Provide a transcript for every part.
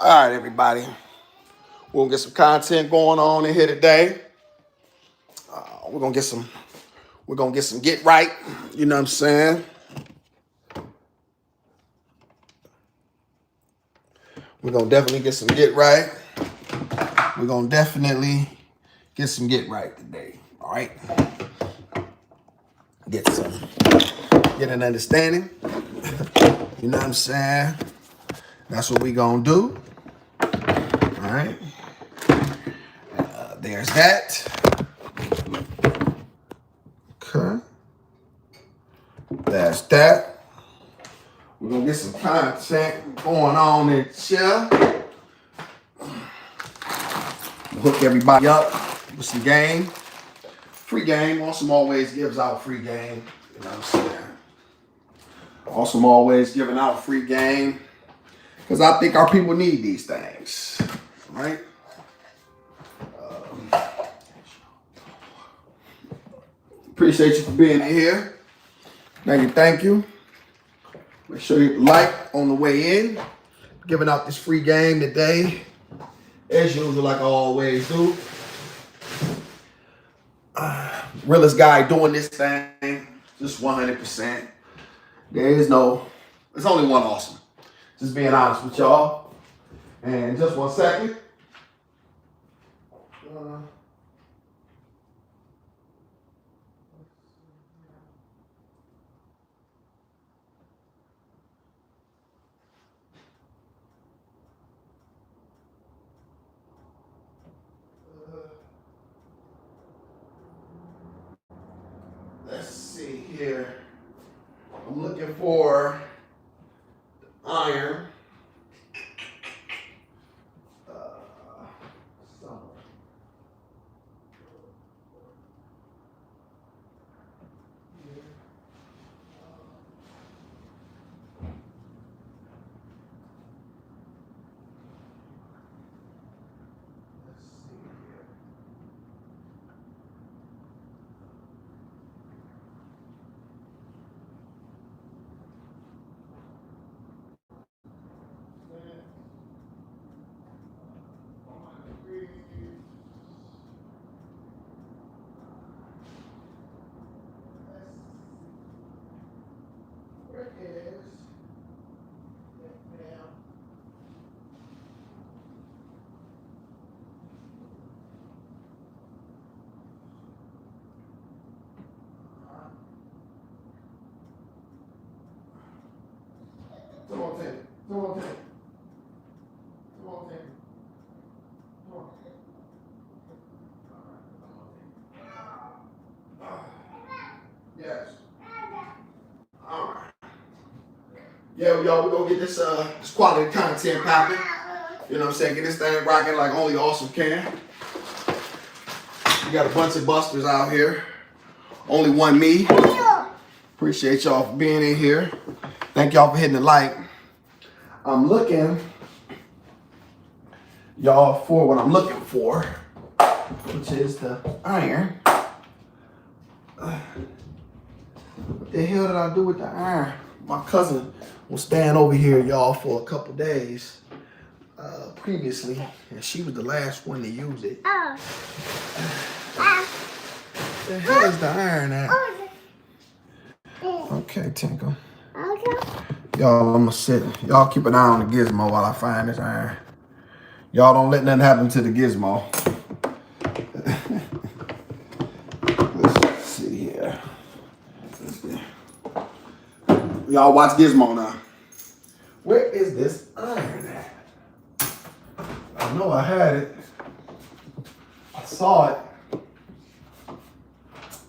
All right, everybody. We'll get some content going on in here today. We're gonna get some. We're gonna get some get right. You know what I'm saying? We're gonna definitely get some get right. We're gonna definitely get some get right today. All right. Get an understanding. You know what I'm saying? That's what we gonna do. All right. There's that. Okay. That's that. We're gonna get some content going on in here. Hook everybody up with some game. Free game. Awesome always gives out free game. You know what I'm saying? Awesome always giving out free game. Because I think our people need these things. Right? Appreciate you for being here. Thank you. Make sure you like on the way in. Giving out this free game today. As usual, like I always do. Realest guy doing this thing. Just 100%. There's only one awesome. Just being honest with y'all. And just 1 second. Let's see here. I'm looking for iron. Come on, take it. Come on, take it. Come on, take it. Come on. Yes. All right. Yeah, y'all, we're gonna get this quality content popping. You know what I'm saying? Get this thing rocking like only awesome can. We got a bunch of busters out here. Only one me. Appreciate y'all for being in here. Thank y'all for hitting the like. I'm looking, y'all, for what I'm looking for, which is the iron. What the hell did I do with the iron? My cousin was staying over here, y'all, for a couple days previously, and she was the last one to use it. The hell is the iron at? Okay, Tinkle. Okay. Y'all, I'm gonna sit. Y'all keep an eye on the gizmo while I find this iron. Y'all don't let nothing happen to the gizmo. Let's see here. Y'all watch Gizmo now. Where is this iron at? I know I had it. I saw it.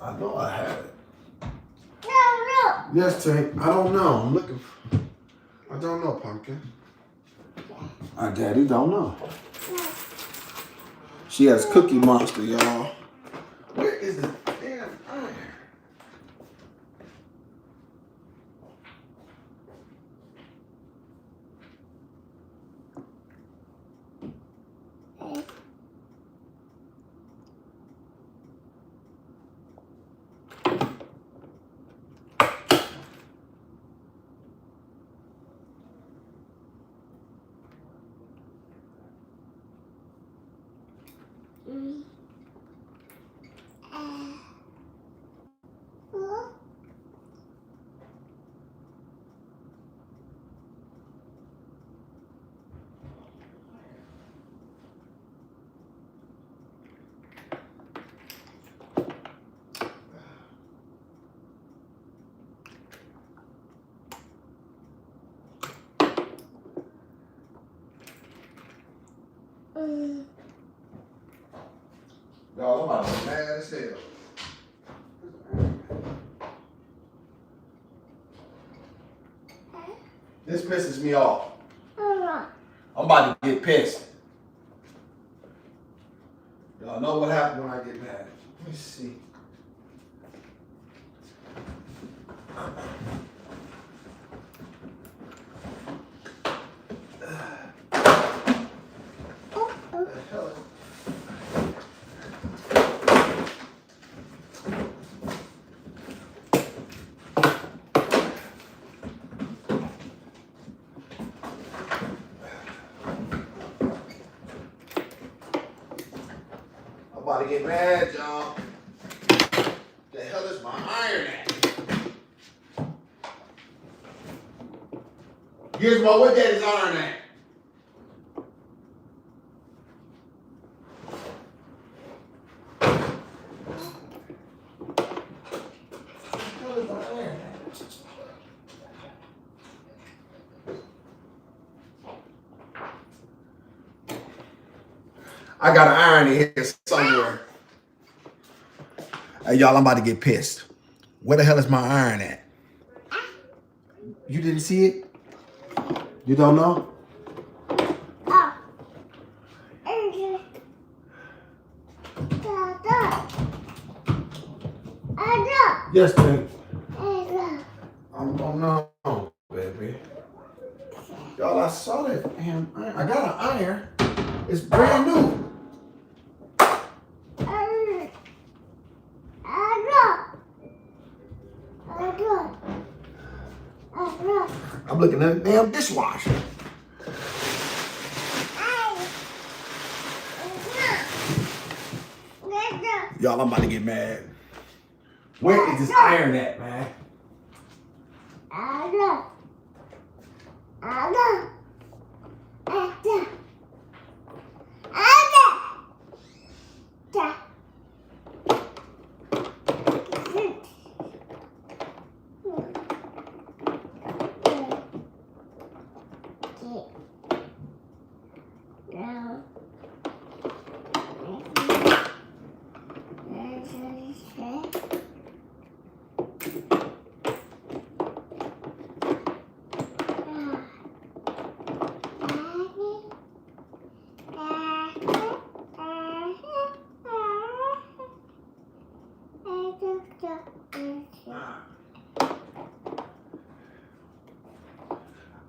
I know I had it. No. Yes, Tank. I don't know. I'm looking for. I don't know, Pumpkin. My daddy don't know. She has Cookie Monster, y'all. Where is the damn iron? Y'all, I'm about to be mad as hell. This pisses me off. I'm about to get pissed. Y'all know what happened when I get mad. Let me see. I'm about to get mad, y'all. The hell is my iron at? Gizmo, what that is iron at? I got an iron in here somewhere. Hey, y'all, I'm about to get pissed. Where the hell is my iron at? You didn't see it? You don't know? Yes, baby. I don't know, baby. Y'all, I saw that damn iron. I got an iron. It's brand new. I'm looking at the damn dishwasher. Y'all, I'm about to get mad. Where is this iron at, man?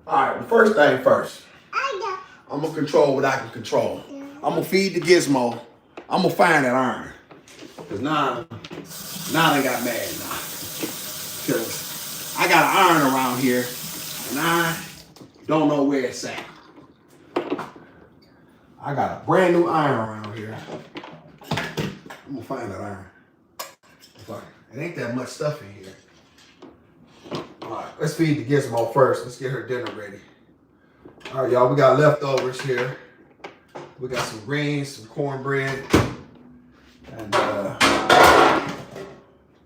All right, the first thing first. I'm going to control what I can control. I'm going to feed the Gizmo. I'm going to find that iron. Because now I got mad now. Because I got an iron around here, and I don't know where it's at. I got a brand new iron around here. I'm going to find that iron. It ain't that much stuff in here. All right, let's feed the Gizmo first. Let's get her dinner ready. All right, y'all, we got leftovers here. We got some greens, some cornbread, and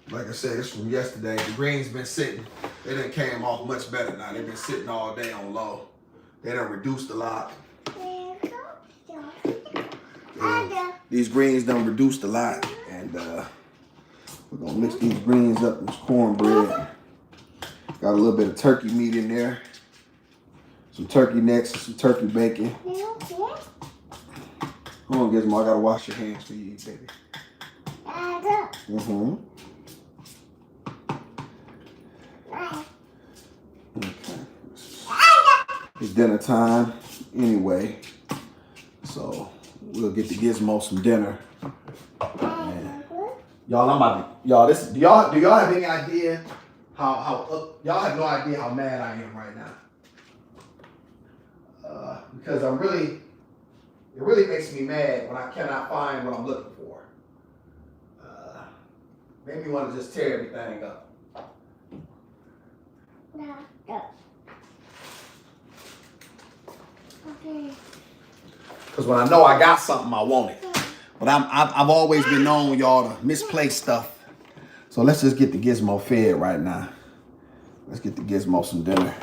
like I said, it's from yesterday. The greens been sitting. They done came off much better now. They've been sitting all day on low. They done reduced a lot. And these greens done reduced a lot, and we're gonna mix these greens up with this cornbread. Got a little bit of turkey meat in there. Some turkey necks and some turkey bacon. Hold on, Gizmo. I gotta wash your hands for you eat, baby. Mm-hmm. Okay. It's dinner time anyway. So we'll get the Gizmo some dinner. And y'all, I'm about to, do y'all have any idea how y'all have no idea how mad I am right now. Because I'm really, It really makes me mad when I cannot find what I'm looking for. Made me want to just tear everything up. No. Okay. Because when I know I got something, I want it. But I've always been known, y'all, to misplace stuff. So let's just get the Gizmo fed right now. Let's get the Gizmo some dinner.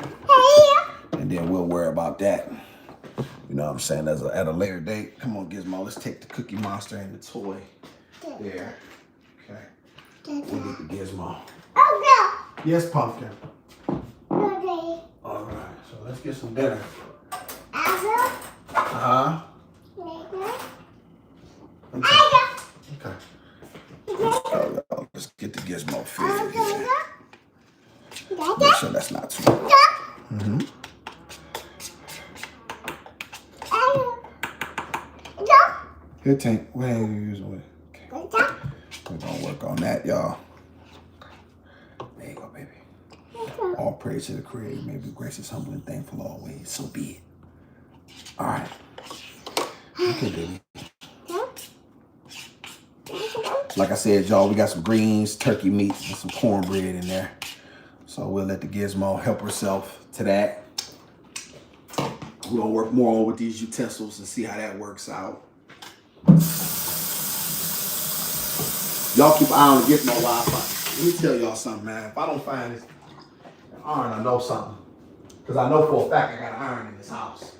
And then we'll worry about that. You know what I'm saying? At a later date. Come on, Gizmo. Let's take the Cookie Monster and the toy. There. Okay. We'll get the Gizmo. Oh, Yes, Pumpkin. no. All right. So let's get some dinner. Apple. Uh-huh. Okay. Let's get the Gizmo fed here. Make sure that's not too much. Mm-hmm. Here, Tank. Wait. Okay. We're gonna work on that, y'all. There you go, baby. All praise to the Creator. May be gracious, humble, and thankful always. So be it. All right. Okay, baby. Like I said, y'all, we got some greens, turkey meat, and some cornbread in there. So we'll let the Gizmo help herself to that. We're gonna work more on with these utensils and see how that works out. Y'all keep an eye on the Gizmo while I find. Let me tell y'all something, man. If I don't find this iron, I know something. Because I know for a fact I got an iron in this house.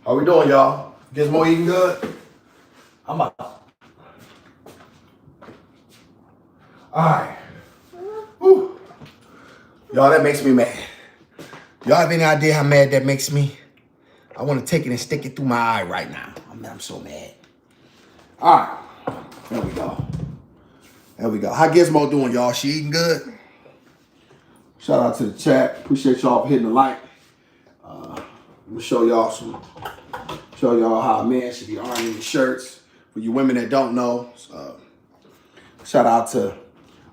How we doing, y'all? Gizmo eating good? I'm up. All right. Whew. Y'all, that makes me mad. Y'all have any idea how mad that makes me? I want to take it and stick it through my eye right now. I'm so mad. All right. There we go. There we go. How Gizmo doing, y'all? She eating good? Shout out to the chat. Appreciate y'all for hitting the like. I'm gonna show y'all how a man should be ironing his shirts. For you women that don't know, shout out to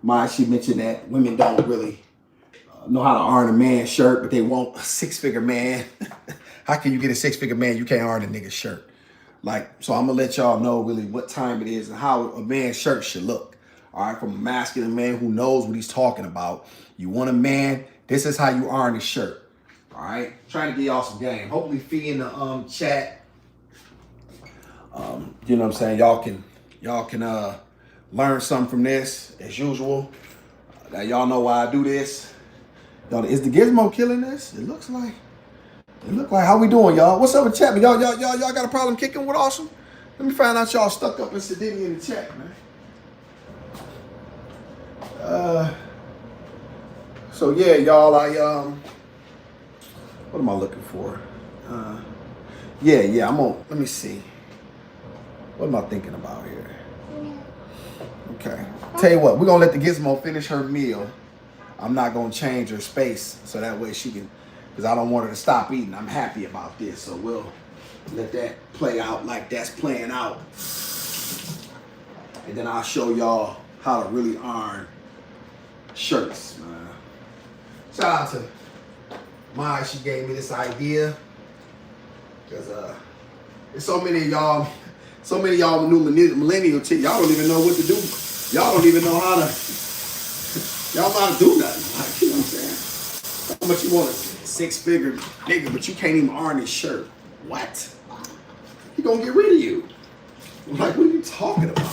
Maya. She mentioned that women don't really know how to iron a man's shirt, but they want a six-figure man. How can you get a six-figure man? You can't iron a nigga's shirt. So I'm gonna let y'all know really what time it is and how a man's shirt should look. All right, from a masculine man who knows what he's talking about. You want a man, this is how you iron his shirt. All right, trying to get y'all some game. Hopefully, Fee in the chat. You know what I'm saying? Y'all can learn something from this as usual. Now y'all know why I do this. Y'all, is the Gizmo killing this? It looks like. How we doing, y'all? What's up with chat? Y'all got a problem kicking with Awesome? Let me find out y'all stuck up in Sedini in the chat, man. So yeah, y'all, what am I looking for? Yeah, I'm on, let me see. What am I thinking about here? Okay. Tell you what, we're gonna let the Gizmo finish her meal. I'm not gonna change her space so that way she can, because I don't want her to stop eating. I'm happy about this, so we'll let that play out like that's playing out. And then I'll show y'all how to really iron shirts, man. Shout out to Maya, she gave me this idea. Because there's so many of y'all new millennial chicks, y'all don't even know what to do. Y'all don't even know how to, y'all know how to do nothing. Like, you know what I'm saying? How much you want a 6-figure nigga, but you can't even iron his shirt. What? He gonna get rid of you. I'm like, what are you talking about?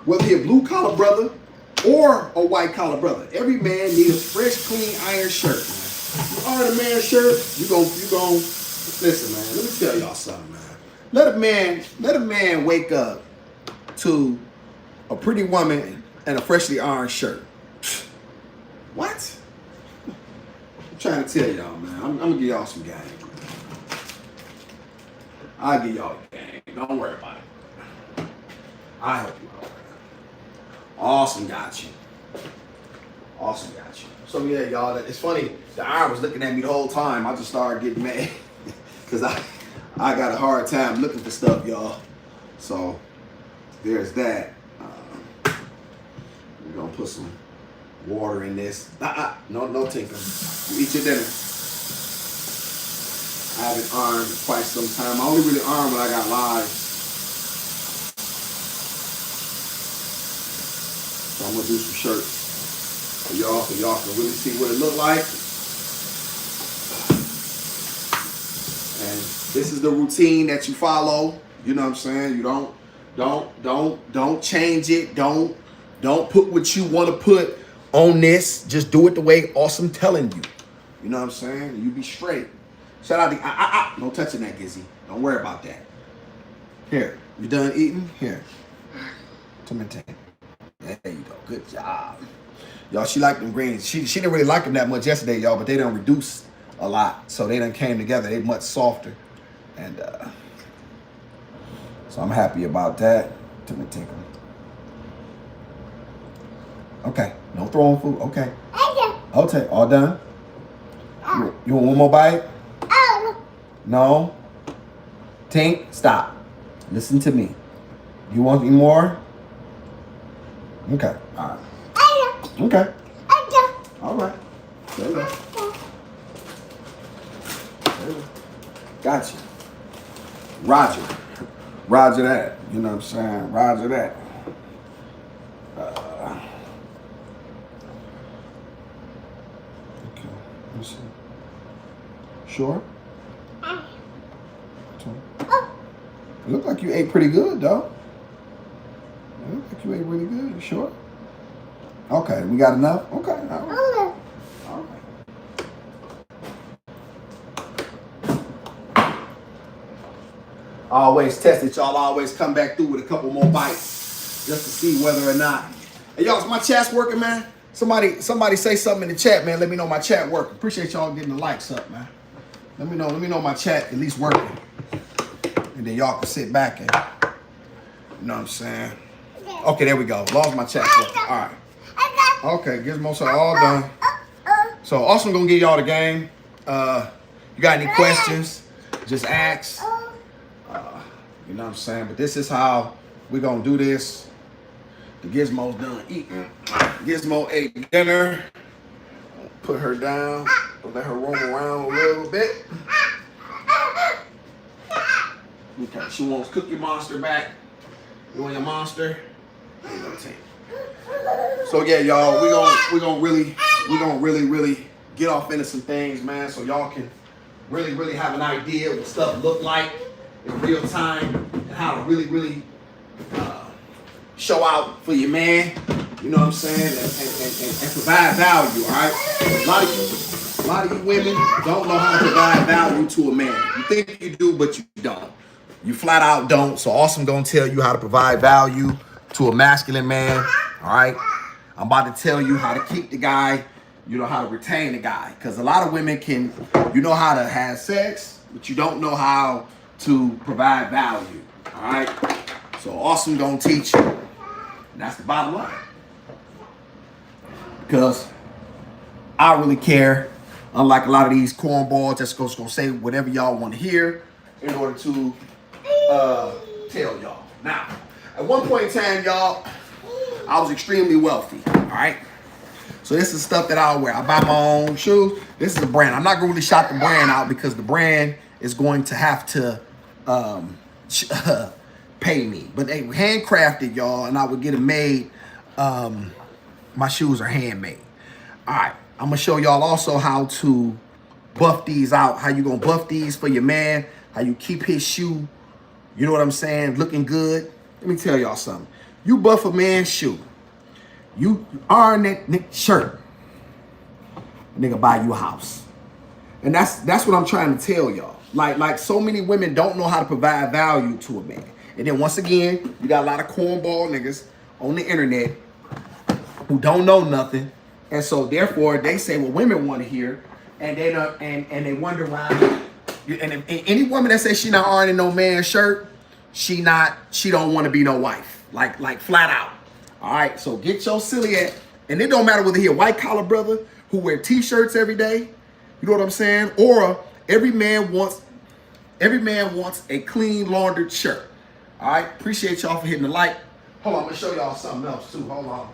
Whether he a blue collar brother or a white collar brother, every man needs a fresh, clean iron shirt. You iron a man's shirt, you gon' listen, man. Let me tell y'all something, man. Let a man wake up to a pretty woman and a freshly ironed shirt. What? I'm trying to tell y'all, man. I'm gonna give y'all some game. I'll give y'all the game. Don't worry about it. I help you out. Awesome got you. Awesome got you. So yeah, y'all, it's funny. The iron was looking at me the whole time. I just started getting mad because I got a hard time looking for stuff, y'all. So there's that. We're gonna put some water in this. No tinkering. You eat your dinner. I haven't ironed in quite some time. I only really iron when I got live. So I'm gonna do some shirts for y'all so y'all can really see what it look like. And this is the routine that you follow. You know what I'm saying? You don't change it. Don't put what you want to put on this. Just do it the way Awesome telling you. You know what I'm saying? You be straight. Shout out to no touching that, Gizzy. Don't worry about that. Here, you done eating? Here. Tomato. There you go. Good job. Y'all, she liked them greens. She didn't really like them that much yesterday, y'all, but they done reduced a lot. So they done came together. They much softer. And so I'm happy about that. Tomato. Okay. No throwing food. Okay. Okay. All done? You want one more bite? No. Tink, stop. Listen to me. You want any more? Okay. All right. Okay. All right. There you go. Gotcha. Roger. Roger that. You know what I'm saying? Roger that. Okay. Let me see. Sure? It looked like you ate pretty good, though. It looked like you ate really good. You sure? Okay, we got enough? Okay. All right. All right. I always test it, y'all. I always come back through with a couple more bites just to see whether or not. Hey, y'all, is my chat's working, man? Somebody say something in the chat, man. Let me know my chat working. Appreciate y'all getting the likes up, man. Let me know my chat at least working. And then y'all can sit back and, you know what I'm saying? Okay, there we go. As long as my chat's working. All right. Okay, Gizmo, so all done. So Awesome gonna give y'all the game. You got any questions? Just ask. You know what I'm saying? But this is how we gonna do this. The Gizmo's done eating. Gizmo ate dinner. Put her down. Let her roam around a little bit. Okay, she wants Cookie Monster back. You want your monster? There you go, Tank. So yeah, y'all, we gonna really get off into some things, man, so y'all can really have an idea of what stuff look like in real time and how to really show out for your man. You know what I'm saying? And provide value, all right? A lot of you women don't know how to provide value to a man. You think you do, but you don't. You flat out don't. So Awesome gonna tell you how to provide value to a masculine man, all right? I'm about to tell you how to keep the guy, you know, how to retain the guy. Because a lot of women can, you know how to have sex, but you don't know how to provide value. All right? So Awesome gonna teach you. And that's the bottom line. Because I really care. Unlike a lot of these cornballs that's gonna say whatever y'all want to hear in order to tell y'all. Now, at one point in time, y'all, I was extremely wealthy. All right. So this is stuff that I'll wear. I buy my own shoes. This is a brand. I'm not gonna really shout the brand out because the brand is going to have to pay me. But they were handcrafted, y'all, and I would get it made. My shoes are handmade. All right. I'm gonna show y'all also how to buff these out. How you gonna buff these for your man? How you keep his shoe, you know what I'm saying, looking good. Let me tell y'all something. You buff a man's shoe. You iron that shirt. Nigga buy you a house. And that's what I'm trying to tell y'all. Like so many women don't know how to provide value to a man. And then once again, you got a lot of cornball niggas on the internet who don't know nothing. And so therefore they say what women want to hear, and they don't, and they wonder why. And any woman that says she not ironing no man's shirt, she don't want to be no wife. Like flat out. All right, so get your silly ass. And it don't matter whether he a white collar brother who wear t-shirts every day, you know what I'm saying? Or every man wants a clean laundered shirt. All right, appreciate y'all for hitting the like. Hold on, I'm gonna show y'all something else too. Hold on.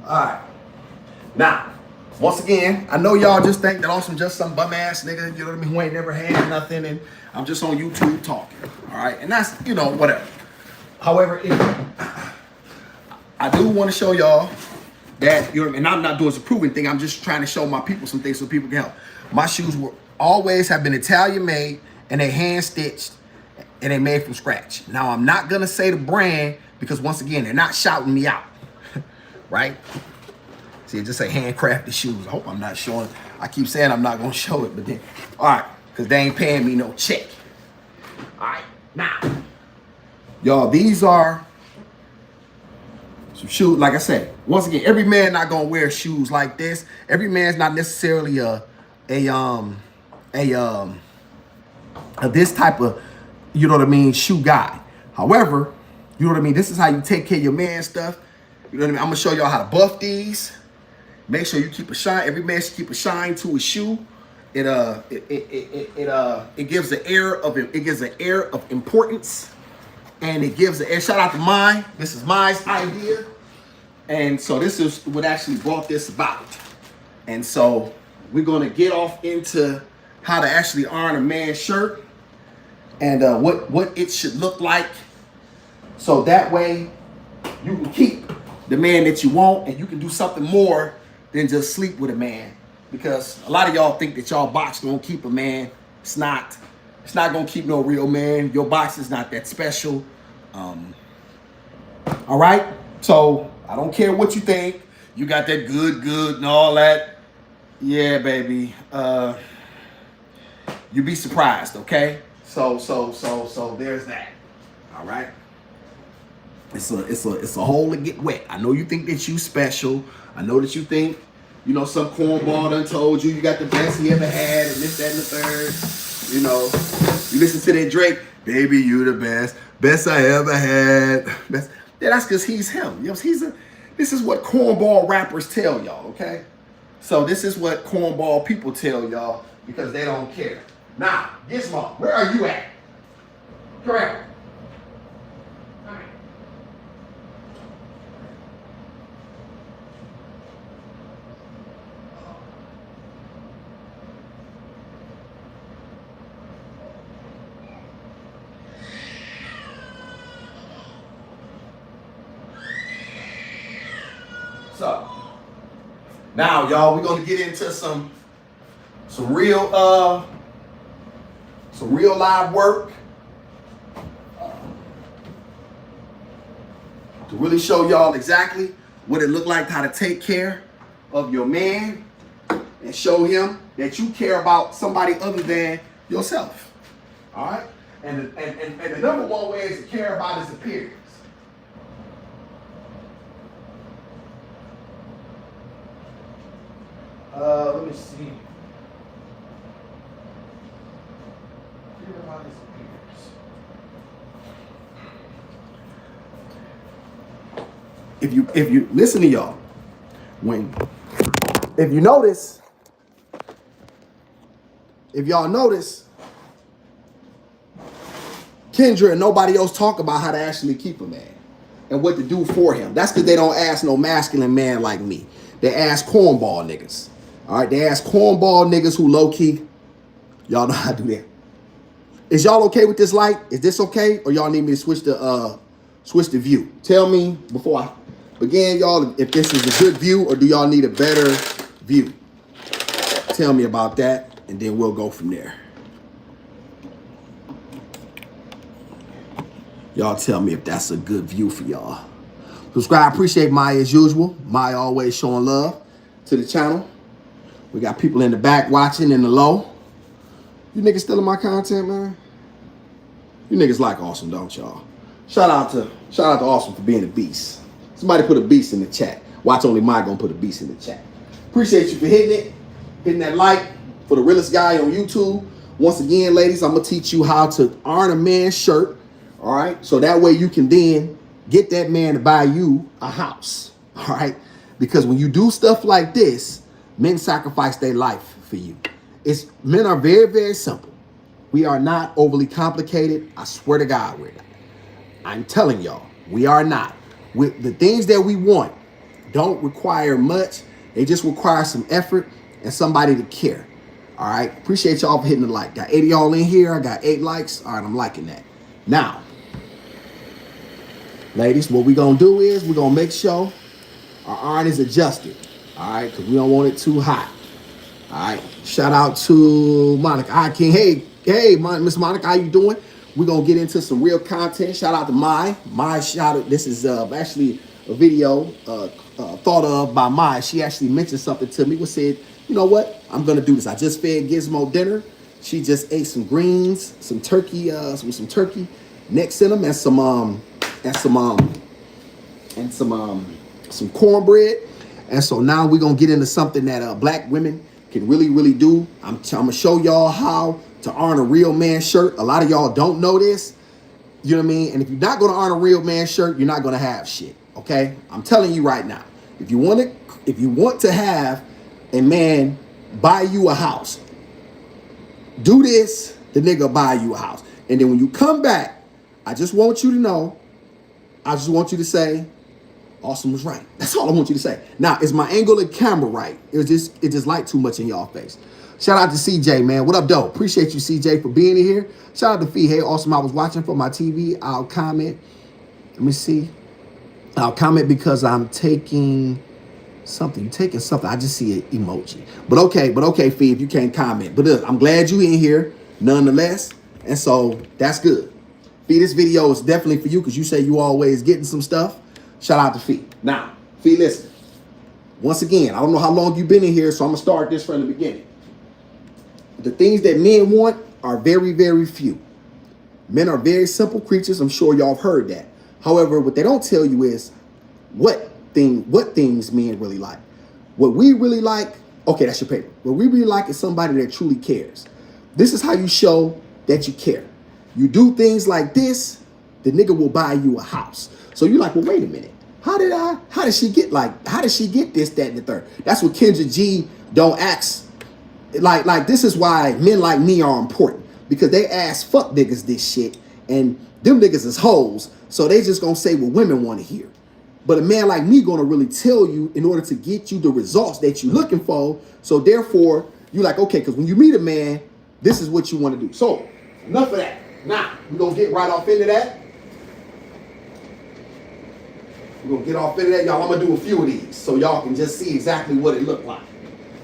All right. Now, once again, I know y'all just think that Awesome just some bum ass nigga, you know what I mean, who ain't never had nothing, and I'm just on YouTube talking. All right, and that's, you know, whatever. However, I do want to show y'all that, you know, and I'm not doing a proving thing. I'm just trying to show my people some things so people can help. My shoes were always have been Italian made, and they hand stitched, and they made from scratch. Now, I'm not gonna say the brand because once again, they're not shouting me out. Right? See, it just say handcrafted shoes. I hope I'm not showing. I keep saying I'm not gonna show it, but then, all right, because they ain't paying me no check. All right, now, y'all, these are some shoes. Like I said, once again, every man not gonna wear shoes like this. Every man's not necessarily a this type of, you know what I mean, shoe guy. However, you know what I mean. This is how you take care of your man stuff. You know what I mean? I'm gonna show y'all how to buff these. Make sure you keep a shine. Every man should keep a shine to his shoe. It gives an air of importance, and it gives an air. Shout out to mine. This is my idea, and so this is what actually brought this about. And so we're gonna get off into how to actually iron a man's shirt and what it should look like, so that way you can keep the man that you want, and you can do something more than just sleep with a man. Because a lot of y'all think that y'all box gonna keep a man. It's not gonna keep no real man. Your box is not that special. All right. So I don't care what you think. You got that good and all that. Yeah, baby. You'd be surprised. Okay. So there's that. All right. It's a hole to get wet. I know you think that you special. I know that you think, you know, some cornball done told you got the best he ever had and this, that, and the third. You know, you listen to that Drake, baby, you the best I ever had. Best. Yeah, that's because he's him. You know, this is what cornball rappers tell y'all, okay? So this is what cornball people tell y'all because they don't care. Now, Gizmo, where are you at? Correct. So now, y'all, we're gonna get into some real live work to really show y'all exactly what it looked like, how to take care of your man and show him that you care about somebody other than yourself. All right? And the number one way is to care about his appearance. Let me see. Care about his appearance. If you listen to y'all, if y'all notice, Kendra and nobody else talk about how to actually keep a man and what to do for him. That's because they don't ask no masculine man like me. They ask cornball niggas. All right, they ask cornball niggas who low key. Y'all know how to do that. Is y'all okay with this light? Is this okay, or y'all need me to switch the view? Tell me before I begin, y'all, if this is a good view or do y'all need a better view? Tell me about that, and then we'll go from there. Y'all tell me if that's a good view for y'all. Subscribe. Appreciate Maya as usual. Maya always showing love to the channel. We got people in the back watching in the low. You niggas still in my content, man? You niggas like Awesome, don't y'all? Shout out to Awesome for being a beast. Somebody put a beast in the chat. Watch only Maya gonna put a beast in the chat. Appreciate you for hitting that like for the realest guy on YouTube. Once again, ladies, I'm gonna teach you how to iron a man's shirt. All right, so that way you can then get that man to buy you a house. All right, because when you do stuff like this, men sacrifice their life for you. Men are very, very simple. We are not overly complicated. I swear to God, we're not. I'm telling y'all, we are not. With the things that we want don't require much. They just require some effort and somebody to care. All right, appreciate y'all for hitting the like. Got 80 y'all in here. I got 8 likes. All right, I'm liking that. Now, ladies, what we're going to do is we're going to make sure our iron is adjusted. All right, because we don't want it too hot. All right, shout out to Monica. Hi, King. Hey, Miss Monica, how you doing? We're going to get into some real content. Shout out to Mai. This is actually a video thought of by Mai. She actually mentioned something to me. Said, you know what? I'm going to do this. I just fed Gizmo dinner. She just ate some greens, some turkey, some turkey necks in them, and some cornbread. And so now we're gonna get into something that black women can really, really do. I'm gonna show y'all how to iron a real man shirt. A lot of y'all don't know this. You know what I mean? And if you're not gonna iron a real man shirt, you're not gonna have shit. Okay? I'm telling you right now. If you want to have a man buy you a house, do this, the nigga buy you a house. And then when you come back, I just want you to know, I just want you to say, Awesome was right. That's all I want you to say. Now, is my angle of camera right? It just light too much in y'all face. Shout out to CJ, man. What up, though? Appreciate you, CJ, for being in here. Shout out to Fee. Hey, Awesome, I was watching for my TV. I'll comment. Let me see. I'll comment because I'm taking something. You're taking something. I just see an emoji. But okay, Fee, if you can't comment. But I'm glad you in here, nonetheless. And so that's good. Fee, this video is definitely for you because you say you always getting some stuff. Shout out to Fee. Now, Fee, listen. Once again, I don't know how long you've been in here, so I'm going to start this from the beginning. The things that men want are very, very few. Men are very simple creatures. I'm sure y'all have heard that. However, what they don't tell you is what things men really like. What we really like, okay, that's your paper. What we really like is somebody that truly cares. This is how you show that you care. You do things like this, the nigga will buy you a house. So you're like, well, wait a minute. How did she get this, that, and the third? That's what Kendra G don't ask. Like this is why men like me are important. Because they ask fuck niggas this shit. And them niggas is hoes. So they just gonna say what women want to hear. But a man like me gonna really tell you in order to get you the results that you're looking for. So therefore, you're like, okay, because when you meet a man, this is what you want to do. So enough of that. Now, we're gonna get right off into that. We're gonna get off into that, y'all. I'm gonna do a few of these so y'all can just see exactly what it looked like.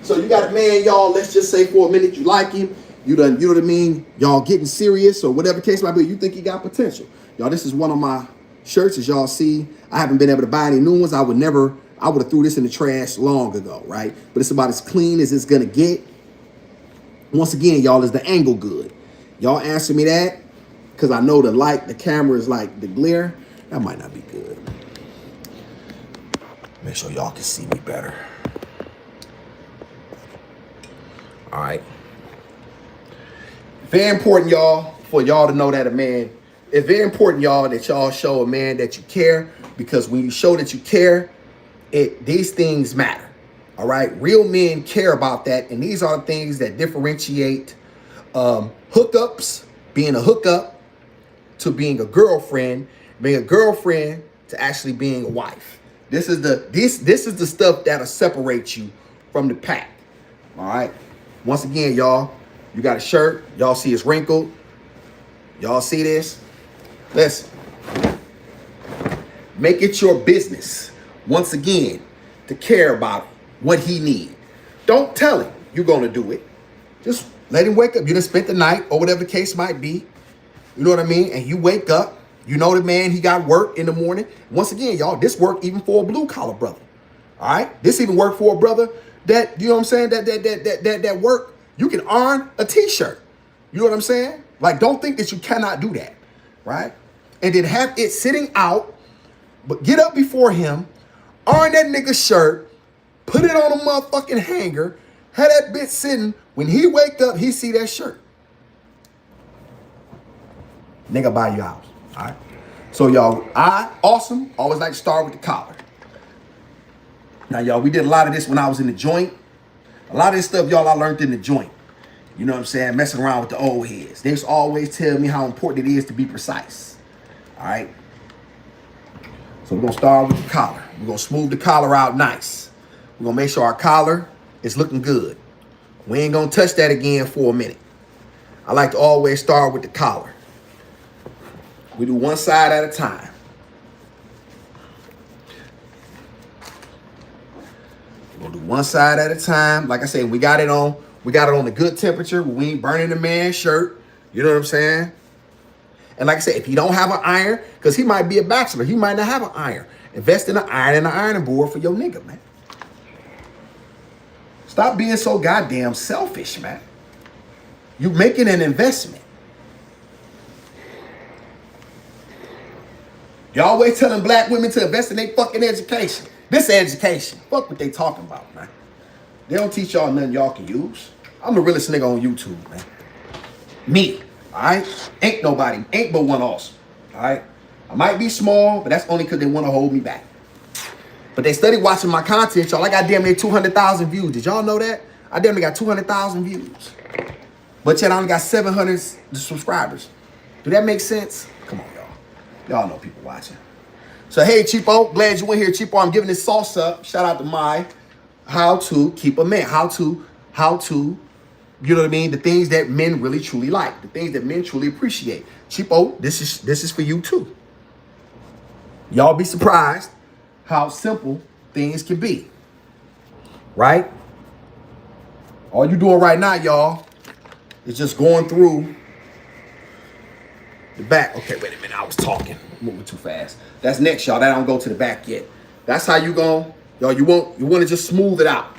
So you got a man, y'all, let's just say for a minute you like him. You know what I mean? Y'all getting serious or whatever case might be, you think he got potential. Y'all, this is one of my shirts, as y'all see. I haven't been able to buy any new ones. I would have threw this in the trash long ago, right? But it's about as clean as it's gonna get. Once again, y'all, is the angle good? Y'all answer me that, because I know the camera is like the glare. That might not be good. Make sure y'all can see me better. All right. Very important, y'all, for y'all to know that a man, it's very important, y'all, that y'all show a man that you care, because when you show that you care, these things matter. All right. Real men care about that. And these are the things that differentiate hookups, being a hookup, to being a girlfriend to actually being a wife. This is the stuff that'll separate you from the pack. All right. Once again, y'all, you got a shirt. Y'all see it's wrinkled. Y'all see this? Listen. Make it your business, once again, to care about what he needs. Don't tell him you're going to do it. Just let him wake up. You done spent the night or whatever the case might be. You know what I mean? And you wake up. You know the man, he got work in the morning. Once again, y'all, this work even for a blue collar brother. All right? This even work for a brother that, you know what I'm saying, that work, you can earn a t-shirt. You know what I'm saying? Like, don't think that you cannot do that, right? And then have it sitting out, but get up before him, earn that nigga shirt, put it on a motherfucking hanger, have that bitch sitting, when he wake up, he see that shirt. Nigga buy you a house, all right? So y'all, awesome, always like to start with the collar. Now, y'all, we did a lot of this when I was in the joint. A lot of this stuff, y'all, I learned in the joint. You know what I'm saying? Messing around with the old heads. They used to always tell me how important it is to be precise. All right? So we're going to start with the collar. We're going to smooth the collar out nice. We're going to make sure our collar is looking good. We ain't going to touch that again for a minute. I like to always start with the collar. We do one side at a time. We'll do one side at a time. Like I said, we got it on the good temperature. We ain't burning the man's shirt. You know what I'm saying? And like I said, if you don't have an iron, because he might be a bachelor, he might not have an iron. Invest in an iron and an ironing board for your nigga, man. Stop being so goddamn selfish, man. You making an investment. You always telling black women to invest in their fucking education. This education. Fuck what they talking about, man. They don't teach y'all nothing y'all can use. I'm the realest nigga on YouTube, man. Me, all right? Ain't nobody, ain't but one awesome, all right? I might be small, but that's only because they want to hold me back. But they study watching my content, y'all. I got damn near 200,000 views. Did y'all know that? I damn near got 200,000 views. But yet I only got 700 subscribers. Do that make sense? Come on, y'all. Y'all know people watching. So, hey, Cheapo, glad you went here, Cheapo. I'm giving this sauce up. Shout out to my how to keep a man. How to, you know what I mean? The things that men really, truly like. The things that men truly appreciate. Cheapo, this is for you, too. Y'all be surprised how simple things can be. Right? All you doing right now, y'all, is just going through the back. Okay, wait a minute. I was talking. Moving too fast. That's next, y'all. That don't go to the back yet. That's how you go. Y'all, you want to just smooth it out.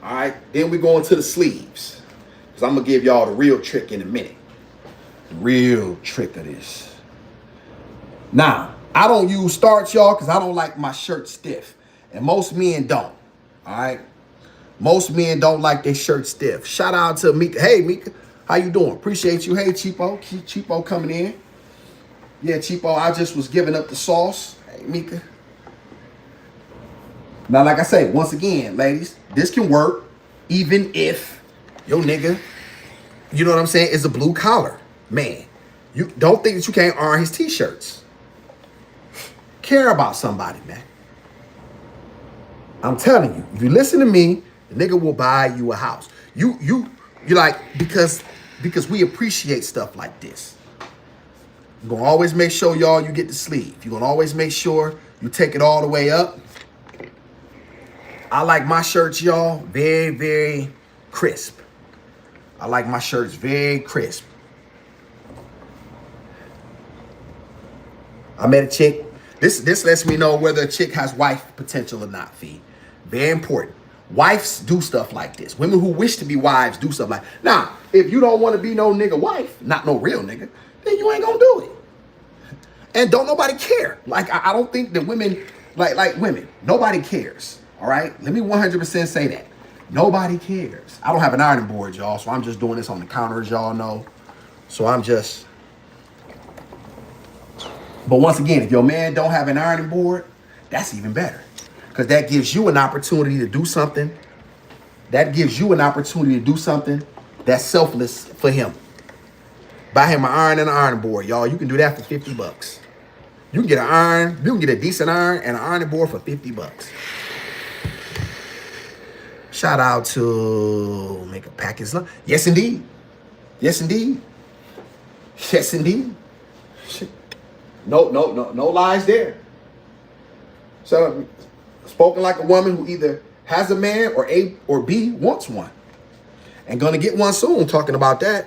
All right? Then we go into the sleeves. Because I'm going to give y'all the real trick in a minute. The real trick of this. Now, I don't use starch, y'all, because I don't like my shirt stiff. And most men don't. All right? Most men don't like their shirt stiff. Shout out to Mika. Hey, Mika. How you doing? Appreciate you. Hey, Cheapo. Cheapo coming in. Yeah, Cheapo, I just was giving up the sauce. Hey, Mika. Now, like I say, once again, ladies, this can work even if your nigga, you know what I'm saying, is a blue collar man. You don't think that you can't earn his t-shirts. Care about somebody, man. I'm telling you, if you listen to me, the nigga will buy you a house. You're like, because we appreciate stuff like this. You're going to always make sure, y'all, you get the sleeve. You're going to always make sure You take it all the way up. I like my shirts, y'all, very, very crisp. I like my shirts very crisp. I met a chick. This lets me know whether a chick has wife potential or not, Fee. Very important. Wives do stuff like this. Women who wish to be wives do stuff like now, if you don't want to be no nigga wife, not no real nigga, then you ain't gonna do it. And don't nobody care. Like, I don't think that women, like women, nobody cares. All right? Let me 100% say that. Nobody cares. I don't have an ironing board, y'all, so I'm just doing this on the counter, as y'all know. So I'm just... But once again, if your man don't have an ironing board, that's even better. Because that gives you an opportunity to do something. That gives you an opportunity to do something that's selfless for him. Buy him an iron and an ironing board, y'all. You can do that for $50. You can get an iron, you can get a decent iron and an ironing board for $50. Shout out to Make a Package. Yes, indeed. Yes, indeed. Yes, indeed. No lies there. So, spoken like a woman who either has a man or A or B wants one. And gonna get one soon, talking about that.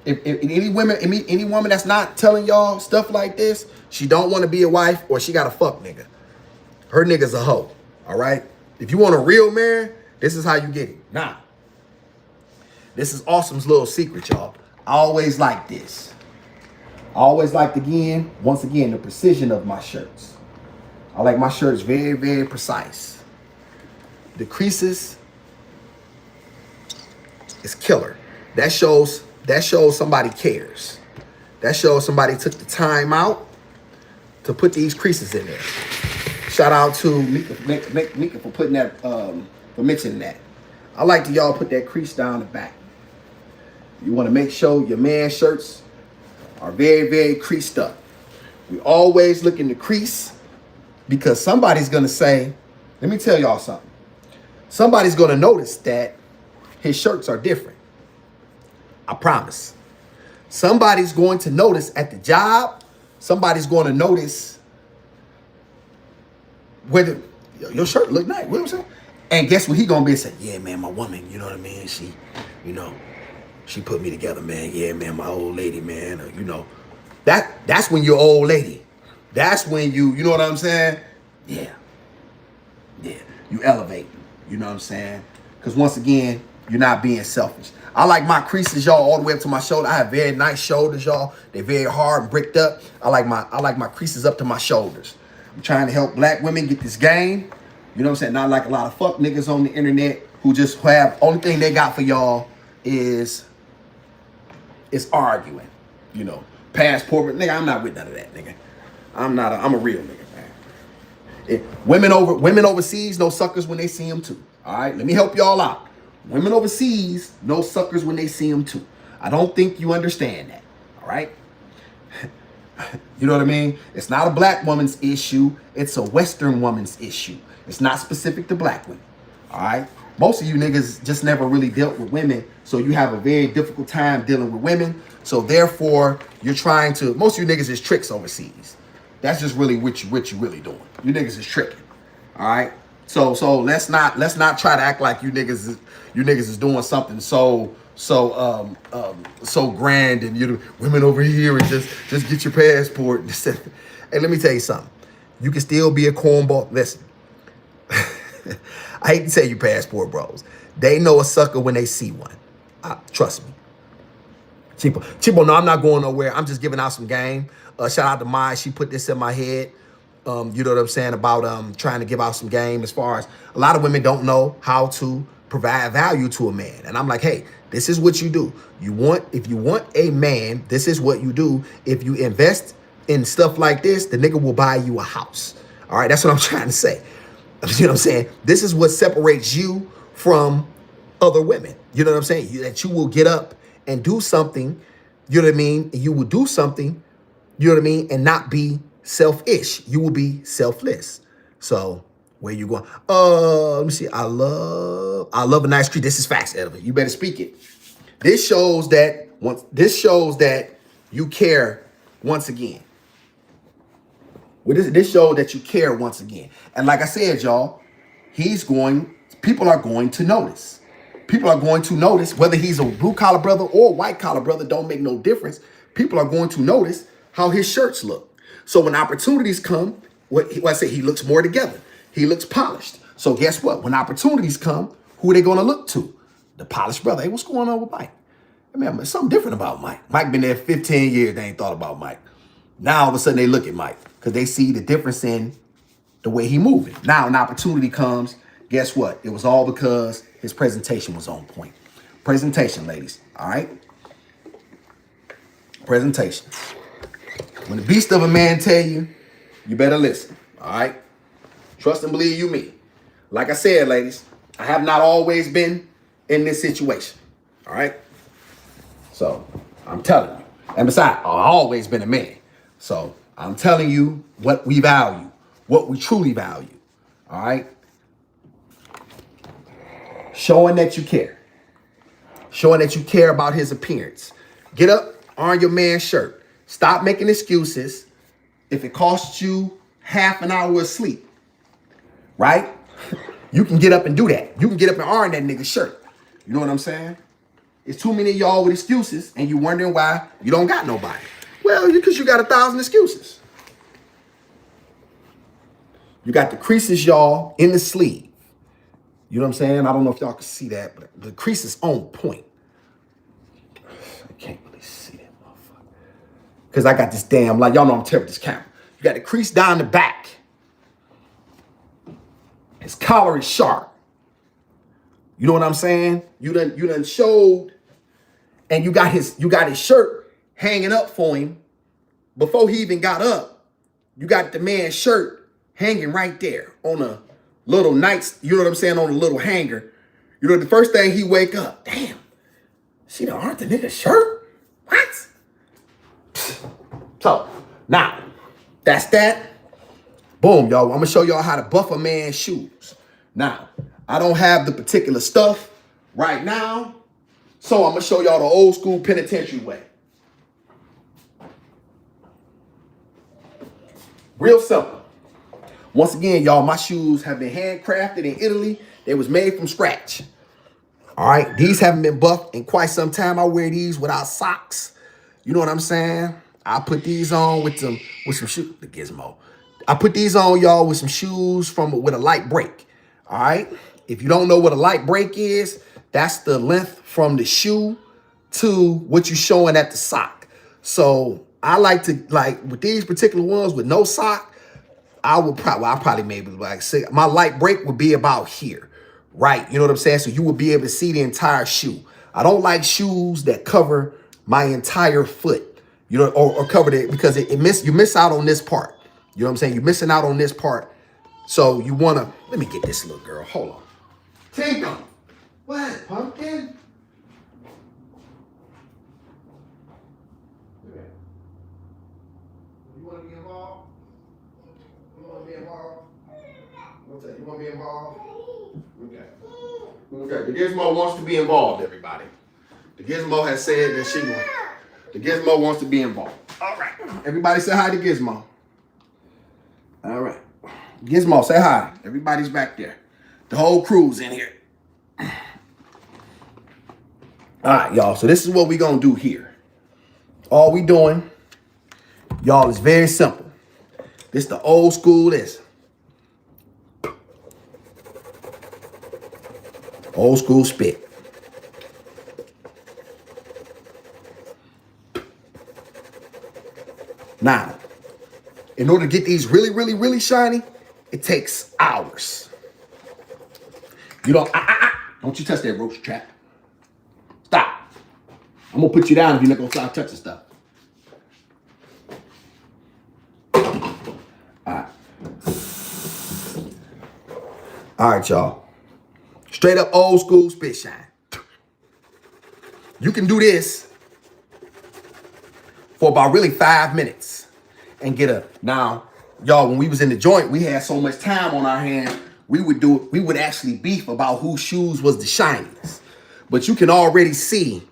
If any woman that's not telling y'all stuff like this, she don't want to be a wife or she got a fuck nigga. Her nigga's a hoe, all right? If you want a real man, this is how you get it. Nah. This is Awesome's little secret, y'all. I always like this. I always liked, once again, the precision of my shirts. I like my shirts very, very precise. The creases is killer. That shows somebody cares. That shows somebody took the time out to put these creases in there. Shout out to Mika for putting that, for mentioning that. I like to y'all put that crease down the back. You want to make sure your man's shirts are very, very creased up. We always look in the crease because somebody's going to say, let me tell y'all something. Somebody's going to notice that his shirts are different. I promise. Somebody's going to notice at the job. Somebody's going to notice whether your shirt look nice. What I'm saying? And guess what he going to be saying? Yeah, man, my woman, you know what I mean? She, she put me together, man. Yeah, man, my old lady, man. That's when you're old lady. That's when you know what I'm saying? Yeah. Yeah. You elevate. You know what I'm saying? Because once again, you're not being selfish. I like my creases, y'all, all the way up to my shoulder. I have very nice shoulders, y'all. They're very hard and bricked up. I like my creases up to my shoulders. I'm trying to help black women get this game. You know what I'm saying? Not like a lot of fuck niggas on the internet who just have, only thing they got for y'all is arguing. Passport, nigga, I'm not with none of that, nigga. I'm a real nigga, man. Women overseas know suckers when they see them too. All right, let me help y'all out. Women overseas know suckers when they see them too. I don't think you understand that. All right. You know what I mean? It's not a black woman's issue. It's a Western woman's issue. It's not specific to black women. All right. Most of you niggas just never really dealt with women. So you have a very difficult time dealing with women. So therefore, you're trying to, most of you niggas is tricks overseas. That's just really what you really doing. You niggas is tricking. All right. So let's not try to act like you niggas is doing something so grand and women over here and just get your passport. Hey, let me tell you something. You can still be a cornball. Listen, I hate to tell you passport bros. They know a sucker when they see one. Trust me. Chipo, no, I'm not going nowhere. I'm just giving out some game. Shout out to Mai. She put this in my head. You know what I'm saying about trying to give out some game as far as a lot of women don't know how to provide value to a man. And I'm like, hey, this is what you do. If you want a man, this is what you do. If you invest in stuff like this, the nigga will buy you a house. All right, that's what I'm trying to say. You know what I'm saying? This is what separates you from other women. You know what I'm saying? That you will get up and do something, you know what I mean? You will do something, you know what I mean? And not be selfish. You will be selfless. So where you going? Let me see. I love a nice crease. This is facts, Edwin. You better speak it. This shows that you care once again. Well, this showed that you care once again. And like I said, y'all, people are going to notice. People are going to notice whether he's a blue collar brother or white collar brother, don't make no difference. People are going to notice how his shirts look. So when opportunities come, what I say, he looks more together. He looks polished. So guess what? When opportunities come, who are they going to look to? The polished brother. Hey, what's going on with Mike? I mean, there's something different about Mike. Mike been there 15 years. They ain't thought about Mike. Now all of a sudden they look at Mike because they see the difference in the way he moving. Now an opportunity comes. Guess what? It was all because his presentation was on point. Presentation, ladies. All right? Presentation. When the beast of a man tell you, you better listen. All right? Trust and believe you me. Like I said, ladies, I have not always been in this situation. All right? So I'm telling you. And besides, I've always been a man. So I'm telling you what we value, what we truly value. All right? Showing that you care. Showing that you care about his appearance. Get up, on your man's shirt. Stop making excuses. If it costs you half an hour of sleep, right? You can get up and do that. You can get up and iron that nigga's shirt. You know what I'm saying? It's too many of y'all with excuses and you wondering why you don't got nobody. Well, because you got 1,000 excuses. You got the creases, y'all, in the sleeve. You know what I'm saying? I don't know if y'all can see that, but the crease is on point. I can't really see that motherfucker. Because I got this damn, like, y'all know I'm terrible with this camera. You got the crease down the back. His collar is sharp. You know what I'm saying? You done showed, and you got his shirt hanging up for him before he even got up. You got the man's shirt hanging right there on a little nights, you know what I'm saying, on a little hanger. You know, the first thing he wake up, damn, she done aren't the nigga's shirt? What? So, now, that's that. Boom, y'all. I'm gonna show y'all how to buff a man's shoes. Now, I don't have the particular stuff right now, so I'm gonna show y'all the old school penitentiary way. Real simple. Once again, y'all, my shoes have been handcrafted in Italy. They was made from scratch. All right, these haven't been buffed in quite some time. I wear these without socks. You know what I'm saying? I put these on with some shoes. The Gizmo. I put these on, y'all, with some shoes with a light break. All right. If you don't know what a light break is, that's the length from the shoe to what you're showing at the sock. So I like to, like, with these particular ones with no sock, I probably maybe like say my light break would be about here, right? You know what I'm saying? So you would be able to see the entire shoe. I don't like shoes that cover my entire foot, you know, or cover it because you miss out on this part. You know what I'm saying? You're missing out on this part. So you wanna, let me get this little girl. Hold on. Tinker. What, pumpkin? You wanna be involved? You wanna be involved? You wanna be involved? Okay. The Gizmo wants to be involved, everybody. The Gizmo has said that the Gizmo wants to be involved. All right. Everybody say hi to Gizmo. All right. Gizmo, say hi. Everybody's back there. The whole crew's in here. All right, y'all. So this is what we gonna do here. All we doing, y'all, is very simple. This the old school this. Old school spit. Now, in order to get these really, really, really shiny, it takes hours. You don't you touch that roach trap. Stop. I'm gonna put you down if you're not gonna stop touching stuff. All right, y'all. Straight up old school spit shine. You can do this for about really 5 minutes and get a, now, y'all, when we was in the joint, we had so much time on our hands, we would actually beef about whose shoes was the shiniest. But you can already see,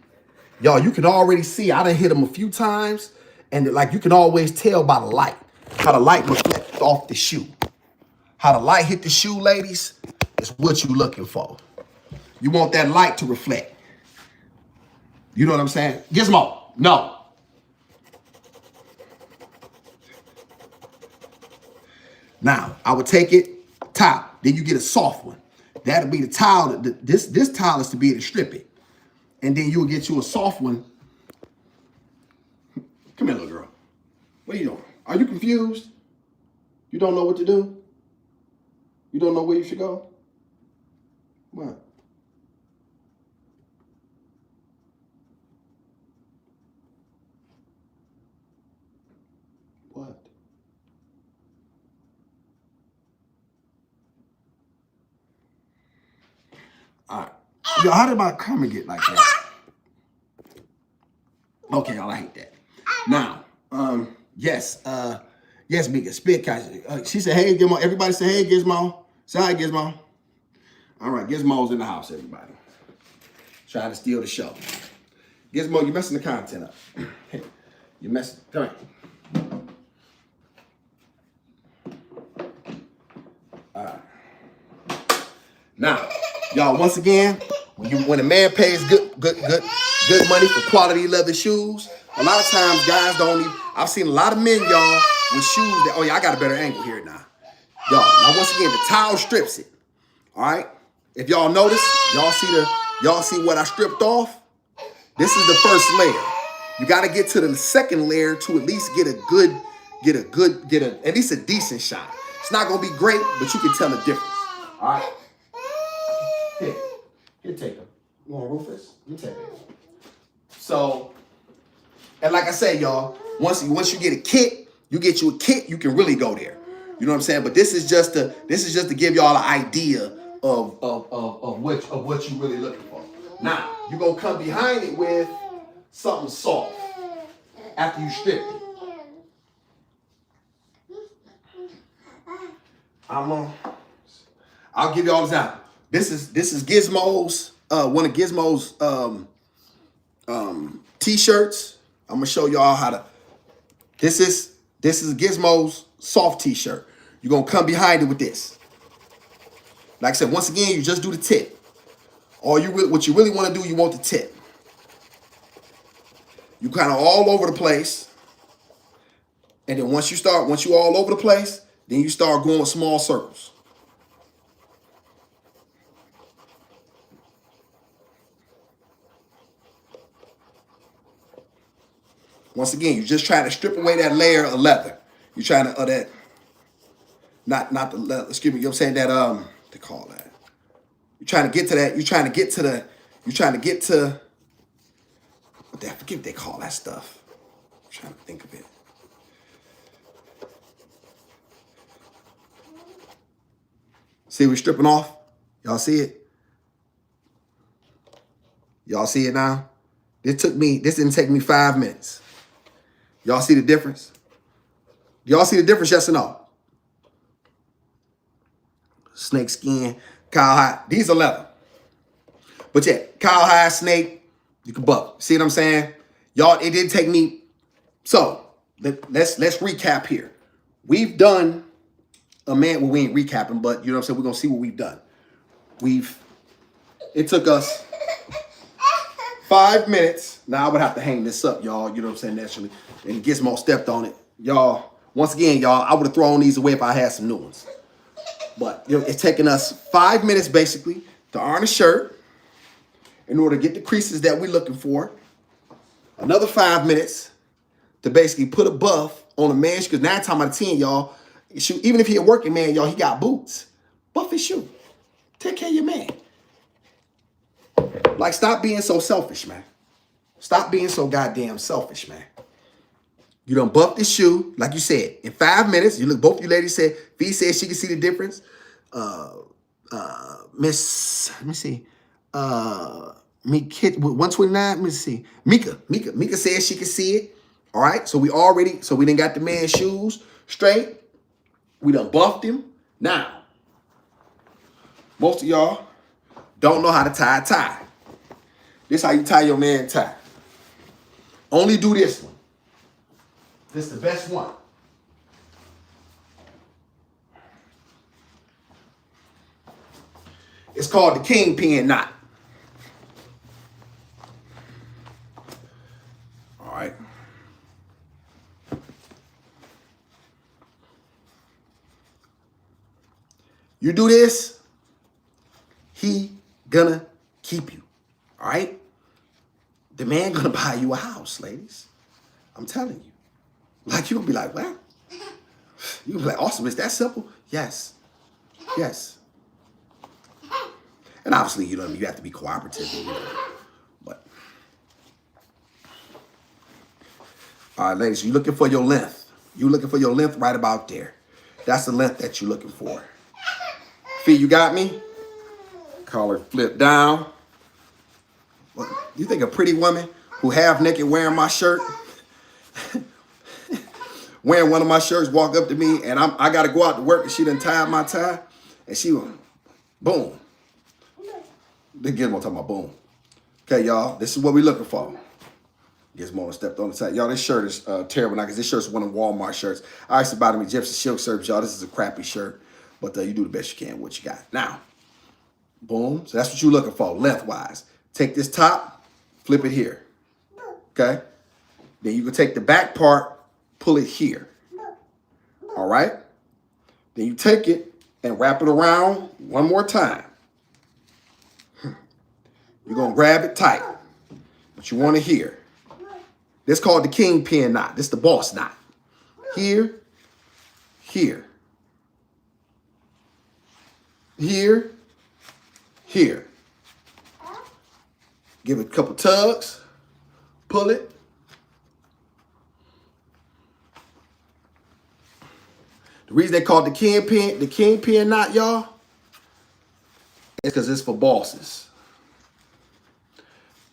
y'all, I done hit them a few times, and like you can always tell by the light. how the light reflects off the shoe. How the light hit the shoe, ladies, is what you're looking for. You want that light to reflect. You know what I'm saying? Gizmo, no. Now, I would take it, top. Then you get a soft one. That'll be the towel. This towel is to be able to strip it. And then you'll get you a soft one. Come here, little girl. What are you doing? Are you confused? You don't know what to do? You don't know where you should go? What? What? All right. Yo, how did my camera get like that? Okay, I hate that. Now, yes, yes, Mika, spit catch. She said, hey, Gizmo. Everybody say, hey, Gizmo. Say hi, Gizmo. All right, Gizmo's in the house, everybody. Trying to steal the show. Gizmo, you're messing the content up. You're messing, come here. All right. Now, y'all, once again, when a man pays good money for quality leather shoes, a lot of times guys don't even, I've seen a lot of men, y'all, with shoes that, oh yeah, I got a better angle here now. Y'all, now once again, the towel strips it. All right? If y'all notice, y'all see what I stripped off? This is the first layer. You got to get to the second layer to at least get at least a decent shot. It's not going to be great, but you can tell the difference. All right? Here, take them. You want Rufus? You take it. So, and like I say, y'all, once you get a kit, you get you a kit, you can really go there. You know what I'm saying? But this is just to give y'all an idea of what you really looking for. Now, you're gonna come behind it with something soft after you strip it. I'll give y'all an example. This is Gizmo's one of Gizmo's t-shirts. I'm gonna show y'all how to. This is Gizmo's soft t-shirt. You're gonna come behind it with this. Like I said, once again, you just do the tip. What you really want to do, you want the tip. You kind of all over the place. And then once you all over the place, then you start going small circles. Once again, you're just trying to strip away that layer of leather. You're trying to not the leather, excuse me, you know what I'm saying, that they call that. You're trying to get to that, I forget what they call that stuff. I'm trying to think of it. See, we're stripping off. Y'all see it? Y'all see it now? This didn't take me 5 minutes. Y'all see the difference? Y'all see the difference, yes or no? Snake skin, cowhide. These are leather. But yeah, cowhide, snake, you can buck. See what I'm saying? Y'all, it didn't take me. So let's recap here. We've done a man, well, we ain't recapping, but you know what I'm saying? We're gonna see what we've done. It took us 5 minutes. Now I would have to hang this up, y'all. You know what I'm saying? Naturally. And Gizmo stepped on it. Y'all, once again, y'all, I would have thrown these away if I had some new ones. But you know, it's taken us 5 minutes basically to iron a shirt in order to get the creases that we're looking for. Another 5 minutes to basically put a buff on a man's, because 9 times out of 10, y'all, even if he a working man, y'all, he got boots. Buff his shoe. Take care of your man. Like, stop being so selfish, man. Stop being so goddamn selfish, man. You done buffed the shoe, like you said, in 5 minutes. You look, both you ladies said, V said she can see the difference. Miss, let me see. Kid with 129, let me see. Mika said she can see it. All right, so we done got the man's shoes straight. We done buffed him. Now, most of y'all don't know how to tie a tie. This how you tie your man tie. Only do this one. This is the best one. It's called the kingpin knot. All right. You do this, he gonna keep you. All right? The man gonna buy you a house, ladies. I'm telling you. Like, you gonna be like, what? You gonna be like, awesome, it's that simple? Yes. Yes. And obviously, you know, you have to be cooperative. You know, but all right, ladies, you looking for your length. You looking for your length right about there. That's the length that you're looking for. Fee, you got me? Collar flip down. What, you think a pretty woman who half naked wearing my shirt, wearing one of my shirts, walk up to me and I got to go out to work and she done tied my tie and she went, boom. Then Gizmo talking about boom. Okay, y'all, this is what we looking for. Gizmo stepped on the side. Y'all, this shirt is terrible now because this shirt's one of Walmart shirts. I used to buy them in Gypsy Silk shirts, y'all. This is a crappy shirt, but you do the best you can with what you got. Now, boom. So that's what you're looking for, lengthwise. Take this top, flip it here. Okay? Then you can take the back part, pull it here. All right? Then you take it and wrap it around one more time. You're going to grab it tight. But you want it here. This is called the kingpin knot. This is the boss knot. Here, here. Here, here. Give it a couple tugs. Pull it. The reason they call it the kingpin knot, y'all, is because it's for bosses.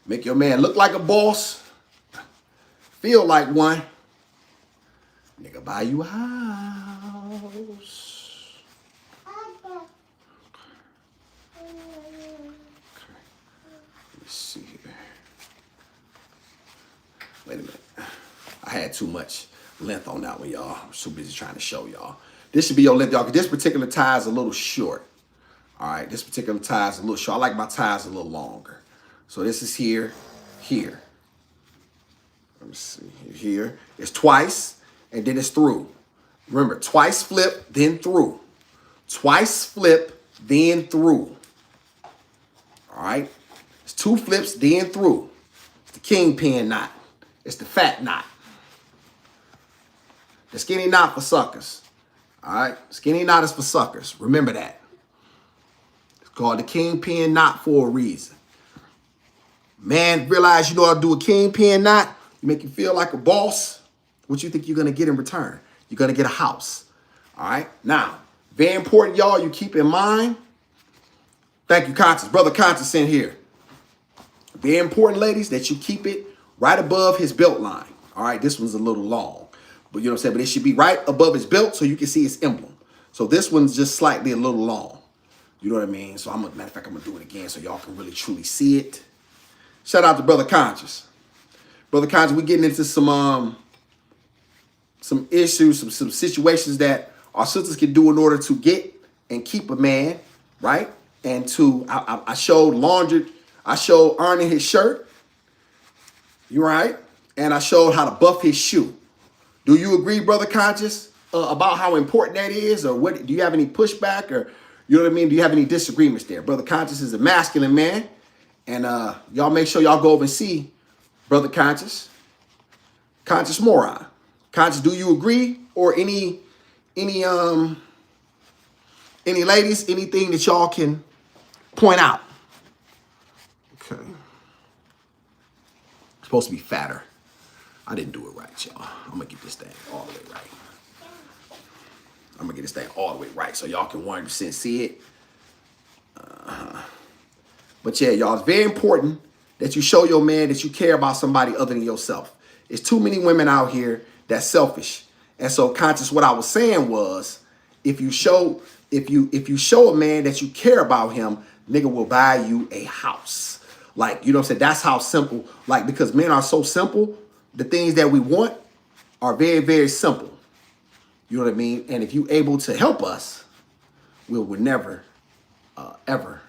Make your man look like a boss, feel like one. Nigga, buy you a house. Okay. Let me see here. Wait a minute. I had too much length on that one, y'all. I'm so busy trying to show y'all. This should be your length, y'all, because this particular tie is a little short. All right, this particular tie is a little short. I like my ties a little longer. So this is here, here. Let me see, here. It's twice, and then it's through. Remember, twice flip, then through. Twice flip, then through. All right? It's two flips, then through. It's the kingpin knot. It's the fat knot. The skinny knot for suckers. All right? Skinny knot is for suckers. Remember that. It's called the kingpin knot for a reason. Man, realize you know how to do a kingpin knot. You make you feel like a boss. What you think you're going to get in return? You're going to get a house. All right? Now, very important, y'all, you keep in mind. Thank you, Conscious. Brother Conscious in here. Very important, ladies, that you keep it right above his belt line. All right? This one's a little long. But you know what I'm saying? But it should be right above his belt so you can see his emblem. So this one's just slightly a little long. You know what I mean? So matter of fact, I'm going to do it again so y'all can really truly see it. Shout out to Brother Conscious. Brother Conscious, we're getting into some issues, some situations that our sisters can do in order to get and keep a man, right? And I showed ironing his shirt, you right? And I showed how to buff his shoe. Do you agree, Brother Conscious, about how important that is? Or what? Do you have any pushback or, you know what I mean? Do you have any disagreements there? Brother Conscious is a masculine man. And y'all make sure y'all go over and see Brother Conscious Moron. Conscious, do you agree? Or any ladies, anything that y'all can point out? Okay. It's supposed to be fatter. I didn't do it right, y'all. I'm gonna get this thing all the way right. I'm gonna get this thing all the way right so y'all can 100% see it. But yeah, y'all, it's very important that you show your man that you care about somebody other than yourself. There's too many women out here that's selfish. And so, Conscious, what I was saying was, if you show a man that you care about him, nigga will buy you a house. Like, you know what I'm saying? That's how simple, like, because men are so simple, the things that we want are very, very simple. You know what I mean? And if you're able to help us, we would never, ever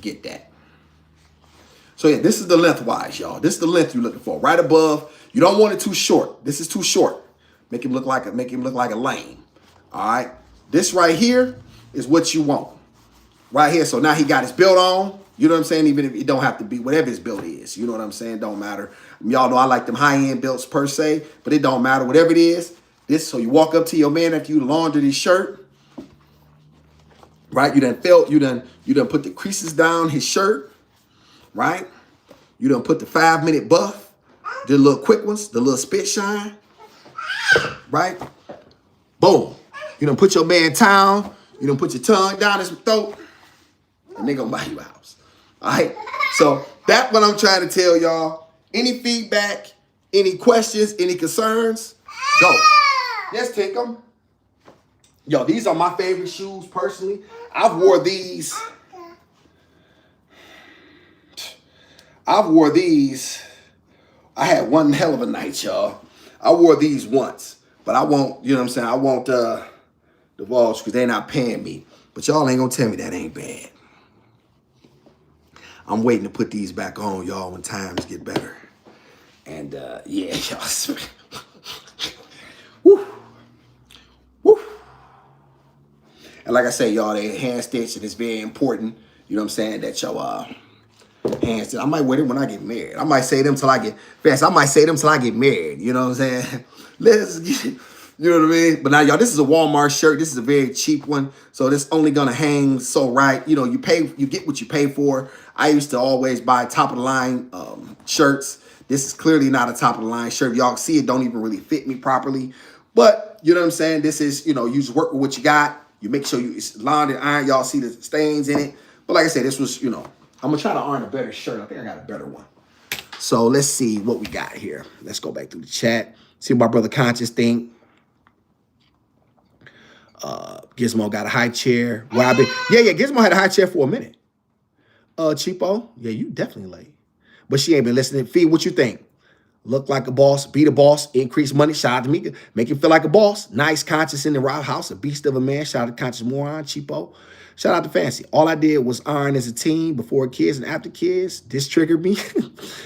get that. So yeah, this is the lengthwise, y'all. This is the length you're looking for. Right above. You don't want it too short. This is too short. Make him look like a lame. All right. This right here is what you want. Right here. So now he got his belt on. You know what I'm saying? Even if it don't have to be whatever his belt is. You know what I'm saying? Don't matter. Y'all know I like them high-end belts per se, but it don't matter. Whatever it is. This, so you walk up to your man after you laundered his shirt. Right? You done put the creases down his shirt. Right? You done put the 5-minute buff, the little quick ones, the little spit shine. Right? Boom. You done put your man down. You done put your tongue down his throat. And they gonna buy you a house. All right? So that's what I'm trying to tell y'all. Any feedback, any questions, any concerns, go. Yes, take them. Yo, these are my favorite shoes personally. I've wore these. I had one hell of a night, y'all. I wore these once, but I won't, you know what I'm saying? I won't divulge because they're not paying me. But y'all ain't gonna tell me that ain't bad. I'm waiting to put these back on, y'all, when times get better. And yeah, y'all. Woo. Woo. And like I say, y'all, they hand stitch, and it's very important, you know what I'm saying, that y'all hand stitch. I might wear them when I get married. I might say them till I get married, you know what I'm saying? Let's get, you know what I mean? But now, y'all, this is a Walmart shirt. This is a very cheap one. So this only gonna hang so right. You know, you get what you pay for. I used to always buy top of the line shirts. This is clearly not a top of the line shirt. Y'all see it don't even really fit me properly. But you know what I'm saying? This is, you know, you just work with what you got. You make sure it's laundered, iron. Y'all see the stains in it. But like I said, this was, you know, I'm gonna try to iron a better shirt. I think I got a better one. So let's see what we got here. Let's go back through the chat. See what my brother Conscious think. Gizmo got a high chair. Robin. Yeah, Gizmo had a high chair for a minute. Cheapo. Yeah, you definitely late. But she ain't been listening. Fee, what you think? Look like a boss, be the boss, increase money. Shout out to Mika. Make him feel like a boss. Nice, Conscious in the Rob House, a beast of a man. Shout out to Conscious Moron, Cheapo. Shout out to Fancy. All I did was iron as a teen before kids and after kids. This triggered me.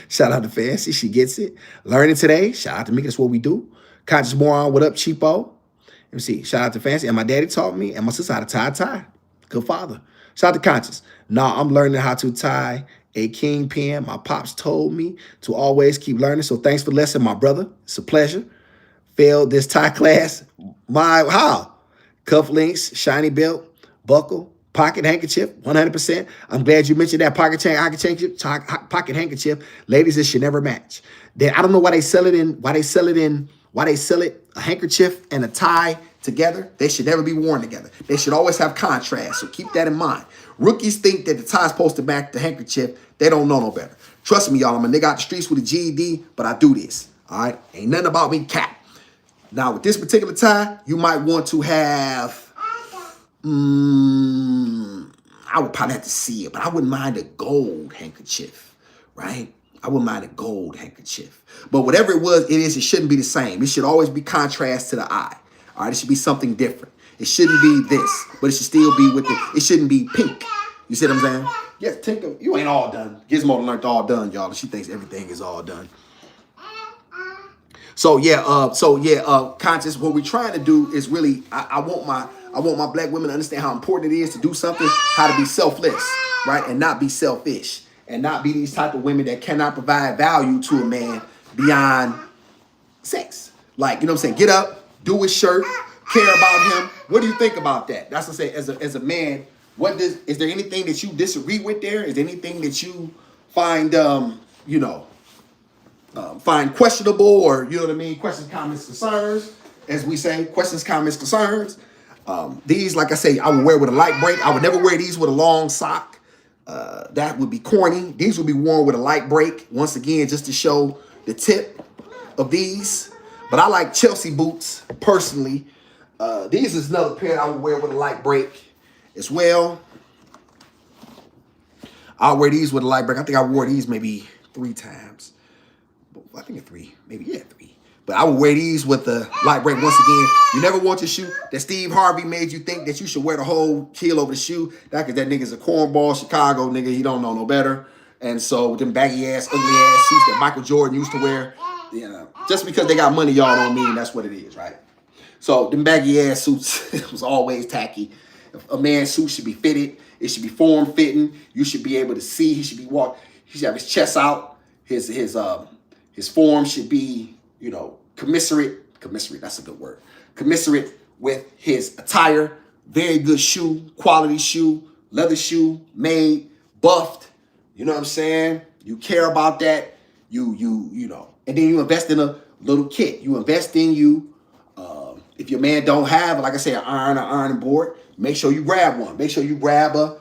Shout out to Fancy. She gets it. Learning today. Shout out to Mika. That's what we do. Conscious Moron. What up, Cheapo? Let me see. Shout out to Fancy. And my daddy taught me. And my sister how to tie a tie. Good father. Shout out to Conscious. Nah, I'm learning how to tie a kingpin. My pops told me to always keep learning. So thanks for the lesson, my brother. It's a pleasure. Failed this tie class. How? Cufflinks, shiny belt, buckle, pocket handkerchief, 100%. I'm glad you mentioned that pocket handkerchief. Ladies, it should never match. I don't know why they sell it a handkerchief and a tie together. They should never be worn together. They should always have contrast. So keep that in mind. Rookies think that the tie is supposed to match the handkerchief. They don't know no better. Trust me, y'all. I'm a nigga out the streets with a GED, but I do this. All right? Ain't nothing about me cap. Now, with this particular tie, you might want to have... I would probably have to see it, but I wouldn't mind a gold handkerchief, right? I wouldn't mind a gold handkerchief. But whatever it shouldn't be the same. It should always be contrast to the eye. All right? It should be something different. It shouldn't be this, but it should still be with it shouldn't be pink. You see what I'm saying? Yes, Tinker, you ain't all done. Gizmo learned all done, y'all. She thinks everything is all done. So Conscious, what we're trying to do is really, I want my black women to understand how important it is to do something, how to be selfless, right? And not be selfish. And not be these type of women that cannot provide value to a man beyond sex. Like, you know what I'm saying? Get up, do his shirt, care about him. What do you think about that? That's what I say, as a man, is there anything that you disagree with there? Is there anything that you find, find questionable, or, you know what I mean? Questions, comments, concerns, as we say, questions, comments, concerns. These, like I say, I would wear with a light break. I would never wear these with a long sock. That would be corny. These would be worn with a light break. Once again, just to show the tip of these. But I like Chelsea boots, personally. These is another pair I would wear with a light break as well. I'll wear these with a light break. I think I wore these maybe 3 times. I think 3. Maybe, 3. But I would wear these with the light break. Once again, you never want your shoe that Steve Harvey made you think that you should wear the whole heel over the shoe. That because that nigga's a cornball Chicago nigga. He don't know no better. And so them baggy ass, ugly ass suits that Michael Jordan used to wear, you know, just because they got money, y'all don't mean that's what it is, right? So them baggy ass suits was always tacky. A man's suit should be fitted. It should be form fitting. You should be able to see. He should have his chest out. His form should be, you know, commiserate. That's a good word. Commiserate with his attire. Very good shoe, quality shoe, leather shoe, made, buffed. You know what I'm saying? You care about that. You know. And then you invest in a little kit. You invest in you. If your man don't have, like I say, an ironing board, make sure you grab one. Make sure you grab a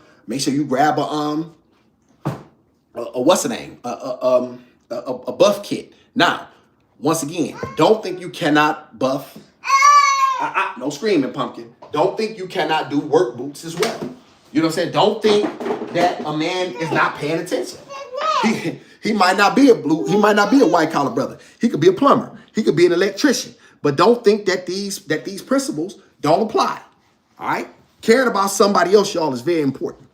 what's the name? A buff kit. Now, once again, don't think you cannot buff. No screaming, pumpkin. Don't think you cannot do work boots as well. You know what I'm saying? Don't think that a man is not paying attention. He might not be a white collar brother. He could be a plumber. He could be an electrician. But don't think that these principles don't apply. All right? Caring about somebody else, y'all, is very important.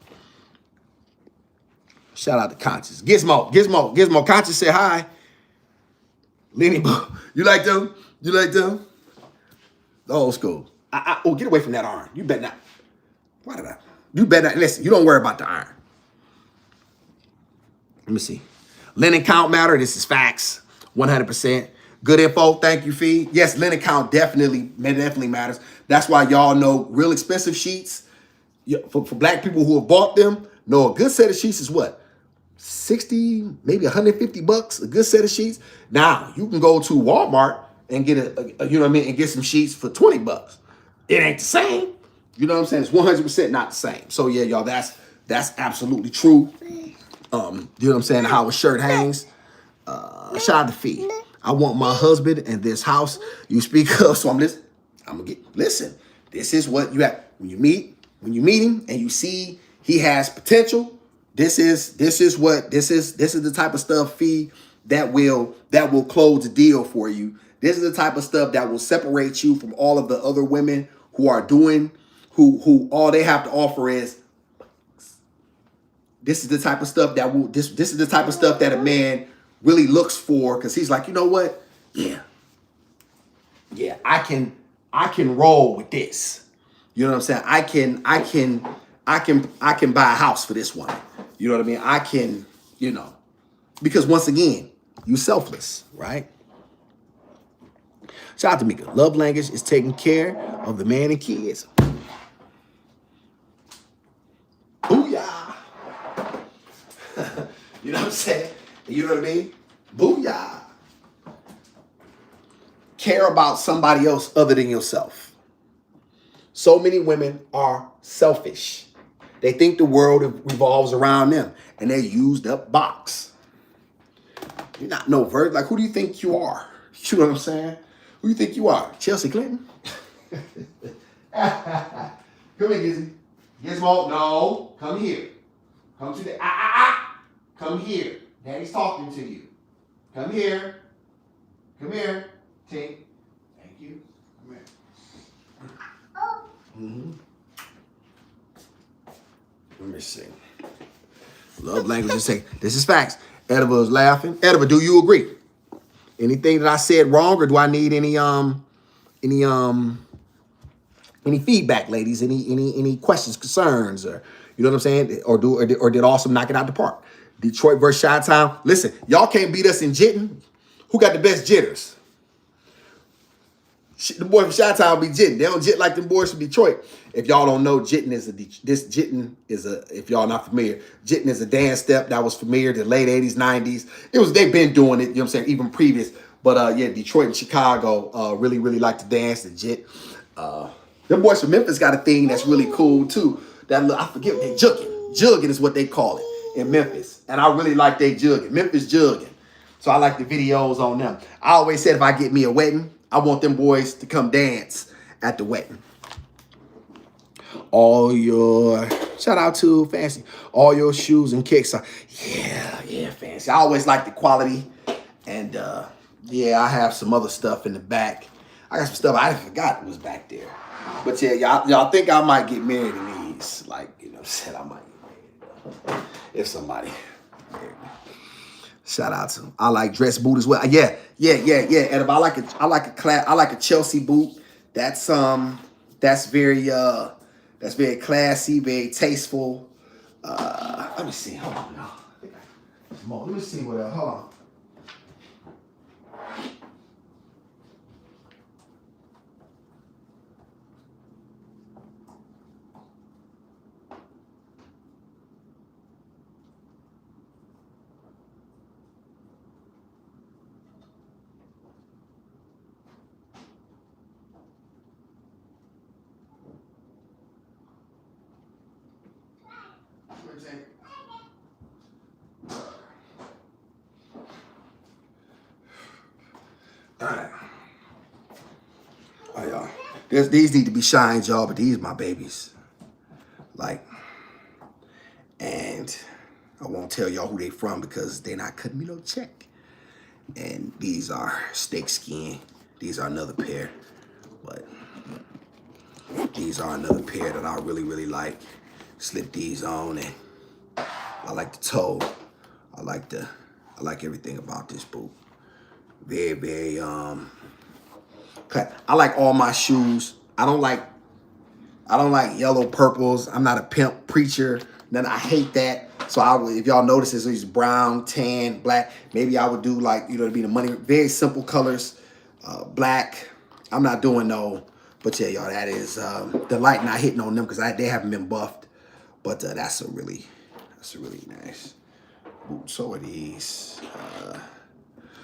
Shout out to Conscious. Gizmo. Conscious said hi. Lenny, you like them? The old school. Oh, get away from that iron. You better not. Why did I? You better not. Listen, you don't worry about the iron. Let me see. Linen count matter. This is facts. 100%. Good info. Thank you, Fee. Yes, linen count definitely matters. That's why y'all know real expensive sheets. For black people who have bought them, know a good set of sheets is what? 60, maybe 150 bucks, a good set of sheets. Now, you can go to Walmart and get you know what I mean, and get some sheets for 20 bucks. It ain't the same. You know what I'm saying? It's 100% not the same. So yeah, y'all, that's absolutely true. You know what I'm saying? How a shirt hangs. Shout out to Fee. I want my husband in this house. You speak up, so listen. This is what you have when you meet him and you see he has potential. This is the type of stuff, Fee, that will close the deal for you. This is the type of stuff that will separate you from all of the other women who are doing who all they have to offer is. This is the type of stuff that will this is the type of stuff that a man really looks for, because he's like, you know what? Yeah, I can roll with this. You know what I'm saying? I can buy a house for this one. You know what I mean? I can, you know, because once again, you selfless, right? Shout out to Mika. Love language is taking care of the man and kids. Booyah. You know what I'm saying? You know what I mean? Booyah. Care about somebody else other than yourself. So many women are selfish. They think the world revolves around them, and they're used up box. You're not no vert. Like, who do you think you are? You know what I'm saying? Who do you think you are? Chelsea Clinton? Come here, Gizzy. Gizmo, no. Come here. Come to the Come here. Daddy's talking to you. Come here. Come here. Tink. Thank you. Come here. Mm-hmm. Let me see. Love language is saying, this is facts. Ediva is laughing. Ediva, do you agree? Anything that I said wrong, or do I need any feedback, ladies? Any questions, concerns, or you know what I'm saying? Or did Awesome knock it out the park? Detroit versus Chi-Town. Listen, y'all can't beat us in jitting. Who got the best jitters? The boy from Chi-Town be jitting. They don't jit like them boys from Detroit. If y'all don't know, jitting is if y'all not familiar, jitting is a dance step that was familiar to the late 80s, 90s. They've been doing it, you know what I'm saying, even previous. But yeah, Detroit and Chicago really like to dance the jit. Them boys from Memphis got a thing that's really cool too. I forget what they jugging. Jugging is what they call it in Memphis. And I really like they jugging. Memphis jugging. So I like the videos on them. I always said if I get me a wedding, I want them boys to come dance at the wedding. Shout out to Fancy. All your shoes and kicks are, yeah, Fancy. I always like the quality and, Yeah, I have some other stuff in the back. I got some stuff I forgot was back there. But yeah, y'all think I might get married in these. Like, you know what I'm saying? I might get married. If somebody married me. Shout out to them. I like dress boot as well. Yeah. And if I like I like a Chelsea boot. That's very classy, very tasteful. Let me see. Hold on, y'all. Let me see what else. Hold on. All right. Oh, y'all. These need to be shined, y'all, but these my babies. Like, and I won't tell y'all who they from because they're not cutting me no check. And these are snake skin. These are another pair. But these are another pair that I really, really like. Slip these on, and I like the toe. I like everything about this boot. Very, very I like all my shoes. I don't like yellow purples. I'm not a pimp preacher. Then I hate that. So if y'all notice, it's brown, tan, black. Maybe I would do like, you know, to be the money. Very simple colors, black. I'm not doing no. But yeah, y'all, that is the light not hitting on them because they haven't been buffed. But that's a really nice boot. So are these.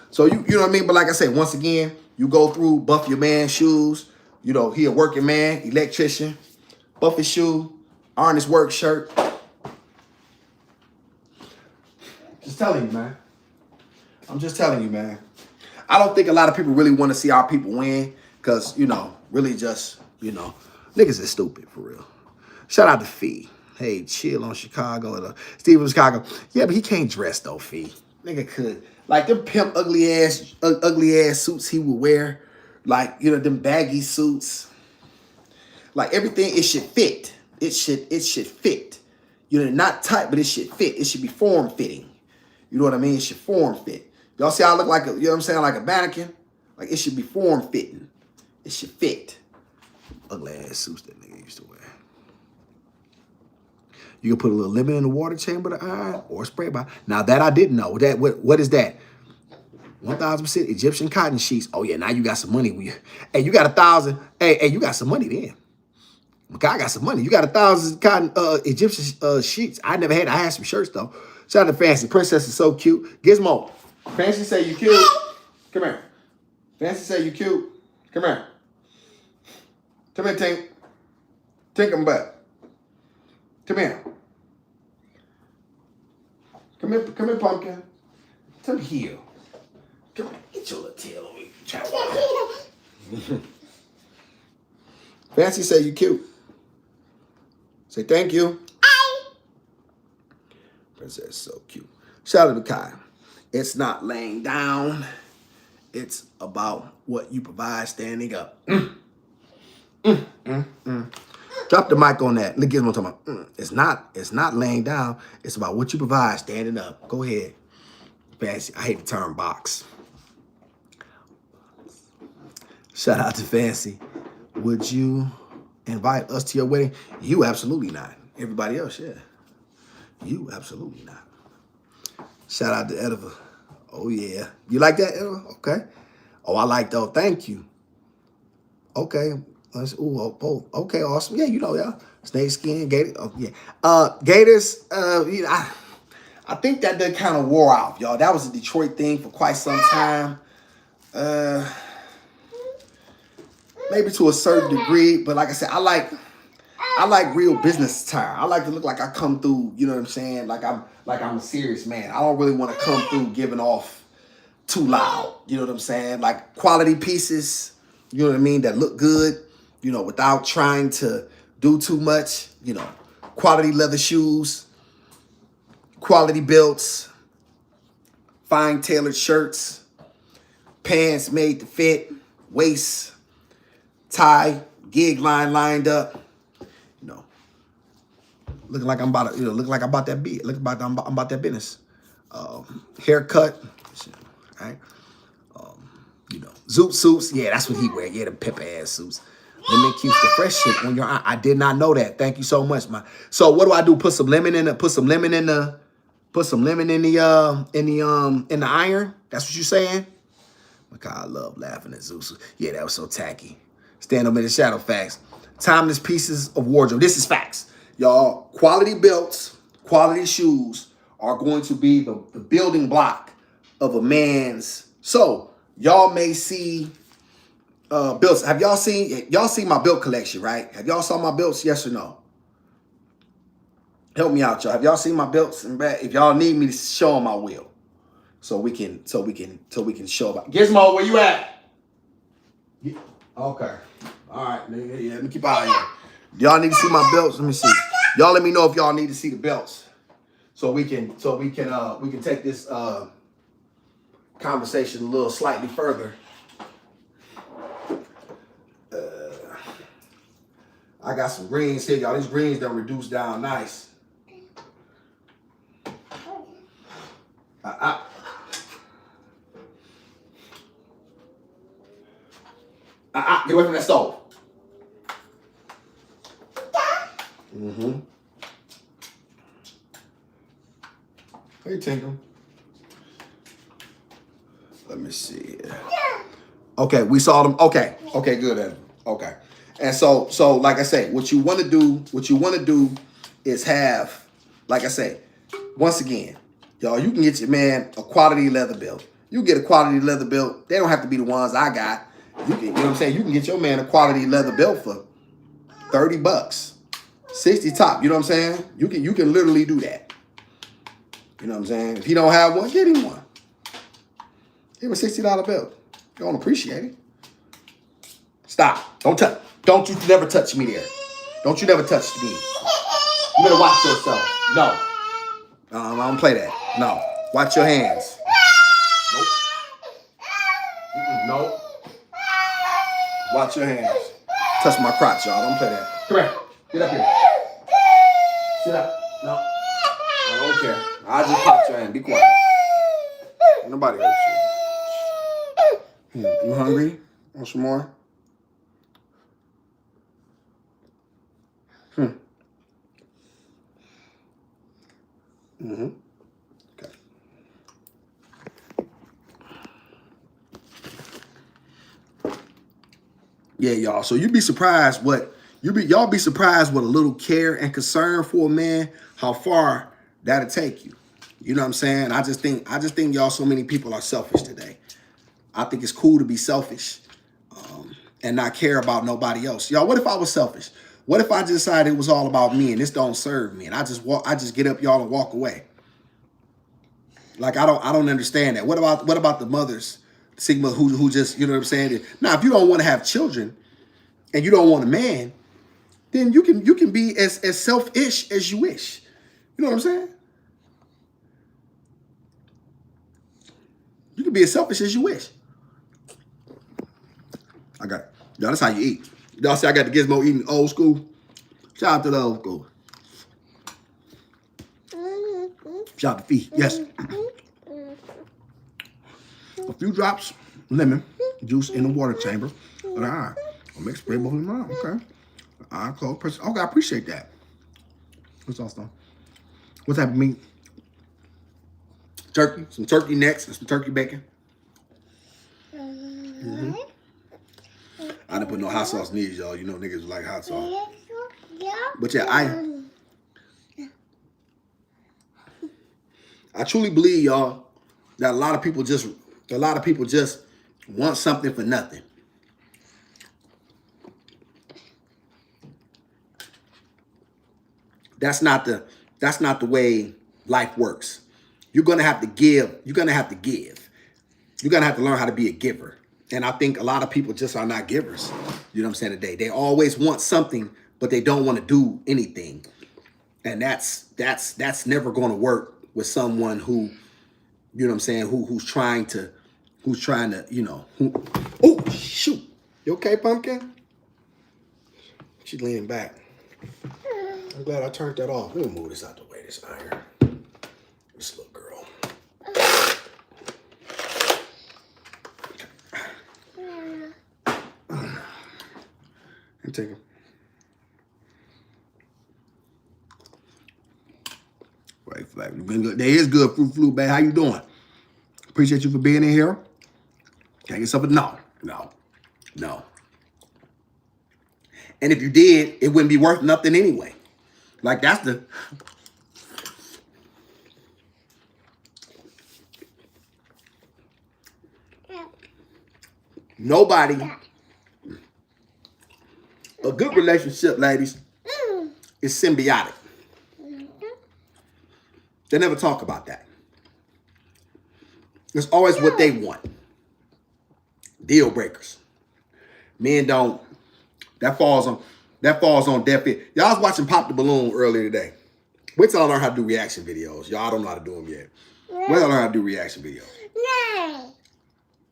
So you know what I mean? But like I said, once again, you go through, buff your man's shoes. You know, he a working man, electrician. Buff his shoe, iron his work shirt. Just telling you, man. I'm just telling you, man. I don't think a lot of people really want to see our people win because, you know, really just, you know, niggas is stupid for real. Shout out to Fee. Hey, chill on Chicago. Steve from Chicago. Yeah, but he can't dress though, Fee. Nigga could. Like them pimp ugly ass suits he would wear. Like, you know, them baggy suits. Like everything, it should fit. It should fit. You know, not tight, but it should fit. It should be form fitting. You know what I mean? It should form fit. Y'all see how I look like you know what I'm saying? Like a mannequin? Like it should be form fitting. It should fit. Ugly ass suits that nigga used to wear. You can put a little lemon in the water chamber of the iron or spray by. Now that I didn't know. What is that? 1,000% Egyptian cotton sheets. Oh yeah, now you got some money. Hey, you got 1,000. Hey, you got some money then. Okay, I got some money. You got 1,000 cotton Egyptian sheets. I never had. I had some shirts though. Shout out to Fancy. Princess is so cute. Gizmo. Fancy say you cute. Come here. Fancy say you cute. Come here. Come here, Tink. Tink them back. Come here. Come here, Pumpkin. Come here. Come here. Get your little tail over here. Fancy say you cute. Say thank you. Princess is so cute. Shout out to Kai. It's not laying down. It's about what you provide standing up. Drop the mic on that. Look at what I'm talking about. It's not laying down. It's about what you provide standing up. Go ahead. Fancy. I hate the term box. Shout out to Fancy. Would you invite us to your wedding? You absolutely not. Everybody else, yeah. You absolutely not. Shout out to Ediva. Oh yeah. You like that, Ediva? Okay. Oh, I like though. Thank you. Okay. Okay, awesome. Yeah, you know, yeah. Snake skin, gator. Oh, yeah. Gators, you know, I think that kind of wore off, y'all. That was a Detroit thing for quite some time. Maybe to a certain degree, but like I said, I like real business attire. I like to look like I come through, you know what I'm saying? Like I'm a serious man. I don't really want to come through giving off too loud. You know what I'm saying? Like quality pieces, you know what I mean, that look good, you know, without trying to do too much, you know. Quality leather shoes, quality belts, fine tailored shirts, Pants made to fit. Waist, tie, gig line lined up. You know, looking like I'm about to, looking like I'm about that beat. Looking like I'm about that business. Haircut, right? Zoot suits. Yeah, that's what he wear. Yeah, the pepper ass suits. Lemon keeps the fresh shit on your eye. I did not know that. Thank you so much, man. So what do? Put some lemon in the. Put some lemon in the iron. That's what you saying? My God, I love laughing at Zeus. Yeah, that was so tacky. Stand up in the shadow. Facts. Timeless pieces of wardrobe. This is facts, y'all. Quality belts, quality shoes are going to be the building block of a man's. So y'all may see belts. Have y'all seen my belt collection, right? Have y'all saw my belts? Yes or no? Help me out, y'all. Have y'all seen my belts? And if y'all need me to show them, I will. So we can show about. Gizmo, where you at? Okay. All right, nigga. Yeah, let me keep out of here. Y'all need to see my belts. Let me see. Y'all let me know if y'all need to see the belts. So we can take this conversation a little slightly further. I got some greens here, y'all. These greens done reduced down nice. Get away from that stove. Mm-hmm. Hey, Tinker. Let me see here. Okay, we saw them. Okay, good, Evan. Okay. And so like I say, what you want to do is have, like I say, once again, y'all, you can get your man a quality leather belt. You get a quality leather belt. They don't have to be the ones I got. You know what I'm saying? You can get your man a quality leather belt for $30, 60 top. You know what I'm saying? You can literally do that. You know what I'm saying? If he don't have one, get him one. Give him a $60 belt. You don't appreciate it. Stop. Don't you never touch me there. Don't you never touch me. You better watch yourself. No. I don't play that. No. Watch your hands. Nope. Nope. Watch your hands. Touch my crotch, y'all. Don't play that. Come here. Get up here. Sit up. No. I don't care. I just pop your hand. Be quiet. Nobody hurt you. You hungry? Want some more? Mm-hmm. Okay. Yeah, y'all. So you'd be surprised y'all be surprised what a little care and concern for a man, how far that'll take you. You know what I'm saying? I just think y'all, so many people are selfish today. I think it's cool to be selfish and not care about nobody else. Y'all, what if I was selfish? What if I just decided it was all about me and this don't serve me and I just get up, y'all, and walk away? Like I don't understand that. What about the mothers, Sigma, who just, you know what I'm saying? Now, if you don't want to have children and you don't want a man, then you can be as selfish as you wish. You know what I'm saying? You can be as selfish as you wish. I got it. Y'all, that's how you eat. Y'all see I got the Gizmo eating old school. Shout out to the old school. Shout out to Fee. Yes. A few drops lemon juice in the water chamber. All right. I'll make spray both of them out. Okay. I appreciate that. What's else though? What type of meat? Turkey. Some turkey necks and some turkey bacon. Mm-hmm. I didn't put no hot sauce in these, y'all. You know niggas like hot sauce. But yeah, I truly believe, y'all, that a lot of people just want something for nothing. That's not the way life works. You're gonna have to give. You're gonna have to give. You're gonna have to learn how to be a giver. And I think a lot of people just are not givers. You know what I'm saying today? They always want something, but they don't want to do anything. And that's never going to work with someone who, you know what I'm saying, who's trying to who's trying to, oh, shoot. You okay, Pumpkin? She's leaning back. I'm glad I turned that off. Let me move this out the way, this iron. This little girl. And take him. Right, flag. There is good fruit flu, babe. How you doing? Appreciate you for being in here. Can I get something? No. And if you did, it wouldn't be worth nothing anyway. Like that's the. Nobody. A good relationship, ladies, is symbiotic. They never talk about that. It's always what they want. Deal breakers. Men don't. That falls on deaf ear. Y'all was watching Pop the Balloon earlier today. Wait till I learn how to do reaction videos. Y'all don't know how to do them yet. Wait till I learn how to do reaction videos.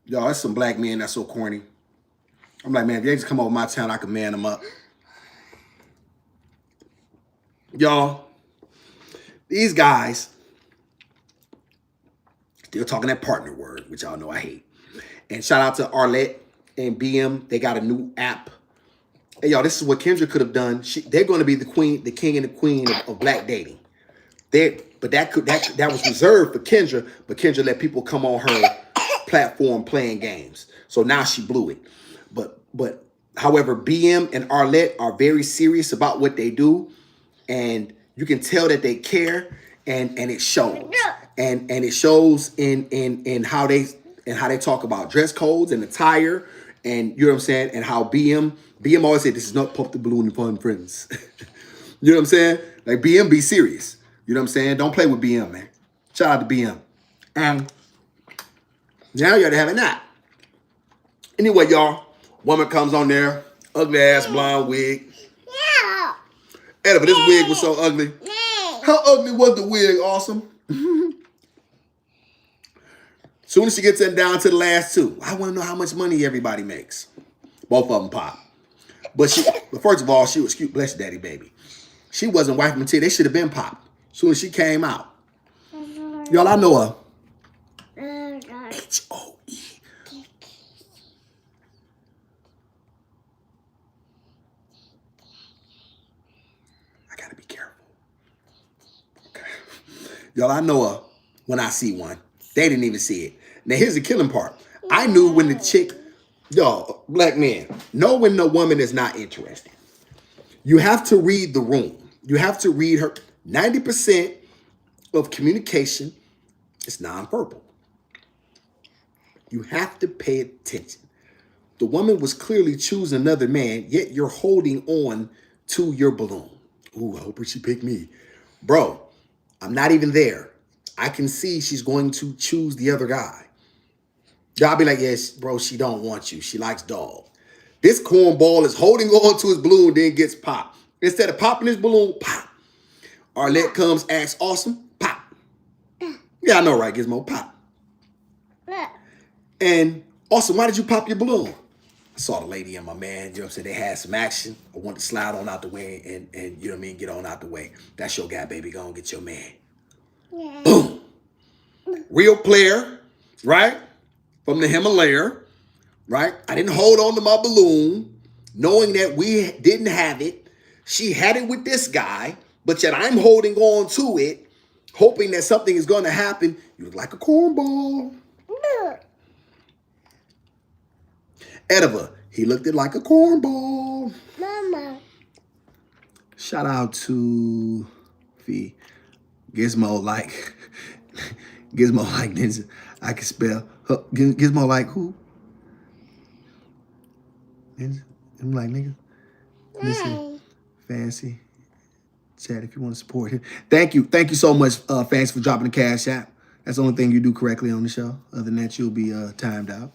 Y'all, that's some black men that's so corny. I'm like, man, if they just come over my town, I can man them up. Y'all, these guys, still talking that partner word, which y'all know I hate. And shout out to Arlette and BM. They got a new app. Hey, y'all, this is what Kendra could have done. They're going to be the queen, the king and the queen of black dating. But that was reserved for Kendra, but Kendra let people come on her platform playing games. So now she blew it. But however, BM and Arlette are very serious about what they do. And you can tell that they care, and it shows. And it shows in how they talk about dress codes and attire, and you know what I'm saying, and how BM always said this is not Pop the Balloon and fun friends. You know what I'm saying? Like BM be serious. You know what I'm saying? Don't play with BM, man. Shout out to BM. And now you're having that. Anyway, y'all, woman comes on there, ugly ass blonde wig. Editor, this wig was so ugly. How ugly was the wig, Awesome? Soon as she gets it down to the last two, I want to know how much money everybody makes. Both of them pop. But first of all, she was cute. Bless daddy, baby. She wasn't wife material. They should have been popped. Soon as she came out. Y'all, I know her. H-O-E. I gotta be careful. Okay. Y'all, I know her when I see one. They didn't even see it. Now, here's the killing part. I knew when the chick, y'all, black men, know when the woman is not interested. You have to read the room. You have to read her. 90% of communication is nonverbal. You have to pay attention. The woman was clearly choosing another man, yet you're holding on to your balloon. Ooh, I hope she picked me. Bro, I'm not even there. I can see she's going to choose the other guy. Y'all be like, yes, bro, she don't want you. She likes dog. This cornball is holding on to his balloon, then gets popped. Instead of popping his balloon, pop. Arlette comes, asks Awesome, pop. Yeah, I know, right, Gizmo, pop. And Awesome, why did you pop your balloon? I saw the lady and my man, you know what I'm saying? They had some action. I wanted to slide on out the way and you know what I mean, get on out the way. That's your guy, baby. Go and get your man. Yeah. Boom. Real player, right? From the Himalaya, right? I didn't hold on to my balloon, knowing that we didn't have it. She had it with this guy, but yet I'm holding on to it, hoping that something is going to happen. You look like a cornball. Ediva, he looked like a cornball. Mama. Shout out to Fee. Gizmo like ninja. I can spell. Gizmo like who? Ninja? I'm like nigga. Listen, Fancy. Chat if you want to support him. Thank you so much, Fancy, for dropping the cash app. That's the only thing you do correctly on the show. Other than that, you'll be timed out.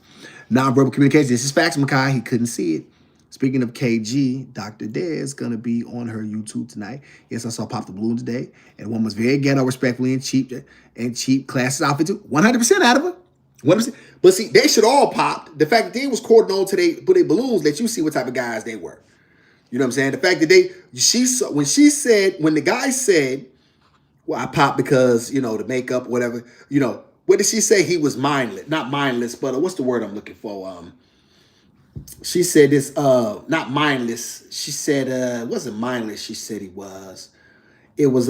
Nonverbal communication. This is Facts Makai. He couldn't see it. Speaking of KG, Dr. Dez going to be on her YouTube tonight. Yes, I saw Pop the Balloon today. And one was very ghetto, respectfully, and cheap classes outfit too. 100% out of her. But see, they should all pop. The fact that they was cording on to their balloons let you see what type of guys they were. You know what I'm saying? The fact that when the guy said, well, I popped because, the makeup, whatever, what did she say? He was mindless. Not mindless, but what's the word I'm looking for? She said this, not mindless. She said, it wasn't mindless. She said he was. It was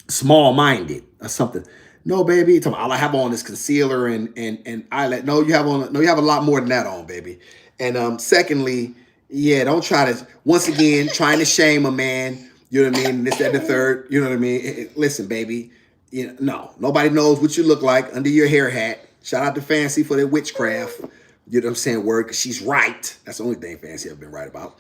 small-minded or something. No, baby. All I have on is concealer and eyelid. No, you have a lot more than that on, baby. And secondly, yeah, don't try to once again trying to shame a man. You know what I mean? This, that, the third. You know what I mean? Listen, baby. No, nobody knows what you look like under your hair hat. Shout out to Fancy for their witchcraft. You know what I'm saying? Word, because she's right. That's the only thing Fancy ever been right about.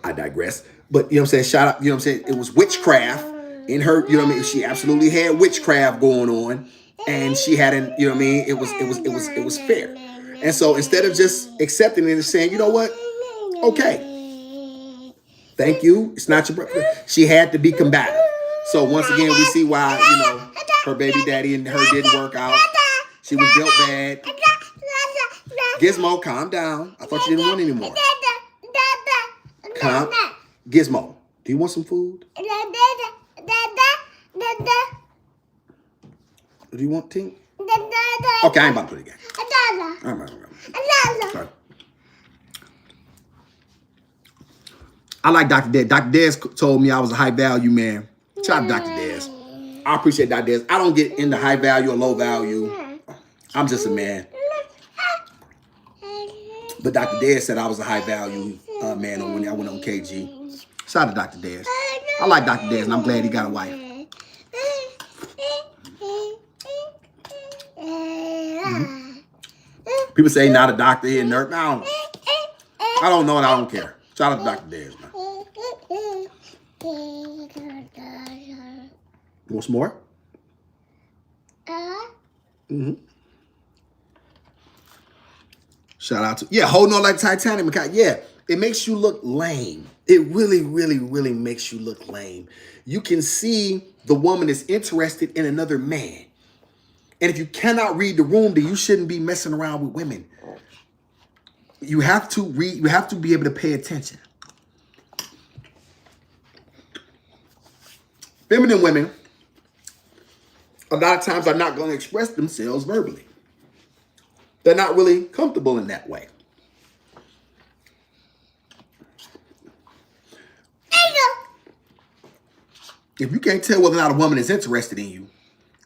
I digress. But you know what I'm saying? Shout out, you know what I'm saying? It was witchcraft in her, you know what I mean? She absolutely had witchcraft going on. And she hadn't, you know what I mean? It was fair. And so instead of just accepting it and saying, you know what? Okay. Thank you. It's not your birthday. She had to be combative. So once again, we see why, her baby daddy and her didn't work out. She was built bad. Gizmo, calm down. I thought you didn't want any more. Calm. Gizmo, do you want some food? Do you want tea? Okay, I ain't about to play the game. All right. Sorry. I like Dr. Dez. Dr. Dez told me I was a high value man. Shout out to Dr. Dez. I appreciate Dr. Dez. I don't get into high value or low value. I'm just a man. But Dr. Dez said I was a high value man when I went on KG. Shout out to Dr. Dez. I like Dr. Dez, and I'm glad he got a wife. People say not a doctor here, nurse. I don't know, and I don't care. Shout out to Dr. Dez, man. You want some more? Shout out to, holding on like Titanic. Yeah, it makes you look lame. It really, really, really makes you look lame. You can see the woman is interested in another man. And if you cannot read the room, then you shouldn't be messing around with women. You have to read, you have to be able to pay attention. Feminine women, a lot of times, are not going to express themselves verbally. They're not really comfortable in that way. If you can't tell whether or not a woman is interested in you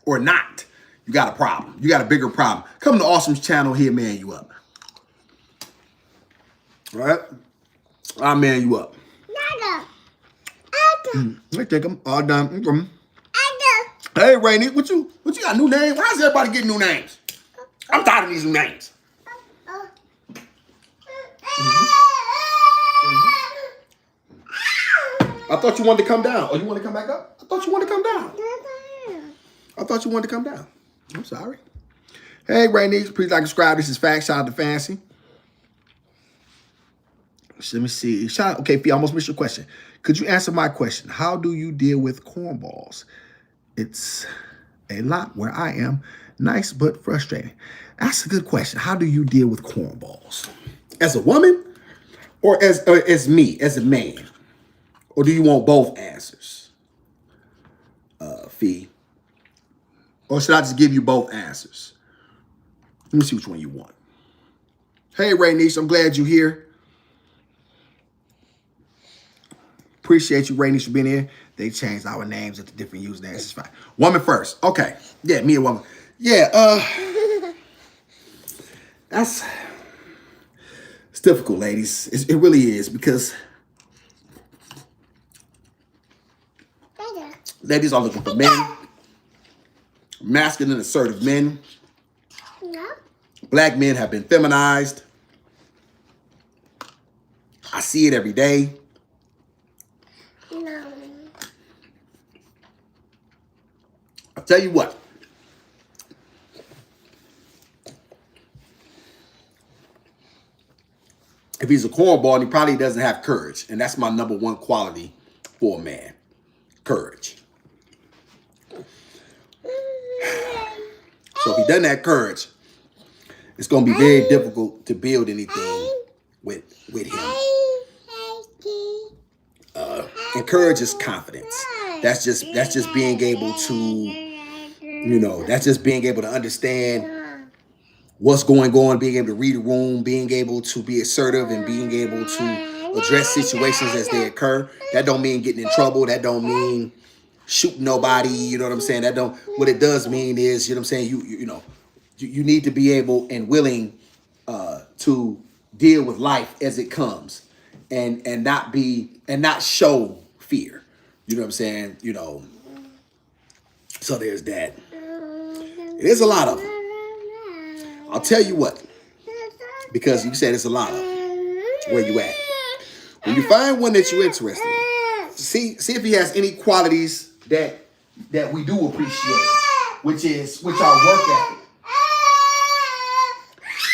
or not, you got a problem. You got a bigger problem. Come to Awesome's channel, he'll man you up. All right? I'll man you up. I think I'm all done. Hey, Rainy, what you got a new name? Why is everybody getting new names? I'm tired of these new names. I thought you wanted to come down. Oh, you want to come back up? I thought you wanted to come down. I thought you wanted to come down. I'm sorry. Hey, Rainy, please like and subscribe. This is Facts. Shout out to Fancy. Let me see. Shout out. Okay, Fee, I almost missed your question. Could you answer my question? How do you deal with cornballs? It's a lot where I am. Nice, but frustrating. That's a good question. How do you deal with cornballs? As a woman or as me, as a man? Or do you want both answers, Fee? Or should I just give you both answers? Let me see which one you want. Hey, Raynice, I'm glad you're here. Appreciate you, Raynice, for being here. They changed our names into different usernames. It's fine. Woman first. Okay. Yeah, me a woman. Yeah, it's difficult, ladies. It really is, because ladies are looking for men, masculine, assertive men. Black men have been feminized. I see it every day. I'll tell you what. If he's a cornball, he probably doesn't have courage. And that's my number one quality for a man. Courage. So if he doesn't have courage, it's going to be very difficult to build anything with him. And courage is confidence. That's just being able to, that's just being able to understand what's going on, being able to read a room, being able to be assertive, and being able to address situations as they occur. That don't mean getting in trouble. That don't mean shooting nobody. You know what I'm saying? What it does mean is, you know what I'm saying, you need to be able and willing to deal with life as it comes, and not show fear. You know what I'm saying? So there's that. There's a lot of them. I'll tell you what, because you said it's a lot of them. Where you at? When you find one that you're interested in, see if he has any qualities that we do appreciate, which are work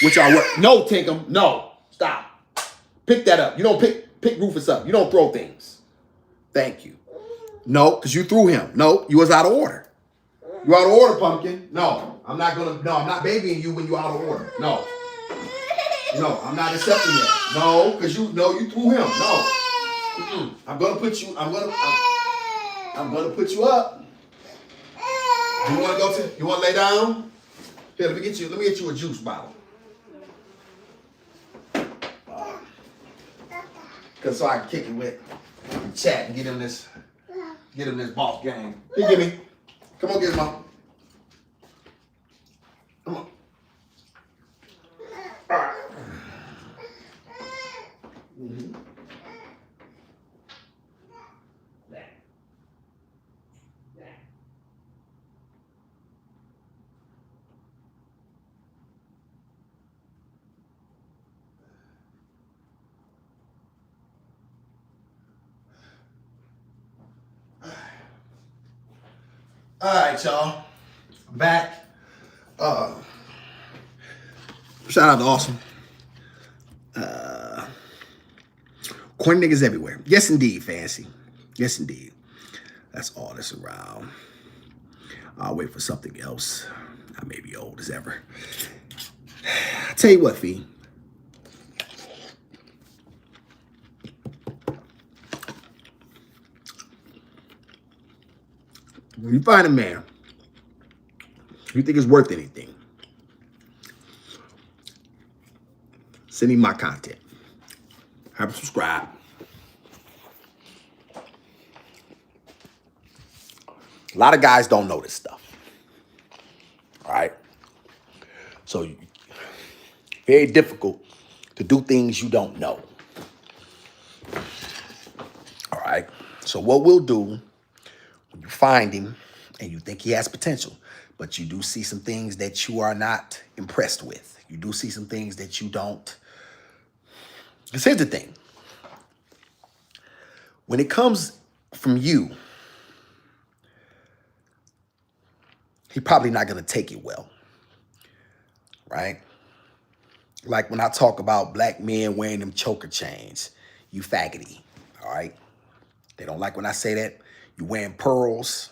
ethic. No, Tinkham, no, stop. Pick that up. You don't pick Rufus up. You don't throw things. Thank you. No, because you threw him. No, you was out of order. You out of order, Pumpkin. No, I'm not babying you when you out of order. No, I'm not accepting that. No, because you threw him. No. I'm gonna put you up. You wanna lay down? Here, let me get you a juice bottle. Cause so I can kick it with chat and get him this boss game. Here, give me. Come on, get him up. Come on. All right. Mm-hmm. All right, y'all. I'm back. Shout out to Awesome. Corny niggas everywhere. Yes, indeed, Fancy. Yes, indeed. That's all that's around. I'll wait for something else. I may be old as ever. I tell you what, Fee. When you find a man you think is worth anything, send me my content. Have a subscribe. A lot of guys don't know this stuff. All right? So, very difficult to do things you don't know. All right? So what we'll do, when you find him and you think he has potential, but you do see some things that you are not impressed with. You do see some things that you don't. Because here's the thing. When it comes from you, he probably not going to take it well. Right? Like when I talk about black men wearing them choker chains, you faggoty. All right? They don't like when I say that. You wearing pearls.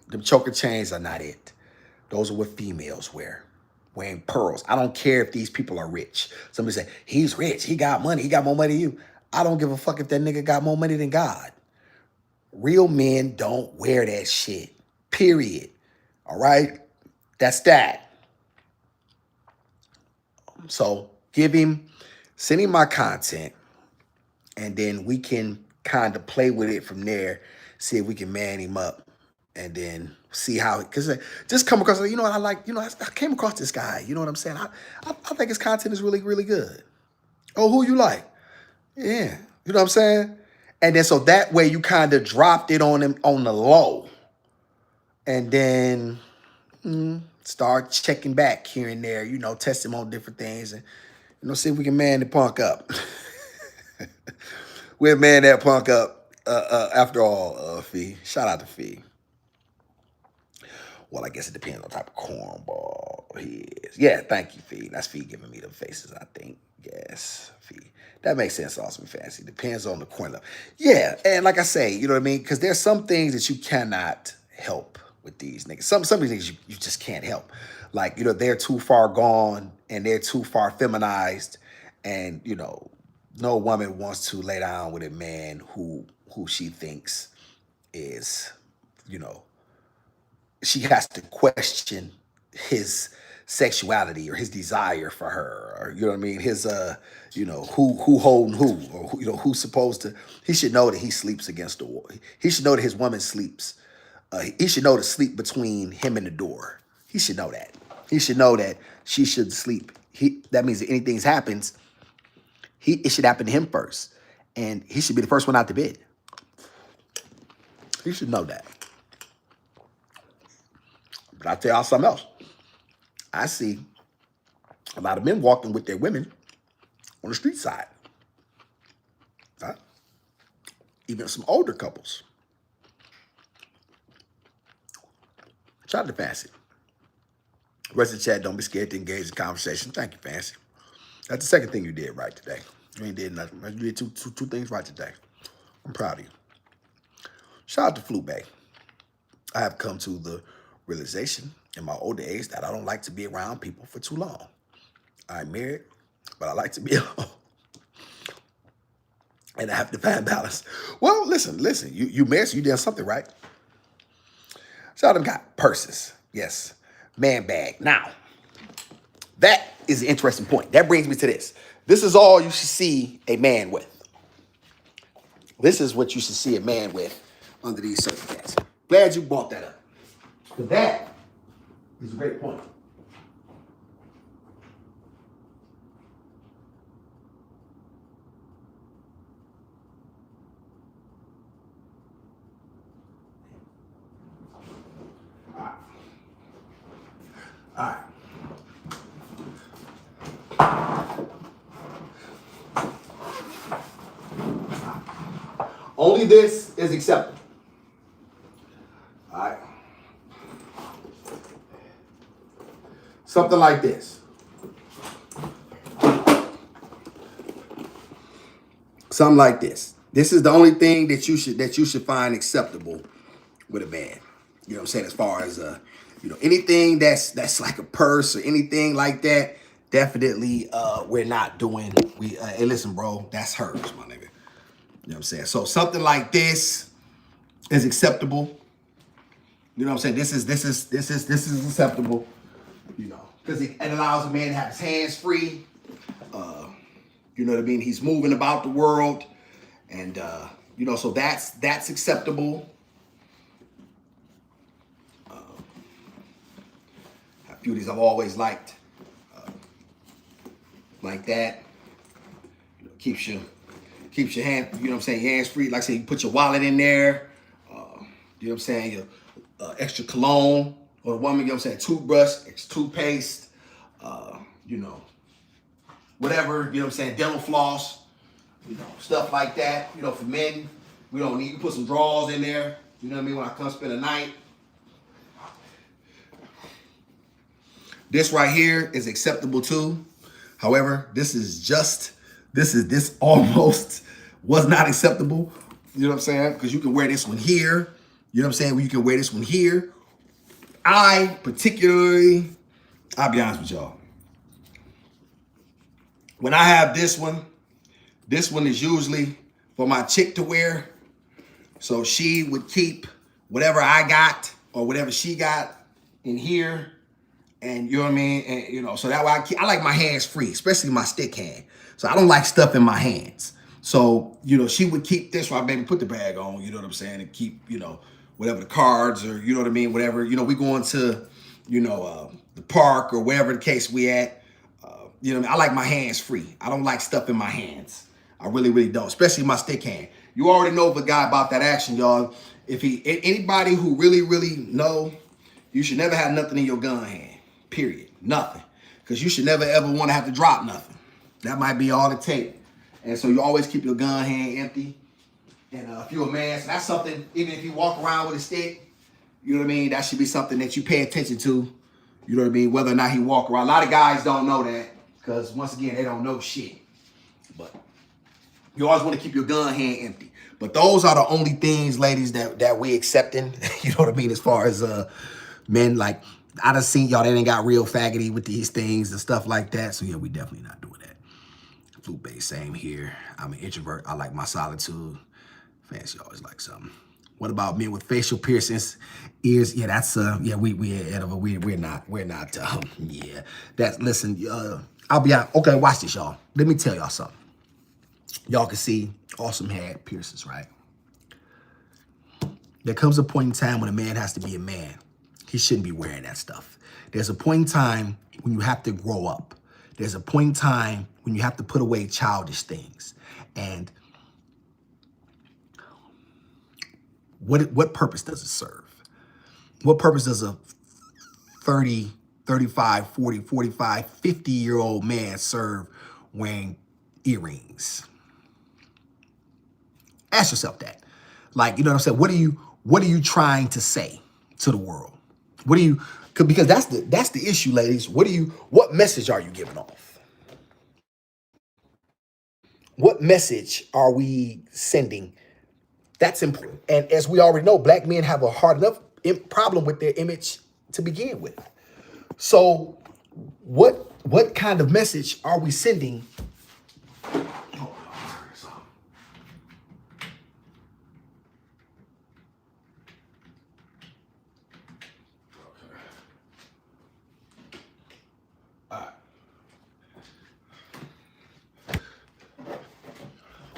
Them choker chains are not it. Those are what females wear. Wearing pearls. I don't care if these people are rich. Somebody say, he's rich. He got money. He got more money than you. I don't give a fuck if that nigga got more money than God. Real men don't wear that shit. Period. All right? That's that. So send him my content, and then we can kind of play with it from there, see if we can man him up, and then see how, because just come across, you know what I like, I came across this guy, you know what I'm saying? I think his content is really, really good. Oh, who you like? Yeah, you know what I'm saying? And then so that way you kind of dropped it on him on the low, and then start checking back here and there, test him on different things, and see if we can man the punk up. We'll man that punk up after all, Fee. Shout out to Fee. Well, I guess it depends on the type of cornball he is. Yeah, thank you, Fee. That's Fee giving me the faces, I think. Yes, Fee. That makes sense, Awesome Fancy. Depends on the corn level. Yeah, and like I say, you know what I mean? Because there's some things that you cannot help with these niggas. Some of these niggas you just can't help. Like, you know, they're too far gone and they're too far feminized, and you know, no woman wants to lay down with a man who she thinks is, you know, she has to question his sexuality or his desire for her, or you know what I mean, his you know, who holding who, or who, you know, who's supposed to. He should know that he sleeps against the wall. He should know that his woman sleeps. He should know to sleep between him and the door. He should know that. He should know that she should sleep. That means that anything happens, it should happen to him first, and he should be the first one out the bed. He should know that. But I'll tell y'all something else. I see a lot of men walking with their women on the street side. Huh? Even some older couples. Shout out to Fancy. Rest of the chat, don't be scared to engage in conversation. Thank you, Fancy. That's the second thing you did right today. You ain't did nothing. You did two things right today. I'm proud of you. Shout out to Flu Bay. I have come to the realization in my older age that I don't like to be around people for too long. I'm married, but I like to be alone. And I have to find balance. Well, listen. You married, so you did something right. Some of them got purses. Yes. Man bag. Now, that is an interesting point. That brings me to this. This is all you should see a man with. This is what you should see a man with under these circumstances. Glad you brought that up. Because that is a great point. All right. Only this is acceptable. All right. Something like this. Something like this. This is the only thing that you should find acceptable with a man. You know what I'm saying? As far as you know, anything that's like a purse or anything like that, definitely we're not doing. Hey, listen, bro, that's hers, my nigga. You know what I'm saying? So something like this is acceptable. You know what I'm saying? This is acceptable. You know, because it allows a man to have his hands free. You know what I mean? He's moving about the world, and you know, so that's acceptable. A few of these I've always liked, like that. You know, keeps your hand, you know what I'm saying, your hands free. Like I said, you put your wallet in there. You know what I'm saying, your extra cologne, or the woman, you know what I'm saying, toothbrush, extra toothpaste, you know, whatever, you know what I'm saying, dental floss, you know, stuff like that. You know, for men, we don't need, you put some drawers in there, you know what I mean, when I come spend a night. This right here is acceptable too. However, this almost was not acceptable. You know what I'm saying? Because you can wear this one here. You know what I'm saying? You can wear this one here. I particularly, I'll be honest with y'all. When I have this one is usually for my chick to wear. So she would keep whatever I got or whatever she got in here. And you know what I mean? And you know, so that way I like my hands free, especially my stick hand. So I don't like stuff in my hands. So, you know, she would keep this while baby put the bag on, you know what I'm saying? And keep, you know, whatever the cards or, you know what I mean? Whatever, you know, we going to, you know, the park or wherever the case we at. You know what I mean? I like my hands free. I don't like stuff in my hands. I really, really don't, especially my stick hand. You already know the guy about that action, y'all. Anybody who really, really know, you should never have nothing in your gun hand. Period. Nothing. Because you should never ever want to have to drop nothing. That might be all it takes. And so you always keep your gun hand empty. And if you're a man, so that's something, even if you walk around with a stick, you know what I mean? That should be something that you pay attention to. You know what I mean? Whether or not he walk around. A lot of guys don't know that. Because once again, they don't know shit. But, You always want to keep your gun hand empty. But those are the only things, ladies, that we accepting. You know what I mean? As far as men, like, I done seen y'all that ain't got real faggoty with these things and stuff like that. So yeah, we definitely not doing that. Flute bass, same here. I'm an introvert. I like my solitude. Fancy always like something. What about men with facial piercings, ears? Yeah, that's yeah, we're not yeah. That's listen, I'll be out. Okay, watch this, y'all. Let me tell y'all something. Y'all can see Awesome had piercings, right? There comes a point in time when a man has to be a man. He shouldn't be wearing that stuff. There's a point in time when you have to grow up. There's a point in time when you have to put away childish things. And what purpose does it serve? What purpose does a 30, 35, 40, 45, 50-year-old man serve wearing earrings? Ask yourself that. Like, you know what I'm saying? What are you trying to say to the world? Because that's the issue, ladies. What message are you giving off? What message are we sending? That's important. And as we already know, black men have a hard enough problem with their image to begin with. So what kind of message are we sending?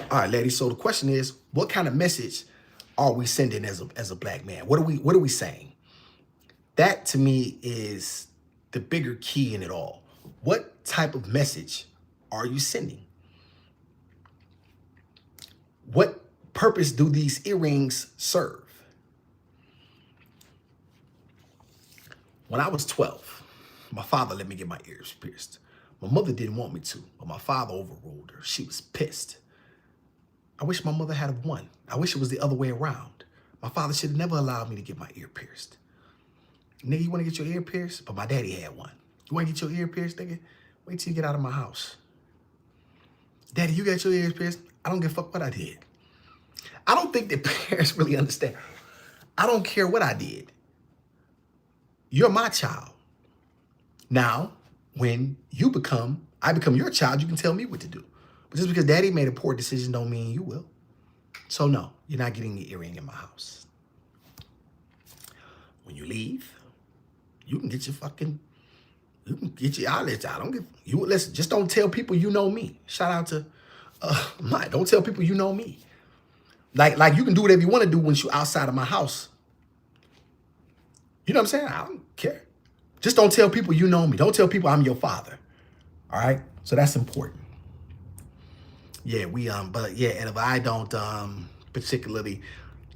All right, ladies. So the question is, what kind of message are we sending as a black man? What are we saying? That to me is the bigger key in it all. What type of message are you sending? What purpose do these earrings serve? When I was 12, my father let me get my ears pierced. My mother didn't want me to, but my father overruled her. She was pissed. I wish my mother had won. I wish it was the other way around. My father should have never allowed me to get my ear pierced. Nigga, you want to get your ear pierced? But my daddy had one. You want to get your ear pierced, nigga? Wait till you get out of my house. Daddy, you got your ears pierced? I don't give a fuck what I did. I don't think that parents really understand. I don't care what I did. You're my child. Now, when I become your child, you can tell me what to do. But just because daddy made a poor decision don't mean you will. So no, you're not getting the earring in my house. When you leave, you can get your eyelids out. Listen, just don't tell people you know me. Shout out to Mike. Don't tell people you know me. Like you can do whatever you want to do when you're outside of my house. You know what I'm saying? I don't care. Just don't tell people you know me. Don't tell people I'm your father. All right? So that's important. Yeah, but yeah, and if I don't particularly,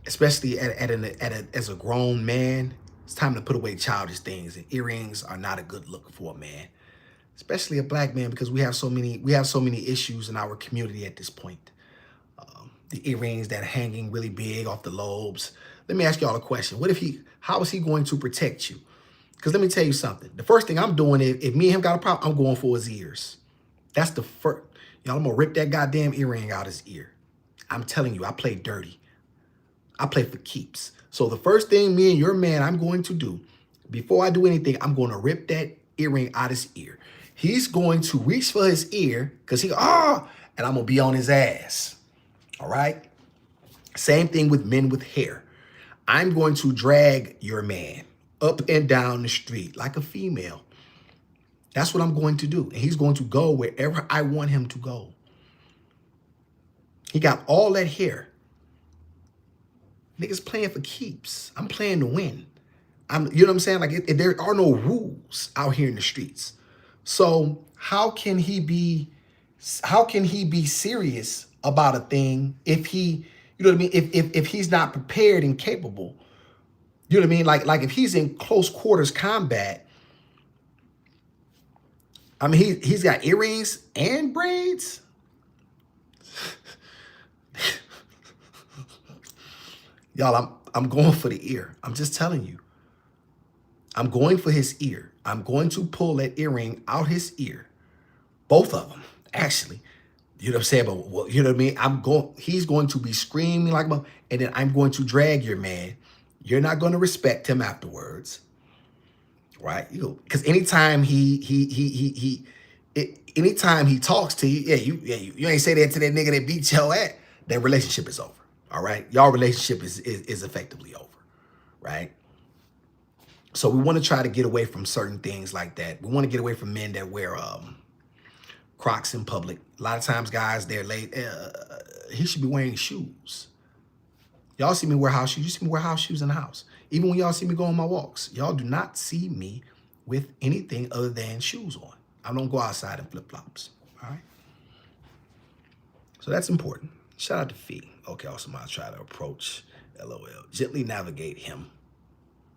especially as a grown man, it's time to put away childish things. And earrings are not a good look for a man, especially a black man, because we have so many issues in our community at this point. The earrings that are hanging really big off the lobes. Let me ask y'all a question. How is he going to protect you? Because let me tell you something. The first thing I'm doing, if me and him got a problem, I'm going for his ears. That's the first. Y'all, I'm going to rip that goddamn earring out his ear. I'm telling you, I play dirty. I play for keeps. So the first thing me and your man I'm going to do, before I do anything, I'm going to rip that earring out his ear. He's going to reach for his ear because and I'm going to be on his ass. All right? Same thing with men with hair. I'm going to drag your man up and down the street like a female. That's what I'm going to do. And he's going to go wherever I want him to go. He got all that hair. Niggas playing for keeps. I'm playing to win. You know what I'm saying? Like there are no rules out here in the streets. So how can he be serious about a thing if he, you know what I mean? If he's not prepared and capable, you know what I mean? Like if he's in close quarters combat, I mean, he's got earrings and braids. Y'all, I'm going for the ear. I'm just telling you. I'm going for his ear. I'm going to pull that earring out his ear. Both of them, actually. You know what I'm saying? But you know what I mean? He's going to be screaming like, and then I'm going to drag your man. You're not going to respect him afterwards, right? Because anytime he talks to you, you ain't say that to that nigga that beat your ass. That relationship is over. All right, y'all relationship is effectively over, right? So we want to try to get away from certain things like that. We want to get away from men that wear Crocs in public. A lot of times, guys, they're late. He should be wearing shoes. Y'all see me wear house shoes. You see me wear house shoes in the house. Even when y'all see me go on my walks, y'all do not see me with anything other than shoes on. I don't go outside in flip-flops. All right. So that's important. Shout out to Fee. Okay, also I'll try to approach LOL. Gently navigate him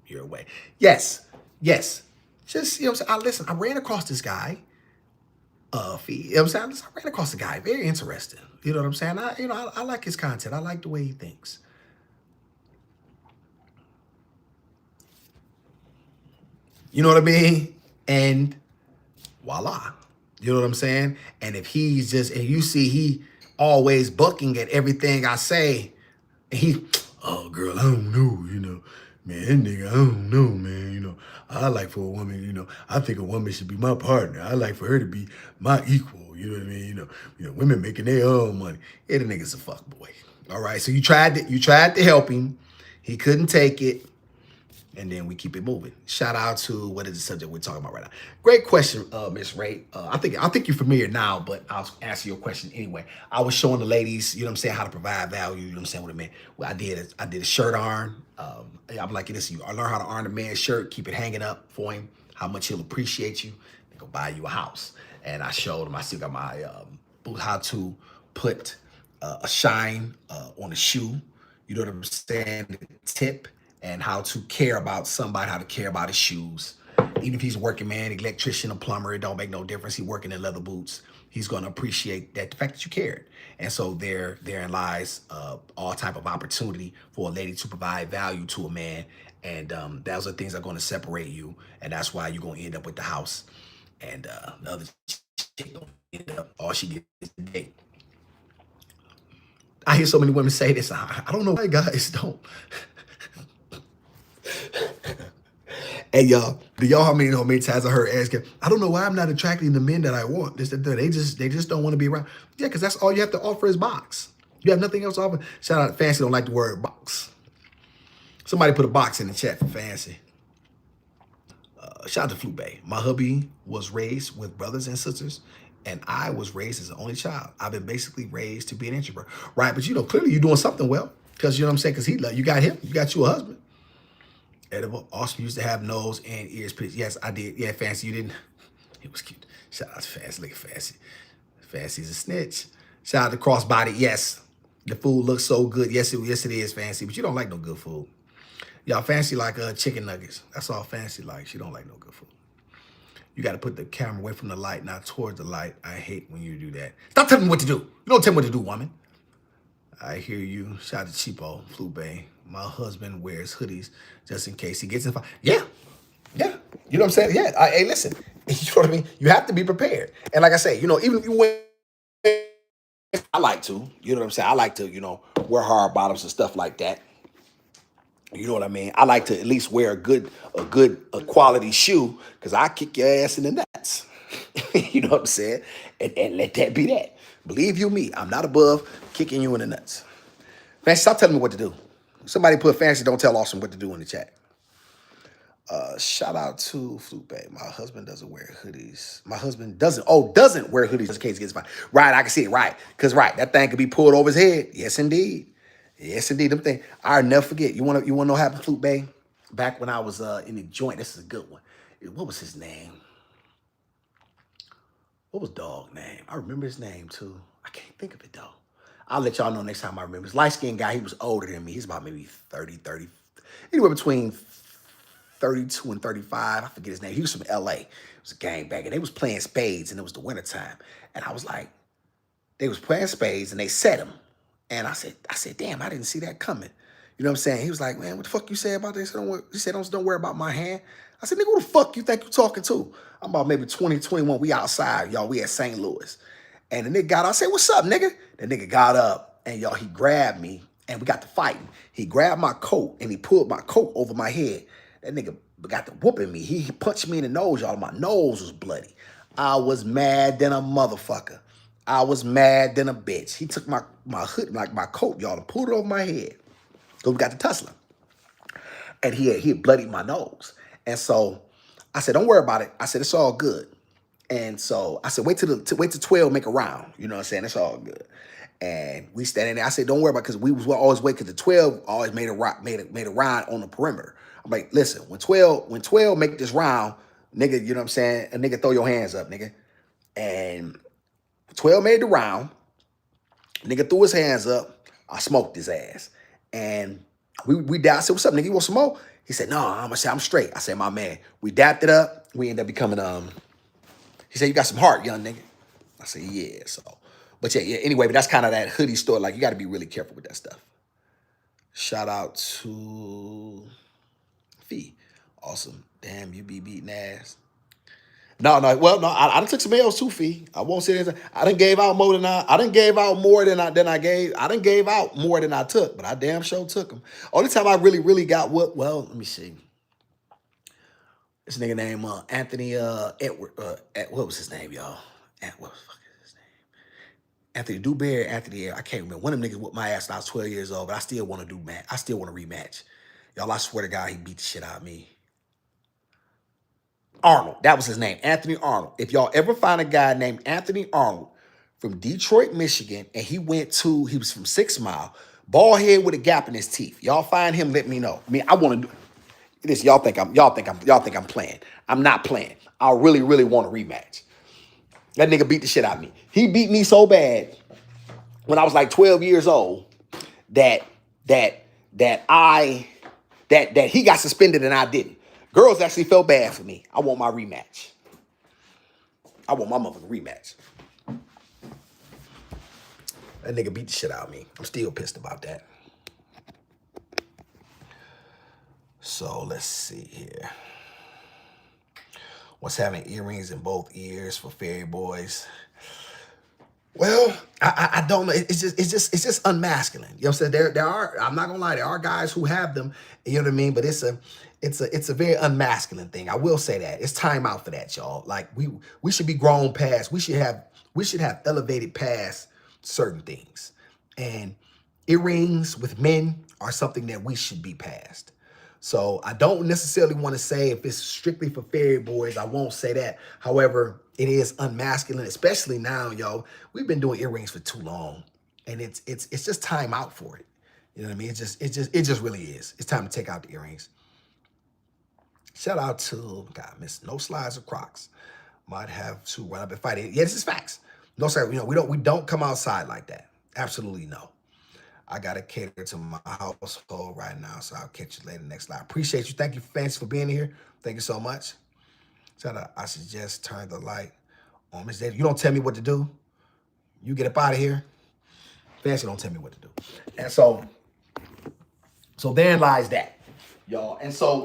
your way. Yes. Just, you know what I'm saying? Listen, I ran across this guy. Fee. You know what I'm saying? I ran across the guy. Very interesting. You know what I'm saying? I like his content. I like the way he thinks. You know what I mean? And voila. You know what I'm saying? And if he's just, and you see he always bucking at everything I say, and oh girl, I don't know, man, that nigga, I don't know, man, I like for a woman, I think a woman should be my partner. I like for her to be my equal, you know what I mean? Women making their own money. Yeah, the nigga's a fuck boy. All right, so you tried to help him. He couldn't take it. And then we keep it moving. Shout out to, what is the subject we're talking about right now? Great question, Miss Ray. I think you're familiar now, but I'll answer your question anyway. I was showing the ladies, you know what I'm saying, how to provide value, you know what I'm saying, what it meant. Well, I did a shirt iron. I'm like, listen, I learned how to iron a man's shirt, keep it hanging up for him, how much he'll appreciate you, and go buy you a house. And I showed him, I still got my boot, how to put a shine on a shoe, you know what I'm saying, the tip, and how to care about somebody, how to care about his shoes. Even if he's a working man, electrician, a plumber, it don't make no difference. He's working in leather boots. He's going to appreciate that, the fact that you cared. And so therein lies all type of opportunity for a lady to provide value to a man. And those are things that are going to separate you. And that's why you're going to end up with the house. And the other chick going to end up, all she gets is the date. I hear so many women say this. I don't know why guys don't. Hey y'all, do y'all how many times I heard asking, I don't know why I'm not attracting the men that I want. They just don't want to be around. Yeah, because that's all you have to offer is box. You have nothing else to offer. Shout out to Fancy, don't like the word box. Somebody put a box in the chat for Fancy. Shout out to Flute Bay. My hubby was raised with brothers and sisters, and I was raised as the only child. I've been basically raised to be an introvert. Right, but clearly you're doing something well. Because you know what I'm saying? Because you got him. You got you a husband. Edible. Austin used to have nose and ears pierced. Yes, I did. Yeah, Fancy, you didn't. It was cute. Shout out to Fancy. Look at Fancy. Fancy's a snitch. Shout out to Crossbody. Yes, the food looks so good. Yes, it is, Fancy. But you don't like no good food. Y'all, Fancy like chicken nuggets. That's all Fancy likes. She don't like no good food. You got to put the camera away from the light, not towards the light. I hate when you do that. Stop telling me what to do. You don't tell me what to do, woman. I hear you. Shout out to Cheapo, Flute Bay. My husband wears hoodies just in case he gets in fire. Yeah. You know what I'm saying? Yeah. Hey, listen. You know what I mean? You have to be prepared. And like I say, even if you wear, I like to, you know what I'm saying? I like to, wear hard bottoms and stuff like that. You know what I mean? I like to at least wear a good quality shoe because I kick your ass in the nuts. You know what I'm saying? And let that be that. Believe you me, I'm not above kicking you in the nuts. Fancy, stop telling me what to do. Somebody put Fancy, don't tell Austin what to do in the chat. Shout out to Flute Bay. My husband doesn't wear hoodies. My husband doesn't wear hoodies just in case he gets fired. Right, I can see it, right. Because, that thing could be pulled over his head. Yes, indeed. Them things. I'll never forget. You want to know what happened, Flute Bay? Back when I was in the joint, this is a good one. What was his name? What was dog name? I remember his name, too. I can't think of it, though. I'll let y'all know next time I remember. This light-skinned guy, he was older than me. He's about maybe 30, anywhere between 32 and 35. I forget his name. He was from LA. It was a gangbanger. They was playing spades, and it was the wintertime. And I was like, they was playing spades, and they set him. And I said, damn, I didn't see that coming. You know what I'm saying? He was like, man, what the fuck you say about this? He said, don't worry about my hand. I said, nigga, who the fuck you think you talking to? I'm about maybe 20, 21. We outside, y'all. We at St. Louis. And the nigga got up. I said, what's up, nigga? The nigga got up and y'all, he grabbed me and we got to fighting. He grabbed my coat and he pulled my coat over my head. That nigga got to whooping me. He punched me in the nose, y'all. My nose was bloody. I was mad than a motherfucker. I was mad than a bitch. He took my hood, like my coat, y'all, and pulled it over my head. Because we got to tussling. And he had bloodied my nose. And so I said, don't worry about it. I said, it's all good. And so I said, wait till 12, make a round. You know what I'm saying? It's all good. And we standing there. I said, don't worry about it, because we was always wait, because the 12 always made a round on the perimeter. I'm like, listen, when 12 make this round, nigga, you know what I'm saying? A nigga throw your hands up, nigga. And 12 made the round. Nigga threw his hands up. I smoked his ass. And we died. I said, what's up, nigga? You want some more? He said, no, I'm straight. I said, my man. We dapped it up. We ended up becoming, he said, you got some heart, young nigga. I said, yeah, so. But yeah, anyway, but that's kind of that hoodie store. Like, you got to be really careful with that stuff. Shout out to Fee. Awesome. Damn, you be beating ass. No, I done took some L's too, Fee. I won't say anything. I done gave out more than I done gave out more than I gave. I done gave out more than I took, but I damn sure took them. Only time I really got what? Well, let me see. This nigga named Anthony Edward. What was his name, y'all? What the fuck is his name? Anthony Dewberry, I can't remember. One of them niggas whooped my ass when I was 12 years old, but I still want to do match. I still want to rematch. Y'all, I swear to God, he beat the shit out of me. Arnold, that was his name, Anthony Arnold. If y'all ever find a guy named Anthony Arnold from Detroit, Michigan, and he was from 6 Mile, bald head with a gap in his teeth. Y'all find him, let me know. I mean, I want to do this. Y'all think I'm playing. I'm not playing. I really want a rematch. That nigga beat the shit out of me. He beat me so bad when I was like 12 years old that he got suspended and I didn't. Girls actually felt bad for me. I want my rematch. I want my motherfucking rematch. That nigga beat the shit out of me. I'm still pissed about that. So let's see here. What's having earrings in both ears for fairy boys? Well, I don't know. It's just unmasculine. You know what I'm saying? There are, I'm not gonna lie, there are guys who have them, you know what I mean? But it's a very unmasculine thing. I will say that. It's time out for that, y'all. Like we should be grown past. We should have elevated past certain things. And earrings with men are something that we should be past. So I don't necessarily want to say if it's strictly for fairy boys, I won't say that. However, it is unmasculine, especially now, y'all. We've been doing earrings for too long, and it's just time out for it. You know what I mean? It just really is. It's time to take out the earrings. Shout out to Miss No Slides or Crocs. Might have to run up and fight it. Yeah, this is facts. No, sir. You know, we don't come outside like that. Absolutely no. I gotta cater to my household right now, so I'll catch you later next live. Appreciate you. Thank you, fans, for being here. Thank you so much. I suggest turn the light on. Miss Davis, you don't tell me what to do. You get up out of here. Fancy don't tell me what to do. And so therein lies that, y'all. And so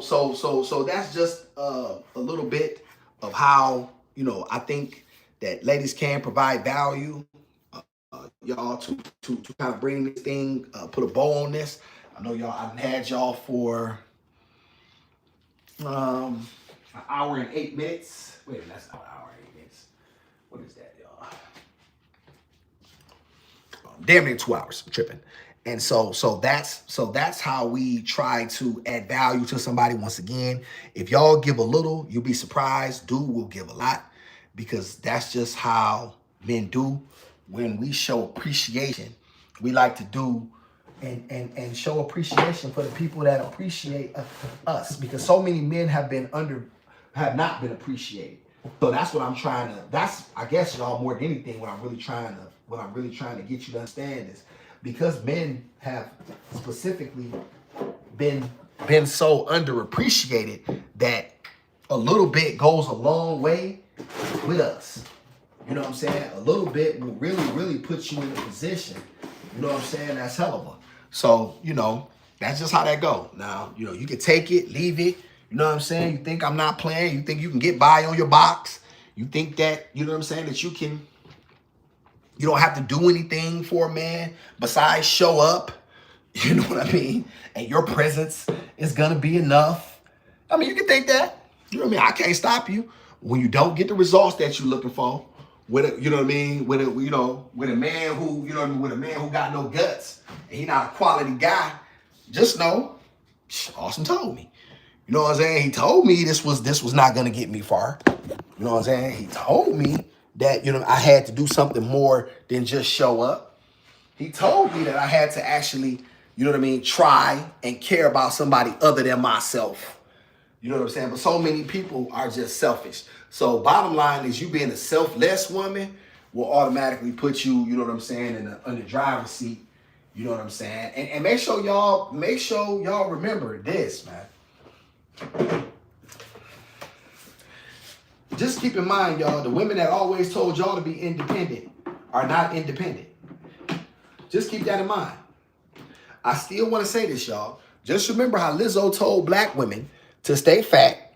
that's just a little bit of how, you know, I think that ladies can provide value, y'all, to kind of bring this thing, put a bow on this. I know y'all, I've had y'all for an hour and 8 minutes. Wait a minute, that's not an hour and 8 minutes. What is that, y'all? Damn near 2 hours. I'm tripping. And so that's how we try to add value to somebody. Once again, if y'all give a little, you'll be surprised. Dude will give a lot, because that's just how men do. When we show appreciation, we like to do and show appreciation for the people that appreciate us, because so many men have not been appreciated. So that's what I'm trying to. That's, I guess, y'all, more than anything, what I'm really trying to get you to understand is, because men have specifically been so underappreciated, that a little bit goes a long way with us. You know what I'm saying? A little bit will really put you in a position. You know what I'm saying? That's hell of a. So, you know, that's just how that go. Now, you know, you can take it, leave it. You know what I'm saying? You think I'm not playing. You think you can get by on your box. You think that, you know what I'm saying, that you can You don't have to do anything for a man besides show up. You know what I mean? And your presence is gonna be enough. I mean, you can think that. You know what I mean? I can't stop you when you don't get the results that you're looking for. With a, you know what I mean? With a, you know, with a man who, you know what I mean? With a man who got no guts and he not a quality guy. Just know, Austin told me. You know what I'm saying? He told me this was not gonna get me far. You know what I'm saying? He told me that, you know, I had to do something more than just show up. He told me that I had to actually, you know what I mean, try and care about somebody other than myself. You know what I'm saying? But so many people are just selfish. So bottom line is you being a selfless woman will automatically put you, you know what I'm saying, in the driver's seat. You know what I'm saying? And make sure y'all remember this, man. Just keep in mind, y'all, the women that always told y'all to be independent are not independent. Just keep that in mind. I still want to say this, y'all. Just remember how Lizzo told black women to stay fat,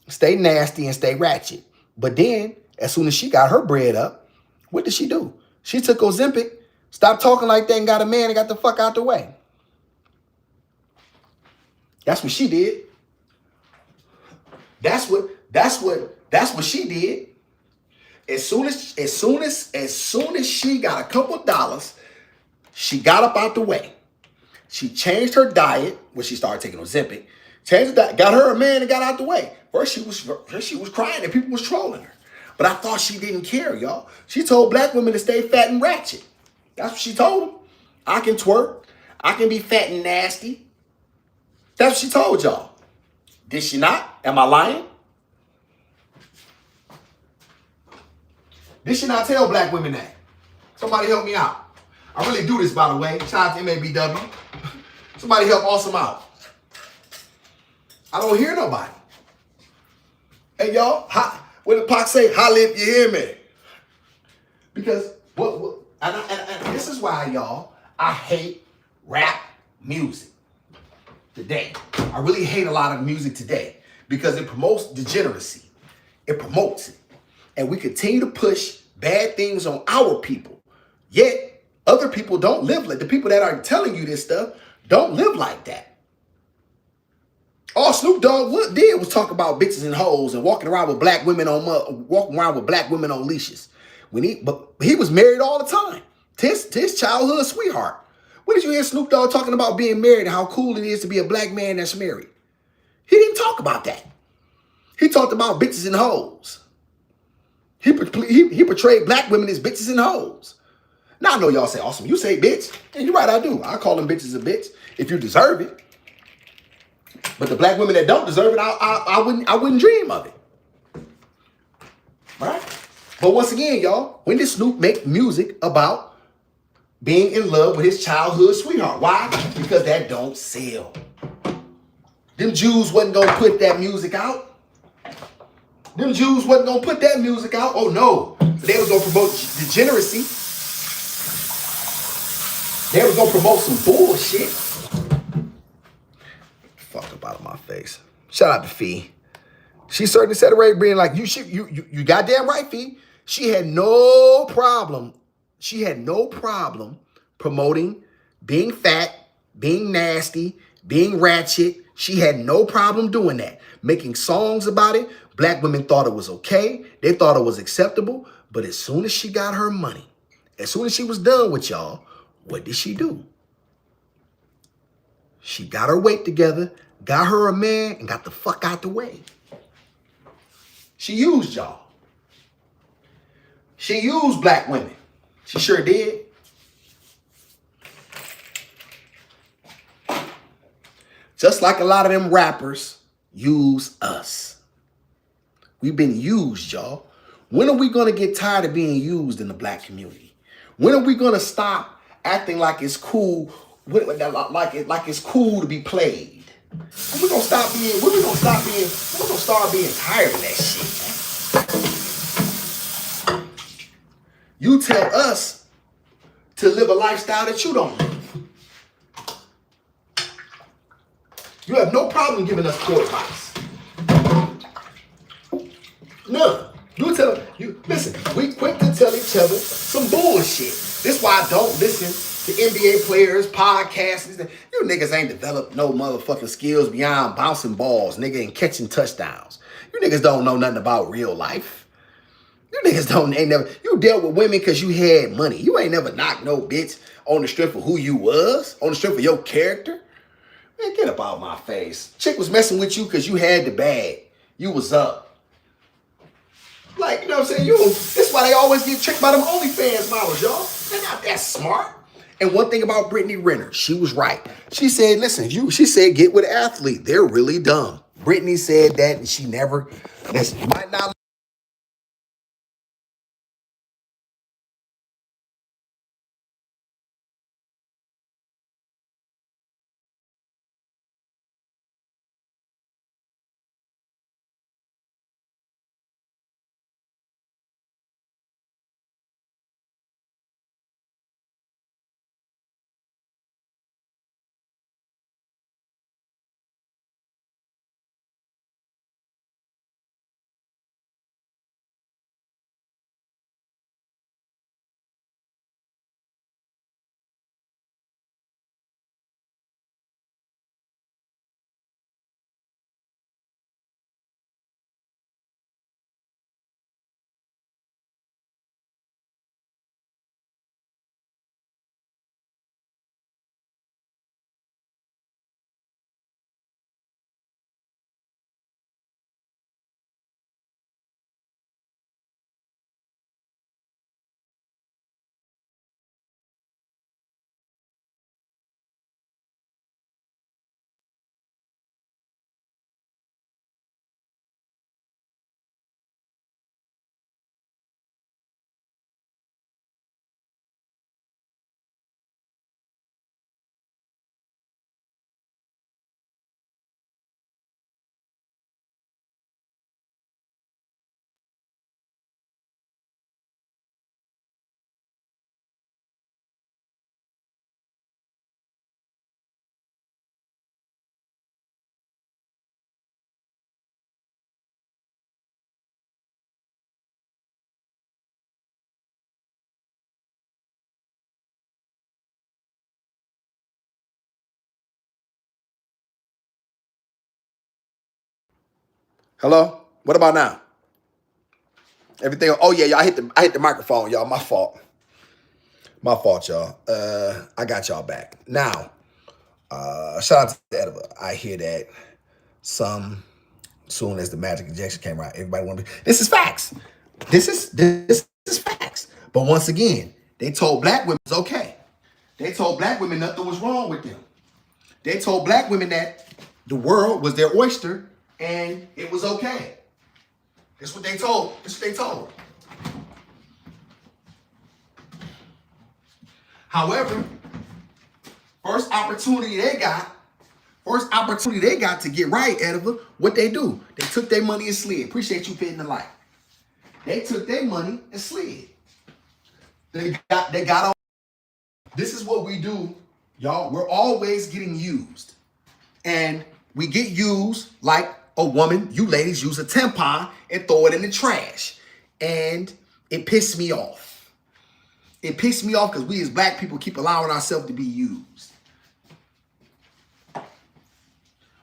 stay nasty, and stay ratchet. But then, as soon as she got her bread up, what did she do? She took Ozempic, stopped talking like that, and got a man and got the fuck out the way. That's what she did. That's what she did. As soon as she got a couple dollars, she got up out the way. She changed her diet when she started taking Ozempic. Changed that, got her a man and got out the way. First she was crying and people was trolling her. But I thought she didn't care, y'all. She told black women to stay fat and ratchet. That's what she told them. I can twerk. I can be fat and nasty. That's what she told y'all. Did she not? Am I lying? Did she not tell black women that? Somebody help me out. I really do this, by the way. Shout out to MABW. Somebody help Awesome out. I don't hear nobody. Hey, y'all, what did Pac say? Holla if you hear me. Because, and this is why, y'all, I hate rap music today. I really hate a lot of music today because it promotes degeneracy. It promotes it. And we continue to push bad things on our people. Yet, other people don't live like, the people that are telling you this stuff don't live like that. All Snoop Dogg did was talk about bitches and hoes and walking around with black women on leashes. But he was married all the time. His childhood sweetheart. When did you hear Snoop Dogg talking about being married and how cool it is to be a black man that's married? He didn't talk about that. He talked about bitches and hoes. He portrayed black women as bitches and hoes. Now I know y'all say, Awesome, you say bitch. And you're right, I do. I call them bitches a bitch if you deserve it. But the black women that don't deserve it, I wouldn't dream of it. Right? But once again, y'all, when did Snoop make music about being in love with his childhood sweetheart? Why? Because that don't sell. Them Jews wasn't gonna put that music out. Them Jews wasn't gonna put that music out. Oh no. They was gonna promote degeneracy. They was gonna promote some bullshit. Fuck up out of my face. Shout out to Fee. She certainly said it right, being like, you goddamn right, Fee. She had no problem. She had no problem promoting being fat, being nasty, being ratchet. She had no problem doing that. Making songs about it. Black women thought it was okay. They thought it was acceptable. But as soon as she got her money, as soon as she was done with y'all, what did she do? She got her weight together, got her a man, and got the fuck out the way. She used y'all. She used black women. She sure did. Just like a lot of them rappers use us. We've been used, y'all. When are we going to get tired of being used in the black community? When are we going to stop acting like it's cool, like it's cool to be played? When we gonna start being tired of that shit, man? You tell us to live a lifestyle that you don't live. You have no problem giving us poor advice. None. You tell you listen, we quick to tell each other some bullshit. This is why I don't listen to NBA players, podcasts. You niggas ain't developed no motherfucking skills beyond bouncing balls, nigga, and catching touchdowns. You niggas don't know nothing about real life. You niggas ain't never, you dealt with women because you had money. You ain't never knocked no bitch on the strength of who you was, on the strength of your character. Man, get up out my face. Chick was messing with you because you had the bag. You was up. Like, you know what I'm saying? This is why they always get tricked by them OnlyFans models, y'all. They're not that smart. And one thing about Brittany Renner, she was right. She said, listen, she said, get with an athlete. They're really dumb. Brittany said that, and she never, might not. Hello? What about now? Everything, oh yeah, y'all, I hit the microphone, y'all. My fault. My fault, y'all. I got y'all back. Now, shout out to Ediva. I hear that soon as the Magic Injection came out, everybody wanted to, this is facts. This is facts. But once again, they told black women it's okay. They told black women nothing was wrong with them. They told black women that the world was their oyster and it was okay. That's what they told. That's what they told. However, first opportunity they got to get right, Ediva, what they do? They took their money and slid. Appreciate you fitting the light. They took their money and slid. They got on. This is what we do, y'all. We're always getting used. And we get used like a woman, you ladies use a tampon and throw it in the trash. And it pissed me off. It pissed me off because we as black people keep allowing ourselves to be used.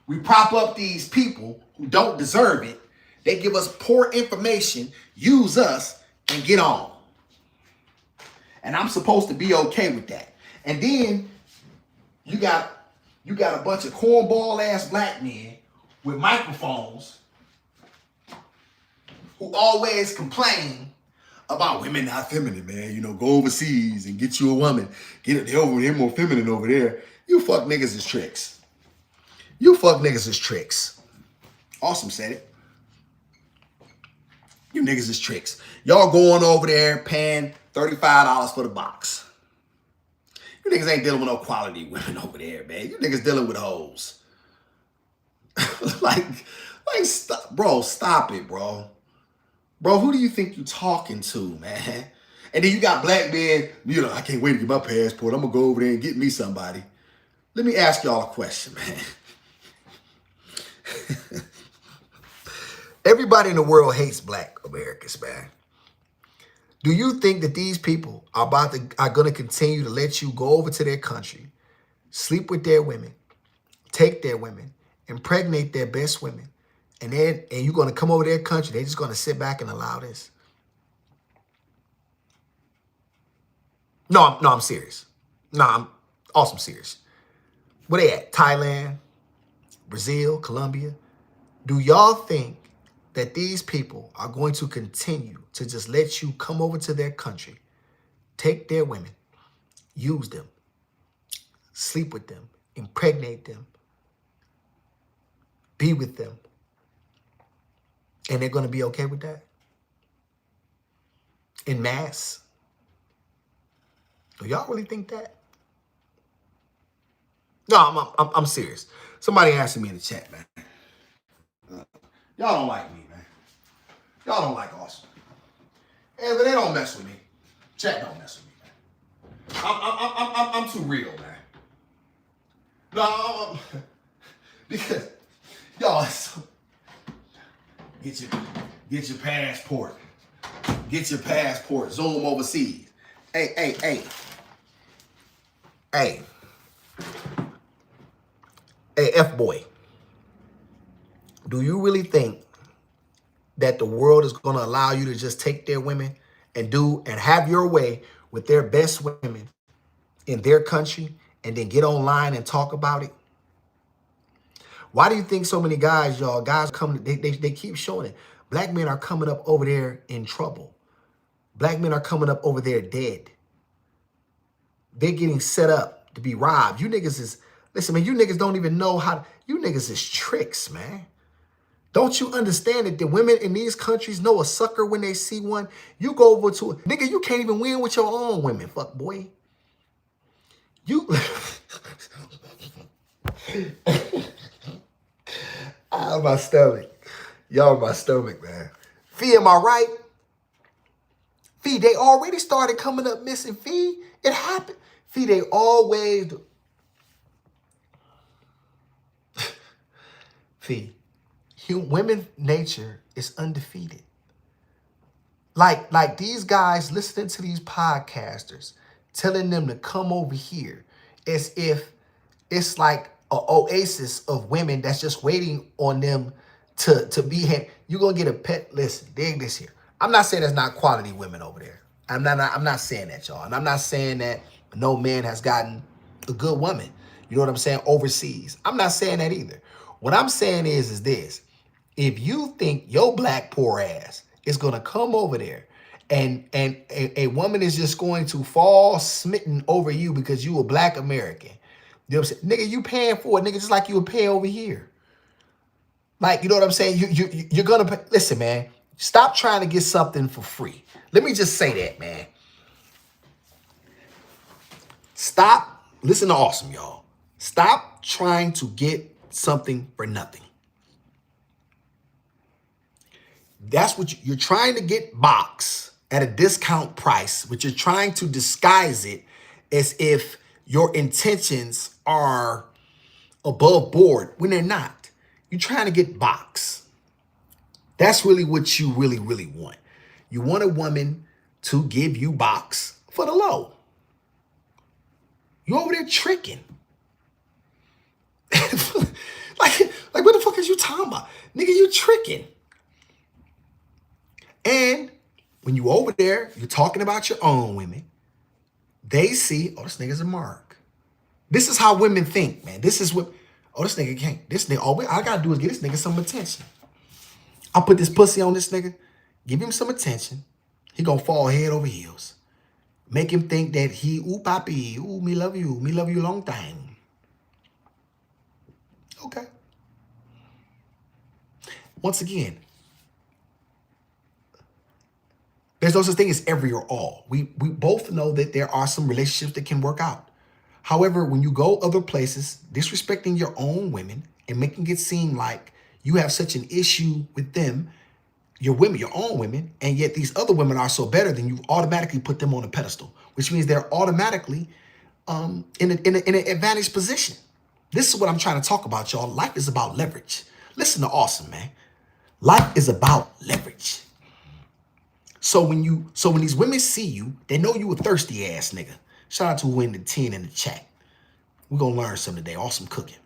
We prop up these people who don't deserve it. They give us poor information, use us, and get on. And I'm supposed to be okay with that. And then you got a bunch of cornball ass black men with microphones who always complain about women not feminine, man. You know, go overseas and get you a woman. Get it over there, more feminine over there. You fuck niggas is tricks. You fuck niggas is tricks. Awesome said it. You niggas is tricks. Y'all going over there paying $35 for the box. You niggas ain't dealing with no quality women over there, man. You niggas dealing with hoes. like, stop, bro, stop it, bro. Bro, who do you think you talking to, man? And then you got black men, you know, I can't wait to get my passport. I'm gonna go over there and get me somebody. Let me ask y'all a question, man. Everybody in the world hates black Americans, man. Do you think that these people are going to continue to let you go over to their country, sleep with their women, take their women, impregnate their best women, and you're going to come over their country? They're just going to sit back and allow this? No, I'm serious. No, I'm awesome serious. Where they at? Thailand, Brazil, Colombia. Do y'all think that these people are going to continue to just let you come over to their country, take their women, use them, sleep with them, impregnate them, be with them, and they're going to be okay with that? In mass? Do y'all really think that? No, I'm serious. Somebody answered me in the chat, man. Y'all don't like me, man. Y'all don't like Austin. And but they don't mess with me. Chat don't mess with me, man. I'm too real, man. No, because y'all get your passport. Get your passport. Zoom overseas. Hey, F-boy. Do you really think that the world is going to allow you to just take their women and have your way with their best women in their country and then get online and talk about it? Why do you think so many guys come, they keep showing it? Black men are coming up over there in trouble. Black men are coming up over there dead. They're getting set up to be robbed. You niggas is, listen, man, you niggas don't even know how, you niggas is tricks, man. Don't you understand that the women in these countries know a sucker when they see one? You go over to, nigga, you can't even win with your own women, fuck boy. You, my stomach. Y'all, my stomach, man. Fee, am I right? Fee, they already started coming up missing. Fee, it happened. Fee, they always do. Fee, women nature is undefeated. Like these guys listening to these podcasters, telling them to come over here as if it's like an oasis of women that's just waiting on them to be here. You're going to get a pet. Listen, dig this here. I'm not saying there's not quality women over there. I'm not saying that, y'all. And I'm not saying that no man has gotten a good woman. You know what I'm saying? Overseas. I'm not saying that either. What I'm saying is this. If you think your black poor ass is going to come over there and a woman is just going to fall smitten over you because you a black American, you know what I'm saying? Nigga, you paying for it, nigga, just like you would pay over here. Like, you know what I'm saying? You're going to pay. Listen, man, stop trying to get something for free. Let me just say that, man. Stop. Listen to Awesome, y'all. Stop trying to get something for nothing. That's what you're trying to get box at a discount price, but you're trying to disguise it as if your intentions are above board when they're not. You're trying to get box. That's really what you really want. You want a woman to give you box for the low. You over there tricking. like what the fuck is you talking about? Nigga, you tricking. And when you over there, you're talking about your own women. They see, oh, this nigga's a mark. This is how women think, man. This is what, oh, this nigga can't. This nigga, all I gotta do is get this nigga some attention. I'll put this pussy on this nigga, give him some attention. He gonna fall head over heels. Make him think that he, ooh, papi, ooh, me love you long time. Okay. Once again, there's no such thing as every or all. We both know that there are some relationships that can work out. However, when you go other places, disrespecting your own women and making it seem like you have such an issue with them, your women, your own women, and yet these other women are so better than you, automatically put them on a pedestal, which means they're automatically in an advantage position. This is what I'm trying to talk about, y'all. Life is about leverage. Listen to Awesome, man. Life is about leverage. So when these women see you, they know you a thirsty ass nigga. Shout out to who in the 10 in the chat. We're gonna learn something today. Awesome cooking.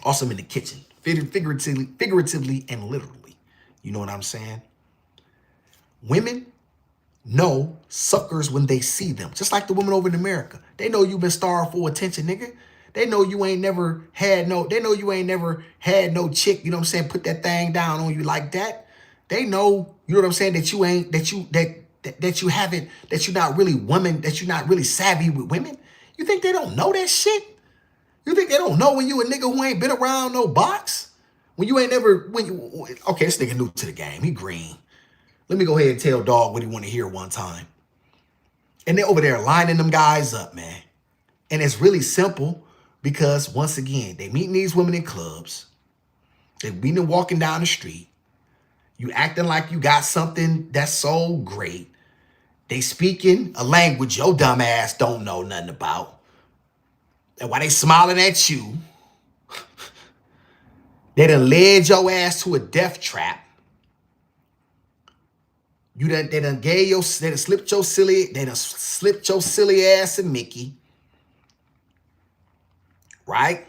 Awesome in the kitchen. Figuratively and literally. You know what I'm saying? Women know suckers when they see them. Just like the women over in America. They know you've been starved for attention, nigga. They know you ain't never had no chick, you know what I'm saying, put that thing down on you like that. They know, you know what I'm saying, that you're not really women, that you're not really savvy with women. You think they don't know that shit? You think they don't know when you a nigga who ain't been around no box? Okay, this nigga new to the game. He green. Let me go ahead and tell dog what he want to hear one time. And they're over there lining them guys up, man. And it's really simple because, once again, they meeting these women in clubs. They meeting them walking down the street. You acting like you got something that's so great. They speaking a language your dumb ass don't know nothing about. And while they smiling at you, they done led your ass to a death trap. They done slipped your silly ass in Mickey. Right?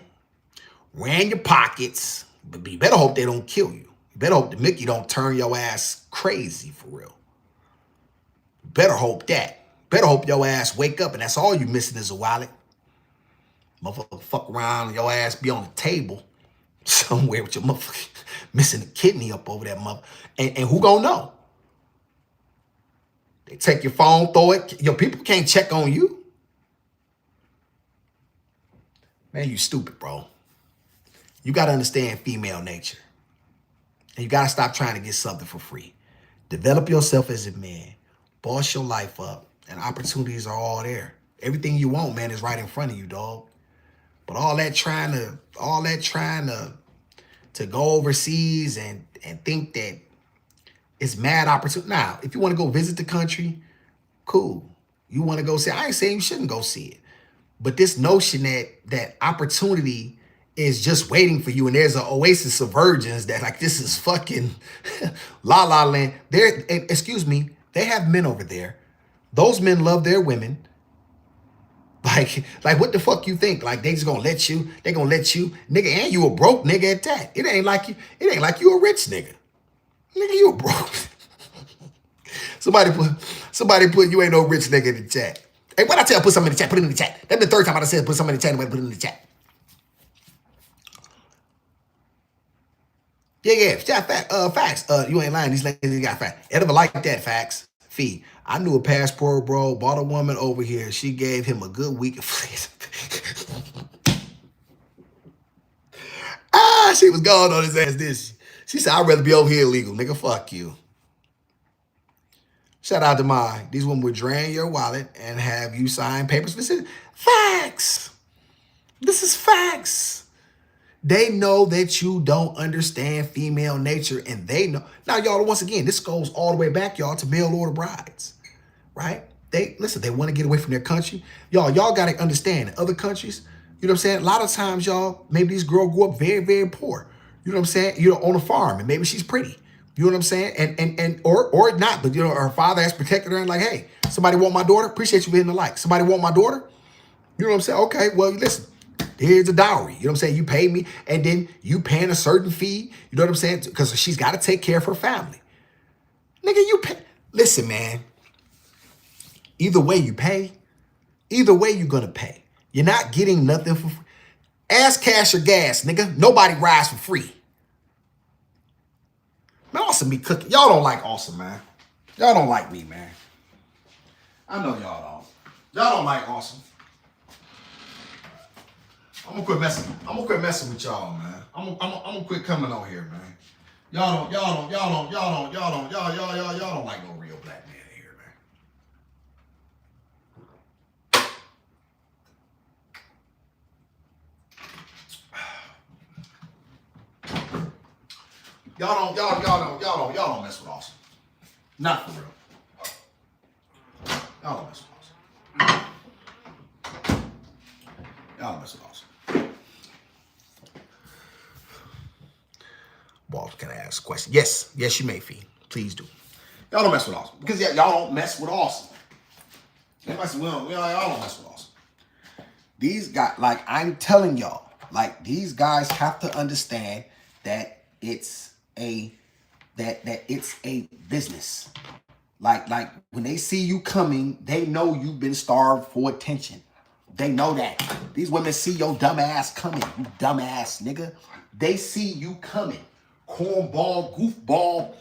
Ran your pockets. But you better hope they don't kill you. You better hope the Mickey don't turn your ass crazy for real. Better hope that. Better hope your ass wake up and that's all you missing is a wallet. Motherfucker fuck around and your ass be on the table somewhere with your motherfucker missing a kidney up over that mother. And who gonna know? They take your phone, throw it. Your people can't check on you. Man, you stupid, bro. You got to understand female nature. And you got to stop trying to get something for free. Develop yourself as a man. Boss your life up. And opportunities are all there. Everything you want, man, is right in front of you, dog. But all that trying to go overseas and think that it's mad opportunity. Now, if you want to go visit the country, cool. You want to go see it. I ain't saying you shouldn't go see it. But this notion that opportunity is just waiting for you and there's an oasis of virgins that like this is fucking la la land. Excuse me, they have men over there. Those men love their women. Like what the fuck you think? Like they gonna let you, nigga, and you a broke nigga at that. It ain't like you a rich nigga. Nigga, you a broke. Somebody put you ain't no rich nigga in the chat. Hey, what I tell put something in the chat, put it in the chat. That's the third time I said put something in the chat, put it in the chat. Yeah, facts. You ain't lying. These ladies got facts. I never like that, facts. Fee. I knew a passport, bro. Bought a woman over here. She gave him a good week of she was gone on his ass, did she? She said, I'd rather be over here illegal. Nigga, fuck you. Shout out to mine. These women would drain your wallet and have you sign papers for facts. This is facts. They know that you don't understand female nature, and they know. Now, y'all, once again, this goes all the way back, y'all, to mail order brides, right? They want to get away from their country. Y'all got to understand, in other countries, you know what I'm saying? A lot of times, y'all, maybe these girls grew up very, very poor. You know what I'm saying? You know, on a farm, and maybe she's pretty. You know what I'm saying? And or not, but you know, her father has protected her and like, hey, somebody want my daughter? Appreciate you hitting the like. Somebody want my daughter? You know what I'm saying? Okay, well, listen. Here's a dowry. You know what I'm saying? You pay me, and then you paying a certain fee. You know what I'm saying? Because she's got to take care of her family. Nigga, you pay. Listen, man. Either way you pay, either way you're going to pay. You're not getting nothing for free. Ass, cash, or gas, nigga. Nobody rides for free. Man, Awesome be cooking. Y'all don't like Awesome, man. Y'all don't like me, man. I know y'all don't. Y'all don't like Awesome. I'm gonna quit messing with y'all, man. I'm gonna quit coming on here, man. Y'all don't like no real black man here, man. Y'all don't mess with Awesome. Not for real. Y'all don't mess with Awesome. Y'all don't mess with Awesome. Boss, can I ask a question? Yes, you may, Fee. Please do. Y'all don't mess with Austin. Because y'all don't mess with Austin. Y'all don't mess with Austin. These guys, like I'm telling y'all, like these guys have to understand that it's a business. Like when they see you coming, they know you've been starved for attention. They know that. These women see your dumb ass coming, you dumb ass nigga. They see you coming. Cornball, goofball,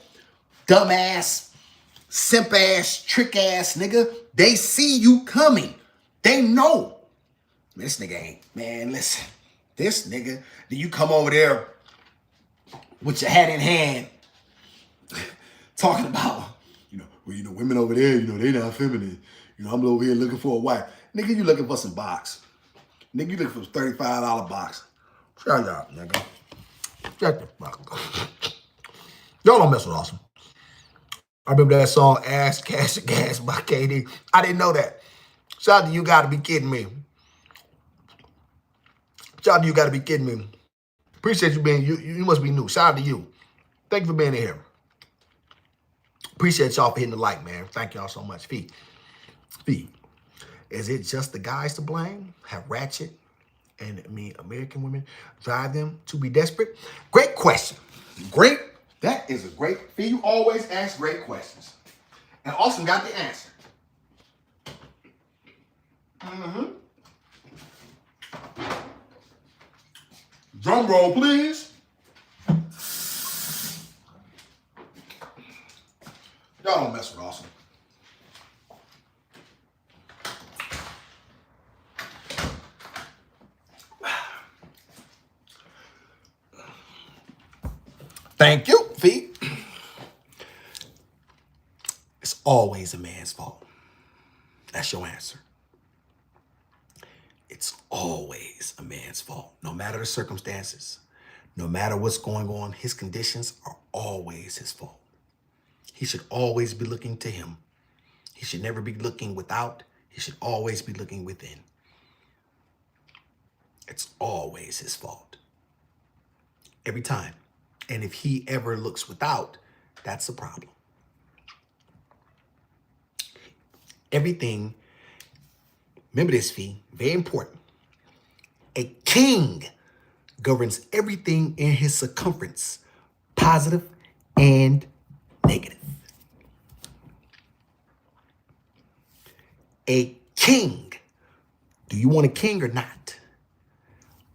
dumb ass, simp ass, trick ass nigga. They see you coming. They know. This nigga ain't, man, listen. This nigga, do you come over there with your hat in hand talking about, women over there, they not feminine. I'm over here looking for a wife. Nigga, you looking for some box. Nigga, you looking for a $35 box. Shut up, nigga. Shut the fuck up. Y'all don't mess with Austin. I remember that song, Ass, Cash, and Gas by KD. I didn't know that. Shout out to You Gotta Be Kidding Me. Shout out to You Gotta Be Kidding Me. Appreciate you being, you must be new. Shout out to you. Thank you for being in here. Appreciate y'all for hitting the like, man. Thank y'all so much. Fee. Is it just the guys to blame? Have Ratchet and American women drive them to be desperate? Great question. That is a great, Fee, you always ask great questions. And Austin got the answer. Drum roll, please. Y'all don't mess with Austin. Thank you, Fee. It's always a man's fault. That's your answer. It's always a man's fault. No matter the circumstances, no matter what's going on, his conditions are always his fault. He should always be looking to him. He should never be looking without. He should always be looking within. It's always his fault. Every time. And if he ever looks without, that's a problem. Everything, remember this, Fee, very important. A king governs everything in his circumference, positive and negative. A king. Do you want a king or not?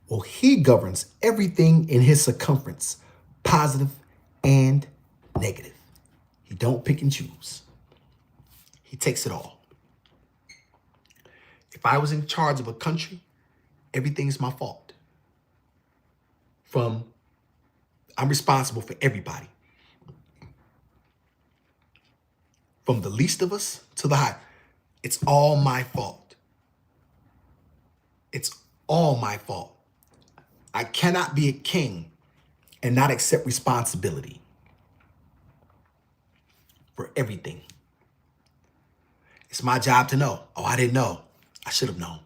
Well, he governs everything in his circumference, positive and negative. He don't pick and choose. He takes it all. If I was in charge of a country, everything's my fault. I'm responsible for everybody. From the least of us to the high. It's all my fault. It's all my fault. I cannot be a king and not accept responsibility for everything. It's my job to know. Oh, I didn't know. I should have known.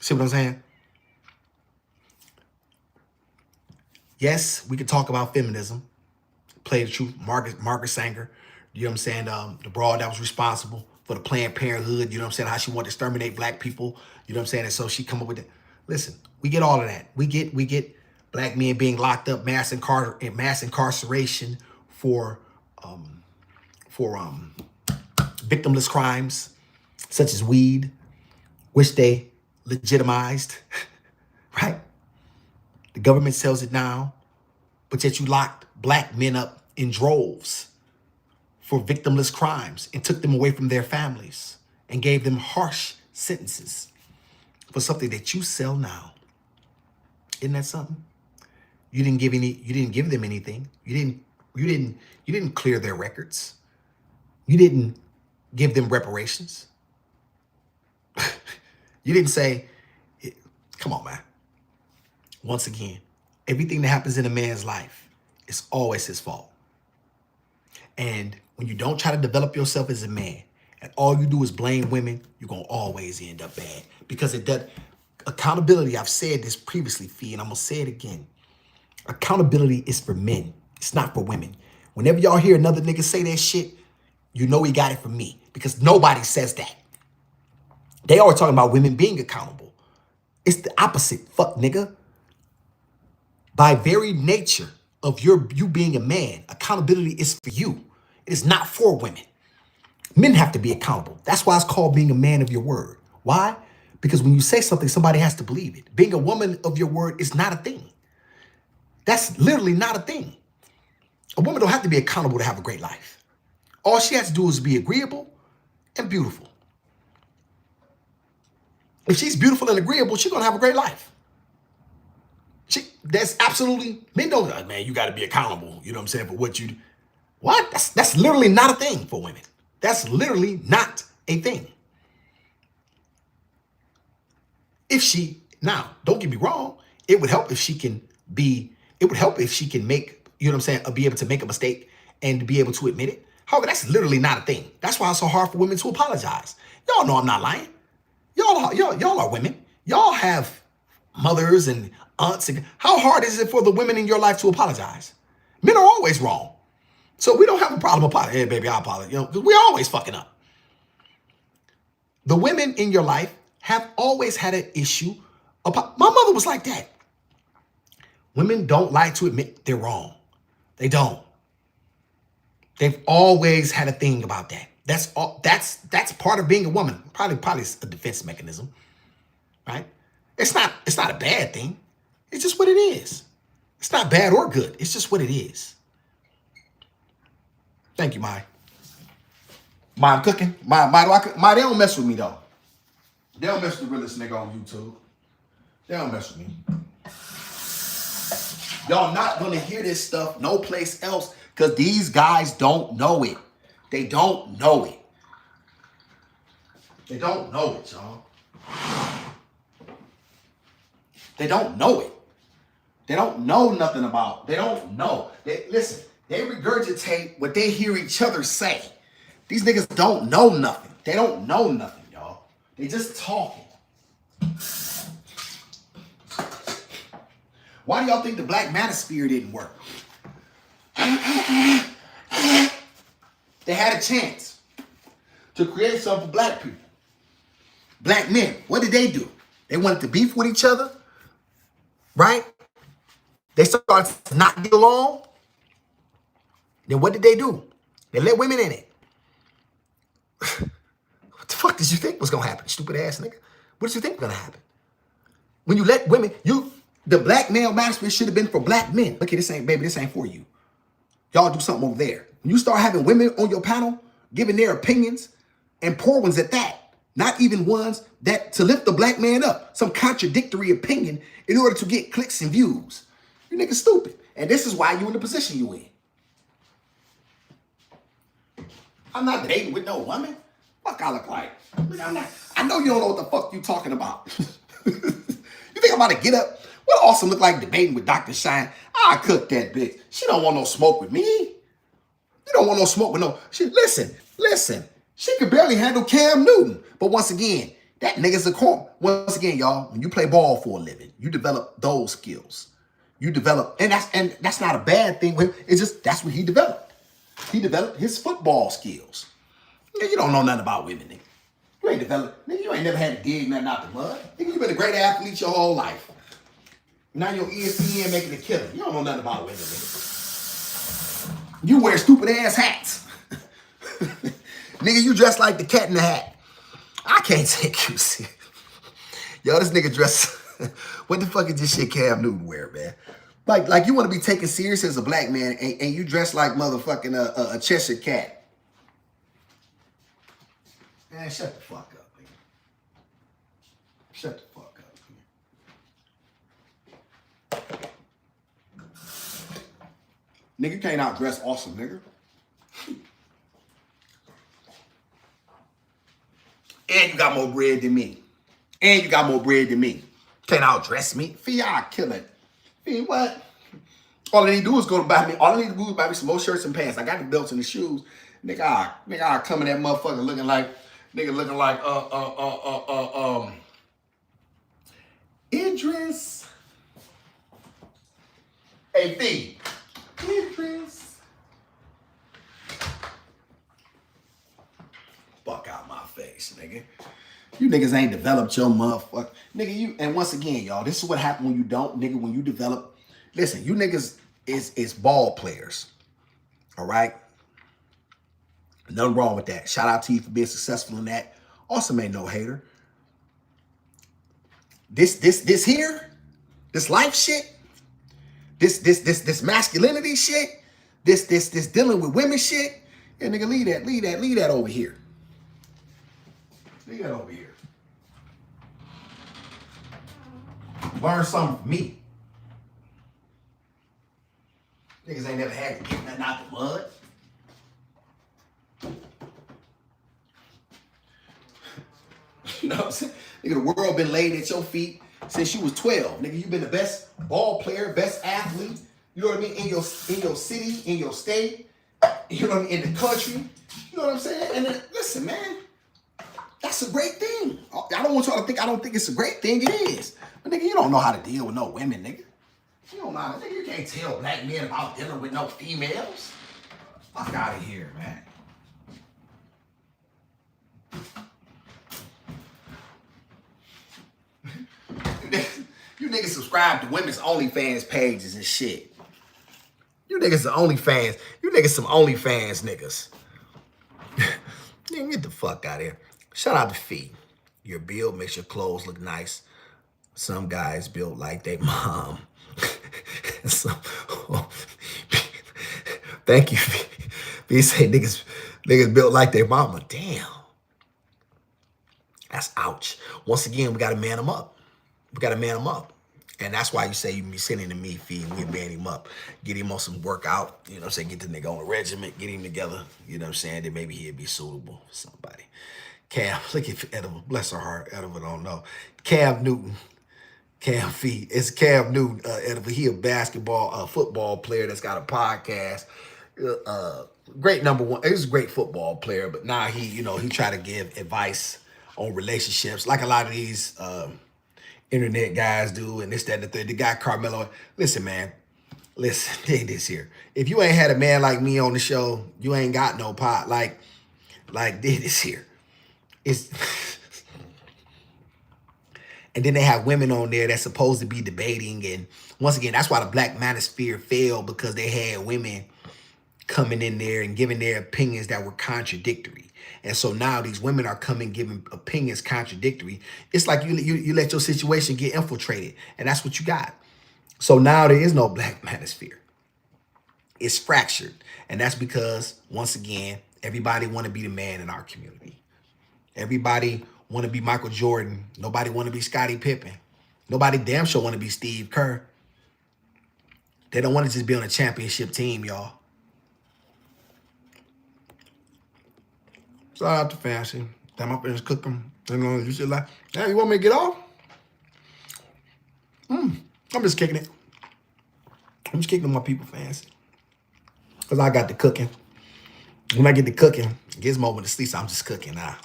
See what I'm saying? Yes, we could talk about feminism. Play the truth. Margaret Sanger, you know what I'm saying? The broad that was responsible for the Planned Parenthood, you know what I'm saying? How she wanted to exterminate black people, you know what I'm saying? And so she come up with it. Listen, we get all of that. We get black men being locked up, mass incarceration for victimless crimes such as weed, which they legitimized, right? The government sells it now, but yet you locked black men up in droves for victimless crimes and took them away from their families and gave them harsh sentences for something that you sell now. Isn't that something? You didn't give them anything. You didn't clear their records. You didn't give them reparations. You didn't say, come on, man. Once again, everything that happens in a man's life is always his fault. And when you don't try to develop yourself as a man and all you do is blame women, you're going to always end up bad. Because it does. Accountability, I've said this previously, Fee, and I'm going to say it again. Accountability is for men. It's not for women. Whenever y'all hear another nigga say that shit, you know he got it from me because nobody says that. They always talking about women being accountable. It's the opposite, fuck nigga. By very nature of you being a man, accountability is for you. It is not for women. Men have to be accountable. That's why it's called being a man of your word. Why? Because when you say something, somebody has to believe it. Being a woman of your word is not a thing. That's literally not a thing. A woman don't have to be accountable to have a great life. All she has to do is be agreeable and beautiful. If she's beautiful and agreeable, she's gonna have a great life. That's absolutely, men don't, like, man, you gotta be accountable, you know what I'm saying, for what you do. What? That's literally not a thing for women. That's literally not a thing. Now, don't get me wrong, it would help if she can make, you know what I'm saying, be able to make a mistake and to be able to admit it. However, that's literally not a thing. That's why it's so hard for women to apologize. Y'all know I'm not lying. Y'all are women. Y'all have mothers and aunts. How hard is it for the women in your life to apologize? Men are always wrong. So we don't have a problem apologizing. Hey, baby, I apologize. You know, we always fucking up. The women in your life have always had an issue. My mother was like that. Women don't like to admit they're wrong. They don't. They've always had a thing about that. That's part of being a woman. Probably a defense mechanism, right? It's not a bad thing. It's just what it is. It's not bad or good. It's just what it is. Thank you, Mai. Mai, I'm cooking. Mai, do I cook? Mai, they don't mess with me though. They don't mess with the realest nigga on YouTube. They don't mess with me. Y'all not gonna hear this stuff no place else because these guys don't know it. They don't know it. They don't know it, y'all. They don't know it. They don't know nothing about. They don't know. Listen, they regurgitate what they hear each other say. These niggas don't know nothing. They don't know nothing, y'all. They just talking. Why do y'all think the Black Manosphere didn't work? They had a chance to create something for black people. Black men, what did they do? They wanted to beef with each other, right? They started to not get along. Then what did they do? They let women in it. What the fuck did you think was gonna happen, stupid ass nigga? What did you think was gonna happen? When you let women, the black male manosphere should have been for black men. Look at this ain't for you. Y'all do something over there. When you start having women on your panel, giving their opinions, and poor ones at that, not even ones that to lift the black man up, some contradictory opinion in order to get clicks and views. You niggas stupid. And this is why you in the position you in. I'm not dating with no woman. Fuck I look like. I know you don't know what the fuck you talking about. You think I'm about to get up? What awesome look like debating with Dr. Shine? I cook that bitch. She don't want no smoke with me. You don't want no smoke with no. Listen. She could barely handle Cam Newton. But once again, that nigga's a corn. Once again, y'all, when you play ball for a living, you develop those skills. You develop, and that's not a bad thing with him. It's just that's what he developed. He developed his football skills. Nigga, you don't know nothing about women, nigga. You ain't developed, nigga, you ain't never had to dig nothing out the mud. Nigga, you been a great athlete your whole life. Now you're ESPN making a killing. You don't know nothing about women, nigga. You wear stupid ass hats. Nigga, you dress like the cat in the hat. I can't take you serious. Yo, this nigga dress. What the fuck is this shit Cam Newton wear, man? Like you want to be taken serious as a black man and you dress like motherfucking a Cheshire cat. Man, shut the fuck up, nigga. Shut the fuck up, nigga. Nigga, you can't outdress awesome, nigga. And you got more bread than me. Can't outdress me. Fee, I'll kill it. Fee, what? All I need to do is go to buy me. All I need to do is buy me some more shirts and pants. I got the belts and the shoes. Nigga, I come in that motherfucker looking like Idris. Hey, Fee. Idris. You niggas ain't developed your motherfucker. Nigga, and once again, y'all, this is what happened when you don't, nigga, when you develop. Listen, you niggas is ball players. All right? Nothing wrong with that. Shout out to you for being successful in that. Awesome ain't no hater. This here, this life shit, this masculinity shit, this dealing with women shit. Yeah, nigga, leave that over here. Leave that over here. Learn something from me. Niggas ain't never had to get nothing out the mud. You know what I'm saying? Nigga, the world been laid at your feet since you was 12. Nigga, you been the best ball player, best athlete. You know what I mean? In your city, in your state. You know what I mean? In the country. You know what I'm saying? And then, listen, man, that's a great thing. I don't want y'all to think I don't think it's a great thing. It is. But nigga, you don't know how to deal with no women, nigga. You don't know how to, nigga, you can't tell black men about dealing with no females. Fuck out of here, man. You niggas subscribe to women's OnlyFans pages and shit. You niggas are OnlyFans. You niggas some OnlyFans niggas. Nigga, get the fuck out of here. Shout out to Fee. Your build makes your clothes look nice. Some guys built like they mom. Thank you, Fee. Fee say niggas built like their mama. Damn. That's ouch. Once again, we gotta man them up. We gotta man him up. And that's why you say you be sending to me, Fee, and we man him up. Get him on some workout, you know what I'm saying? Get the nigga on a regiment, get him together, you know what I'm saying? Then maybe he'd be suitable for somebody. Cam, look at Ediva, bless her heart, Ediva don't know. Cam Newton, Cam Fee, it's Cam Newton, Ediva. He a football player that's got a podcast. Great number one, he was a great football player, but now he try to give advice on relationships like a lot of these internet guys do, and this, that, and the third. The guy Carmelo, listen, man, listen, take this here. If you ain't had a man like me on the show, you ain't got no pot. Like this here. It's and then they have women on there that's supposed to be debating, and once again, that's why the Black Manosphere failed, because they had women coming in there and giving their opinions that were contradictory. And so now these women are coming giving opinions contradictory. It's like you let your situation get infiltrated, and that's what you got. So now there is no Black Manosphere. It's fractured. And that's because, once again, everybody want to be the man in our community. Everybody want to be Michael Jordan. Nobody want to be Scottie Pippen. Nobody damn sure want to be Steve Kerr. They don't want to just be on a championship team, y'all. Shout out to Fancy. Time up there and cook them. You know, you should like, hey, you want me to get off? I'm just kicking it. I'm just kicking my people, Fancy. Because I got the cooking. When I get the cooking, Gizmo went to sleep, so I'm just cooking now.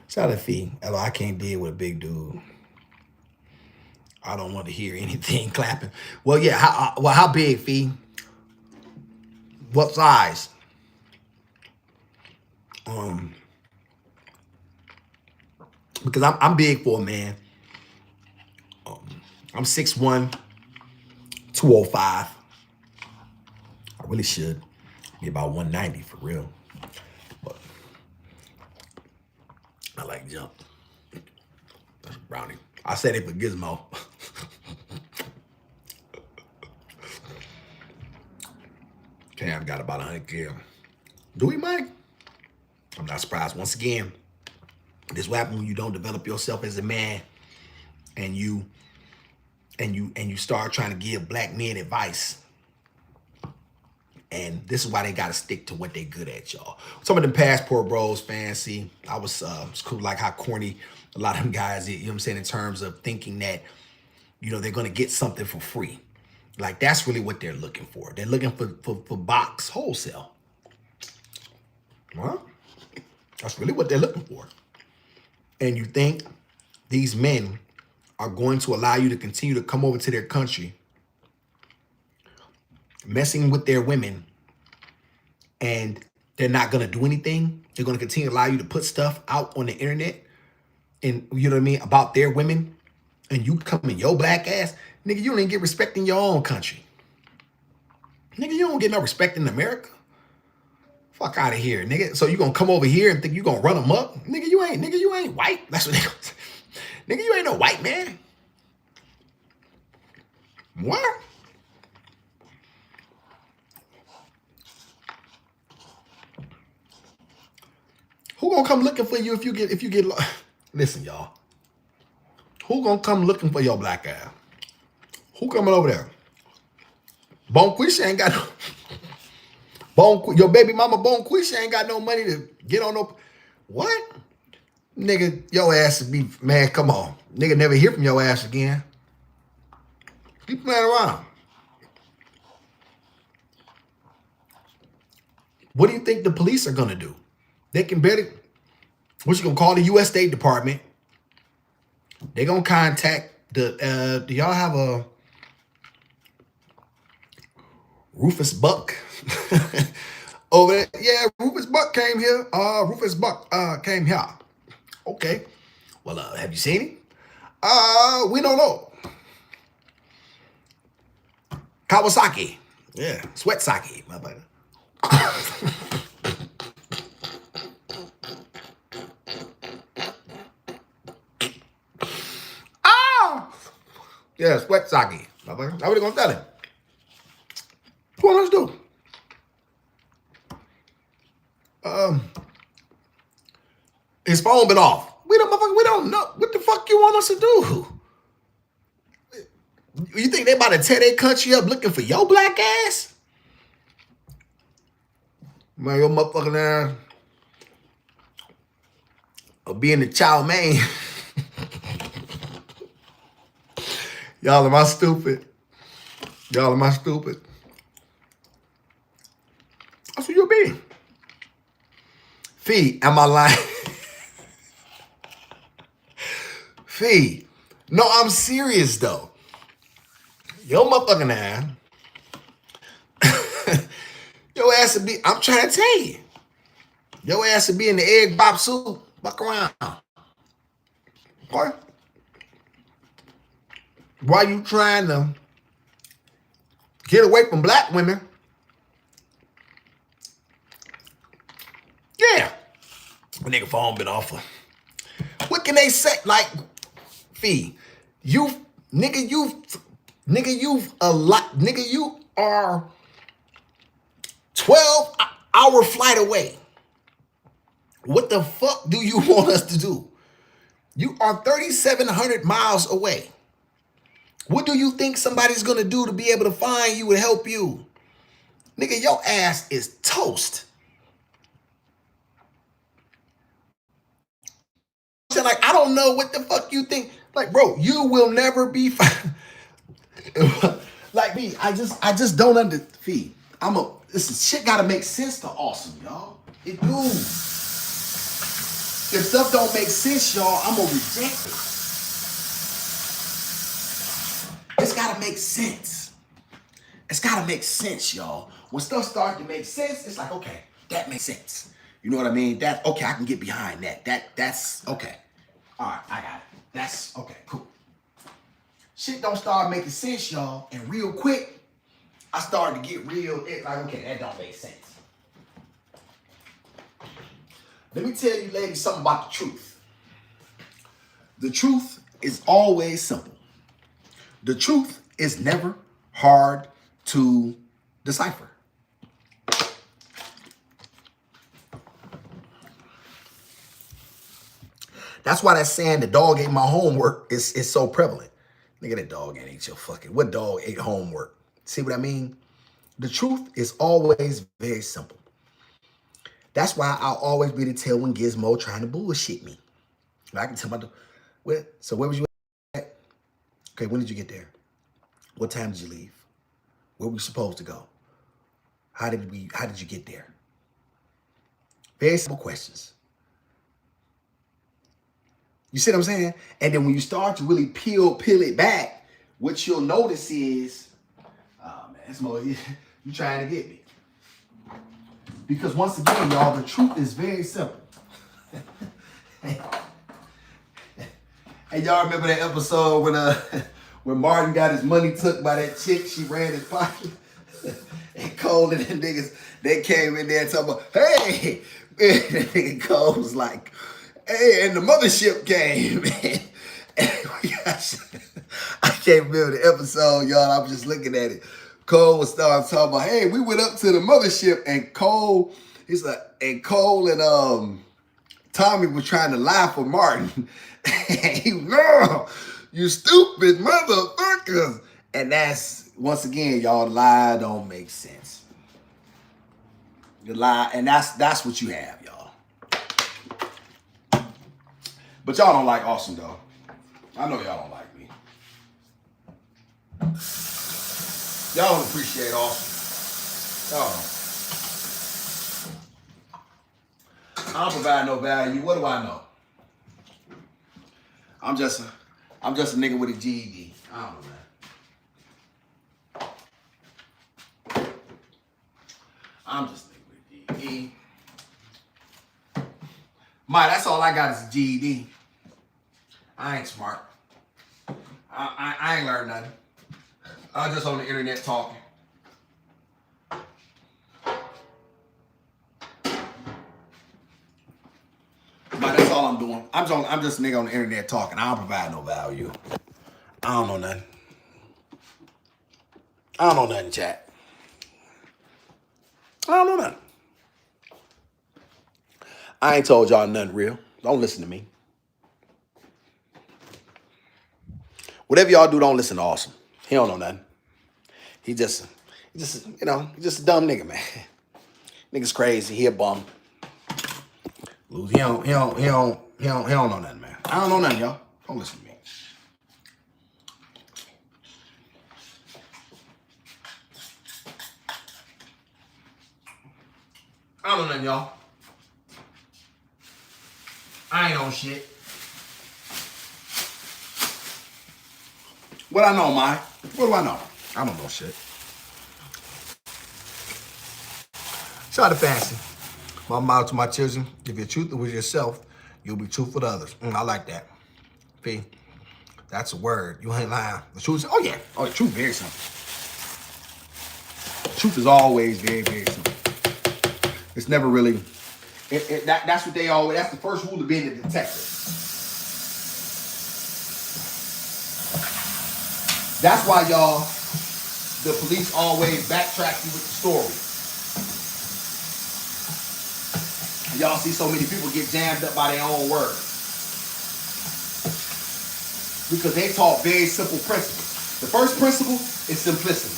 Shout out to Fee. Hello, I can't deal with a big dude. I don't want to hear anything clapping. Well, yeah, how big, Fee? What size? Because I'm big for a man. I'm 6'1", 205. I really should be about 190 for real. But I like jump. That's a brownie. I said it for Gizmo. Cam got about 100 kills. Do we, Mike? I'm not surprised. Once again, this is what happens when you don't develop yourself as a man, and you start trying to give black men advice. And this is why they got to stick to what they good at, y'all. Some of them Passport Bros fans, see, I was it's cool, like how corny a lot of them guys, you know what I'm saying, in terms of thinking that, you know, they're going to get something for free. Like, that's really what they're looking for. They're looking for box wholesale. Huh? That's really what they're looking for. And you think these men are going to allow you to continue to come over to their country, messing with their women, and they're not going to do anything? They're going to continue to allow you to put stuff out on the internet and you know what I mean, about their women, and you come in your black ass, nigga, you don't even get respect in your own country. Nigga, you don't get no respect in America. Fuck out of here, nigga. So you gonna come over here and think you gonna run them up? Nigga, you ain't white. That's what they gonna say. Nigga, you ain't no white man. What? Who gonna come looking for you if you get listen, y'all. Who gonna come looking for your black ass? Who coming over there? Bonquisha ain't got no your baby mama Bonquisha ain't got no money to get on no what? Nigga, your ass would be man, come on. Nigga never hear from your ass again. Keep playing around. What do you think the police are gonna do? They can better, what you gonna call the U.S. State Department? They gonna contact the, do y'all have a Rufus Buck over there? Yeah, Rufus Buck came here. Rufus Buck came here. Okay. Well, have you seen him? We don't know. Kawasaki. Yeah, Sweatsaki, motherfucker. Yeah, Sweatsaki. Motherfucker. Now what they gonna tell him? What else do? His phone been off. We don't know. What the fuck you want us to do? You think they about to tear their country up looking for your black ass? Man, your motherfucking ass will be in the chow mein. Y'all am I stupid? Y'all am I stupid? That's who you be. Fee, am I lying? Fee, no, I'm serious though. Your motherfucking ass. Your ass would be, I'm trying to tell you. Your ass would be in the egg bop soup. Fuck around. What? Why you trying to get away from black women? Yeah. Nigga phone been off. What can they say? Like, Fee, you are 12-hour flight away. What the fuck do you want us to do? You are 3,700 miles away. What do you think somebody's gonna do to be able to find you and help you? Nigga, your ass is toast. Like, I don't know what the fuck you think. Like, bro, you will never be fine. Like me, I just don't underfeed. This shit gotta make sense to awesome, y'all. It do. If stuff don't make sense, y'all, I'm gonna reject it. It's gotta make sense. It's gotta make sense, y'all. When stuff starts to make sense, it's like, okay, that makes sense. You know what I mean? That okay, I can get behind that. That's okay. All right, I got it. That's okay, cool. Shit don't start making sense, y'all, and real quick, I started to get real. It's like, okay, that don't make sense. Let me tell you, ladies, something about the truth. The truth is always simple. The truth is never hard to decipher. That's why that saying the dog ate my homework is so prevalent. Nigga, that dog ain't ate your fucking, what dog ate homework? See what I mean? The truth is always very simple. That's why I'll always be the tail when Gizmo trying to bullshit me. I can tell my, so where was you at? Okay, when did you get there? What time did you leave? Where were you supposed to go? How did you get there? Very simple questions. You see what I'm saying? And then when you start to really peel it back, what you'll notice is, oh man, it's more, you trying to get me. Because once again, y'all, the truth is very simple. And y'all remember that episode when when Martin got his money took by that chick? She ran his pocket. And Cole and them niggas, they came in there and talking about, hey, and that nigga Cole was like, hey, and the mothership came. And we got, I can't remember the episode, y'all. I was just looking at it. Cole was starting talking about, hey, we went up to the mothership, and Cole, he's like, and Cole and Tommy were trying to lie for Martin. And he, no, you stupid motherfuckers. And that's, once again, y'all, lie don't make sense. The lie, and that's what you have, y'all. But y'all don't like Austin, though. I know y'all don't like me. Y'all don't appreciate Austin. Y'all don't. I don't provide no value. What do I know? I'm just a nigga with a GED. I don't know, man. I'm just a nigga with a GED. Mike, that's all I got is a GED. I ain't smart. I ain't learned nothing. I'm just on the internet talking. But that's all I'm doing. I'm just a nigga on the internet talking. I don't provide no value. I don't know nothing. I don't know nothing, chat. I don't know nothing. I ain't told y'all nothing real. Don't listen to me. Whatever y'all do, don't listen to Awesome. He don't know nothing. He just, he's just a dumb nigga, man. Nigga's crazy. He a bum. He don't know nothing, man. I don't know nothing, y'all. Don't listen to me. I don't know nothing, y'all. I ain't on shit. What I know, Mike? What do I know? I don't know shit. Shout out to Fancy. My motto to my children, if you're truthful with yourself, you'll be truthful to others. I like that. P, that's a word. You ain't lying. The truth is, oh yeah. Oh, the truth is very simple. Truth is always very, very simple. It's never really, that's what they always, that's the first rule of being a detective. That's why, y'all, the police always backtrack you with the story. Y'all see so many people get jammed up by their own words. Because they taught very simple principles. The first principle is simplicity.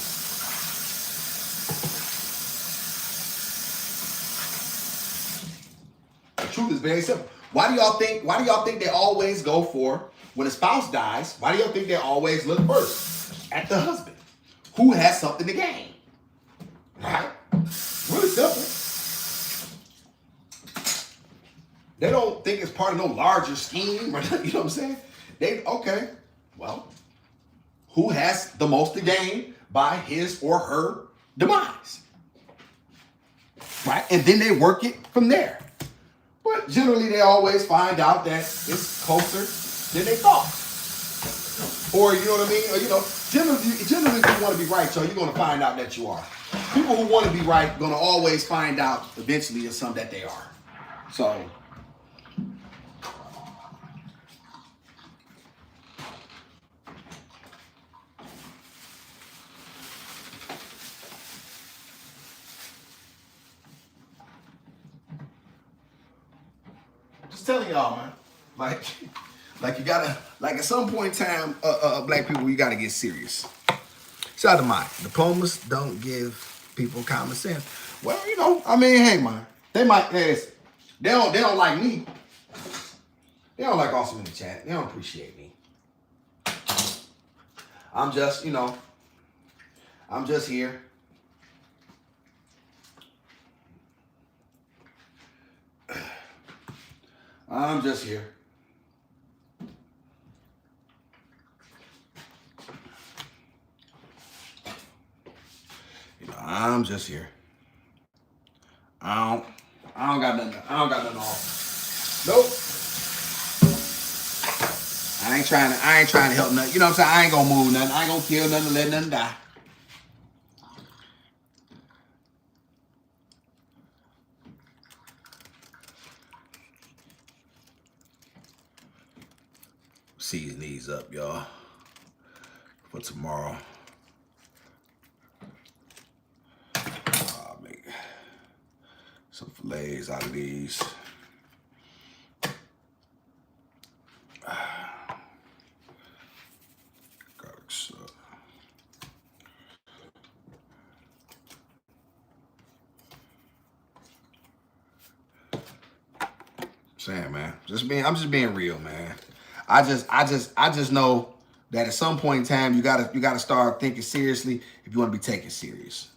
The truth is very simple. Why do y'all think they always go for, when a spouse dies, why do y'all think they always look first at the husband? Who has something to gain? Right? Really simple. They don't think it's part of no larger scheme, you know what I'm saying? Okay, well, who has the most to gain by his or her demise? Right? And then they work it from there. But generally they always find out that it's closer than they thought. Or, you know what I mean? Or, generally if you want to be right, y'all, you're going to find out that you are. People who want to be right going to always find out eventually in some that they are. So, just telling y'all, man. Like you gotta, like at some point in time, black people, you gotta get serious. Shout out to Mike. Diplomas don't give people common sense. Well, I mean, hey, man, they don't like me. They don't like Awesome in the chat. They don't appreciate me. I'm just here. I'm just here I'm just here. I don't got nothing. I don't got nothing off. Nope. I ain't trying to help nothing. You know what I'm saying? I ain't gonna move nothing. I ain't gonna kill nothing, let nothing die. Season these up, y'all, for tomorrow. I'll make some fillets out of these. Saying, man, I'm just being real, man. I just know that at some point in time you gotta start thinking seriously if you want to be taken serious.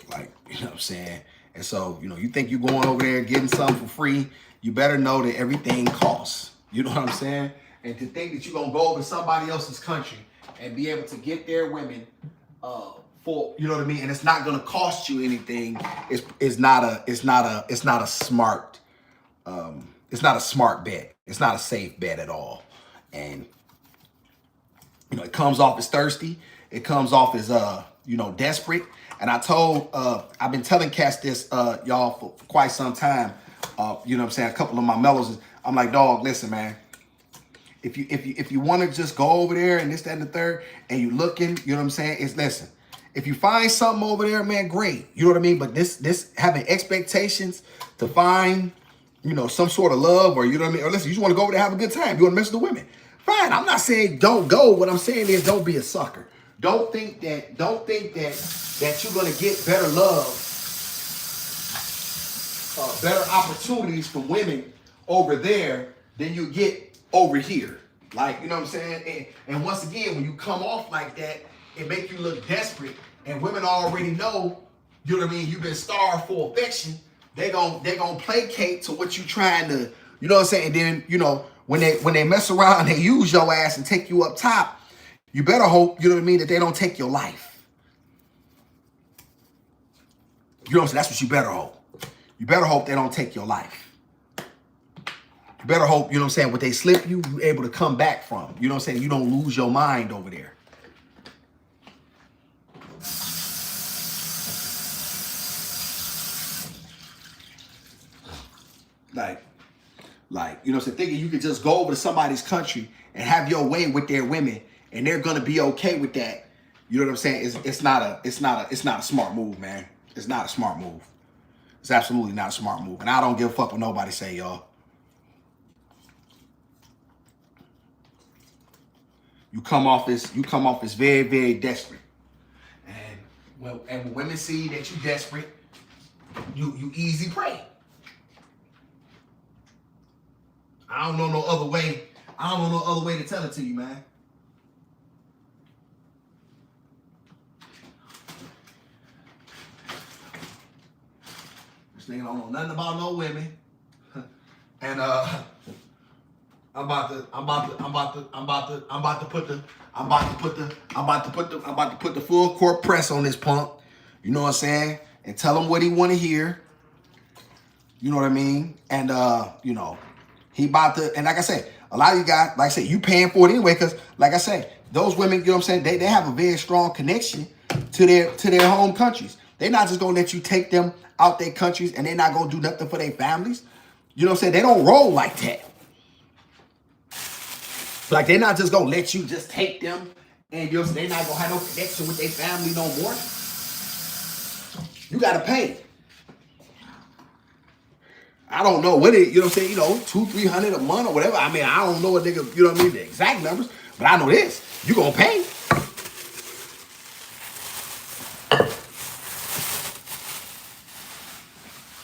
Like, you know what I'm saying? And so, you know, you think you're going over there getting something for free, you better know that everything costs. You know what I'm saying? And to think that you're gonna go over to somebody else's country and be able to get their women for, you know what I mean, and it's not gonna cost you anything, it's not a smart bet. It's not a safe bet at all. And you know, it comes off as thirsty. It comes off as you know, desperate. And I've been telling cats this, y'all, for quite some time. You know what I'm saying? A couple of my mellows, I'm like, dog, listen, man. If you want to just go over there and this, that, and the third, and you looking, you know what I'm saying? Listen. If you find something over there, man, great. You know what I mean? But this having expectations to find, you know, some sort of love, or you know what I mean? Or listen, you just want to go over there and have a good time. You want to mess with the women. Fine. I'm not saying don't go. What I'm saying is don't be a sucker. Don't think that you're gonna get better love, better opportunities from women over there than you get over here. Like, you know what I'm saying? And once again, when you come off like that, it make you look desperate, and women already know, you know what I mean, you've been starved for affection. They gon' placate to what you trying to, you know what I'm saying? And then, you know, when they mess around and they use your ass and take you up top, you better hope, you know what I mean, that they don't take your life. You know what I'm saying? That's what you better hope. You better hope they don't take your life. You better hope, you know what I'm saying, what they slip you, you're able to come back from. You know what I'm saying? You don't lose your mind over there. Like, you know what I'm saying, thinking you could just go over to somebody's country and have your way with their women and they're gonna be okay with that. You know what I'm saying? It's not a smart move, man. It's not a smart move. It's absolutely not a smart move. And I don't give a fuck what nobody say, y'all. You come off as very, very desperate. And when women see that you desperate, you easy prey. I don't know no other way. I don't know no other way to tell it to you, man. This nigga don't know nothing about no women. And I'm about to put the full court press on this punk. You know what I'm saying? And tell him what he want to hear. You know what I mean? And you know, he about to, and like I said, a lot of you guys, like I said, you paying for it anyway, because like I said, those women, you know what I'm saying, they have a very strong connection to their home countries. They're not just gonna let you take them out their countries and they're not gonna do nothing for their families. You know what I'm saying? They don't roll like that. Like, they're not just gonna let you just take them and you know, they're not gonna have no connection with their family no more. You gotta pay. I don't know what it, you know what I'm saying, you know, $200-300 a month or whatever. I mean, I don't know what nigga, you know what I mean, the exact numbers, but I know this. You gonna pay.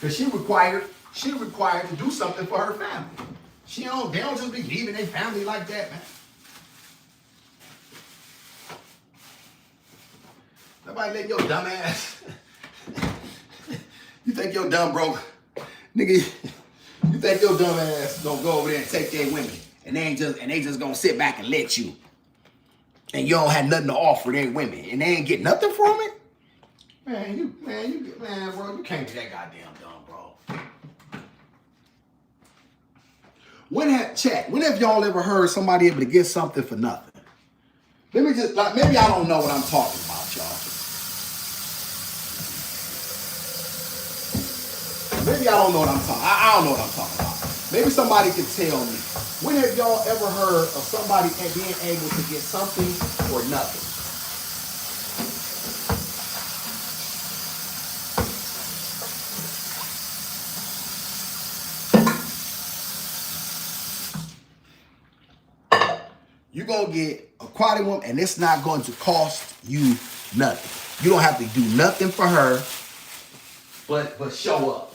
Cause she required to do something for her family. They don't just be leaving their family like that, man. Nobody let your dumb ass. You think your dumb broke, nigga, you think your dumb ass gonna go over there and take their women and they just gonna sit back and let you. And you don't have nothing to offer their women and they ain't get nothing from it? Man, bro, you can't be that goddamn dumb, bro. when have y'all ever heard somebody able to get something for nothing? Let me just, like, maybe I don't know what I'm talking about, y'all. Maybe I don't know what I'm talking. I don't know what I'm talking about. Maybe somebody can tell me. When have y'all ever heard of somebody being able to get something for nothing? You're going to get a quality woman, and it's not going to cost you nothing. You don't have to do nothing for her, but show up.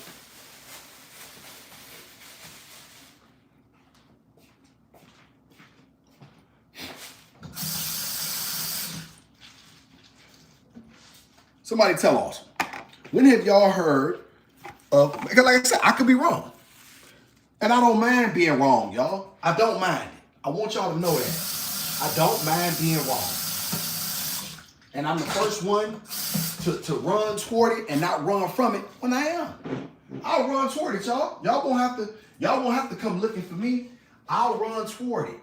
Somebody tell us. When have y'all heard of, because like I said, I could be wrong. And I don't mind being wrong, y'all. I don't mind it. I want y'all to know that. I don't mind being wrong. And I'm the first one to run toward it and not run from it when I am. I'll run toward it, y'all. Y'all won't have to come looking for me. I'll run toward it.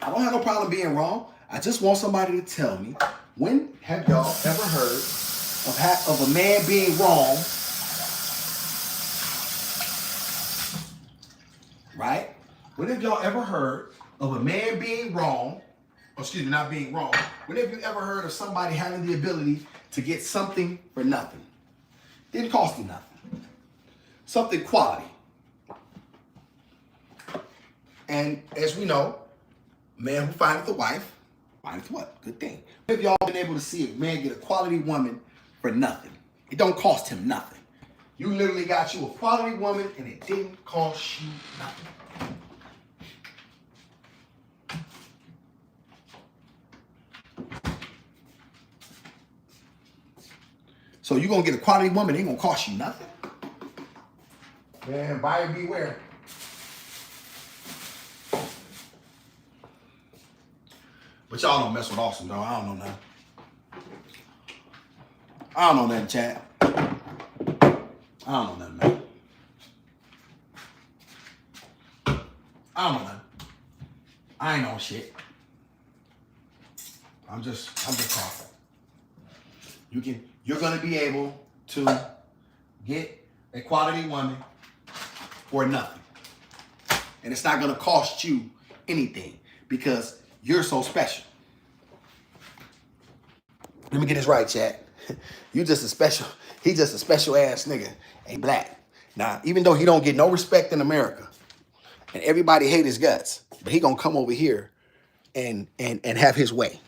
I don't have no problem being wrong. I just want somebody to tell me, when have y'all ever heard of a man being wrong? Right? When have y'all ever heard of a man being wrong, or excuse me, not being wrong? When have you ever heard of somebody having the ability to get something for nothing? Didn't cost you nothing. Something quality. And as we know, man who findeth a wife, findeth what? Good thing. Have y'all been able to see a man get a quality woman for nothing? It don't cost him nothing. You literally got you a quality woman and it didn't cost you nothing. So you're going to get a quality woman, it ain't going to cost you nothing? Man, buyer beware. But y'all don't mess with Awesome, though. I don't know nothing. I don't know nothing, chat. I don't know nothing, man. I don't know nothing. I ain't on shit. I'm just talking. You're gonna be able to get a quality woman for nothing. And it's not gonna cost you anything because you're so special. Let me get this right, chat. He just a special ass nigga. Ain't black. Now, even though he don't get no respect in America, and everybody hate his guts, but he gonna come over here and have his way.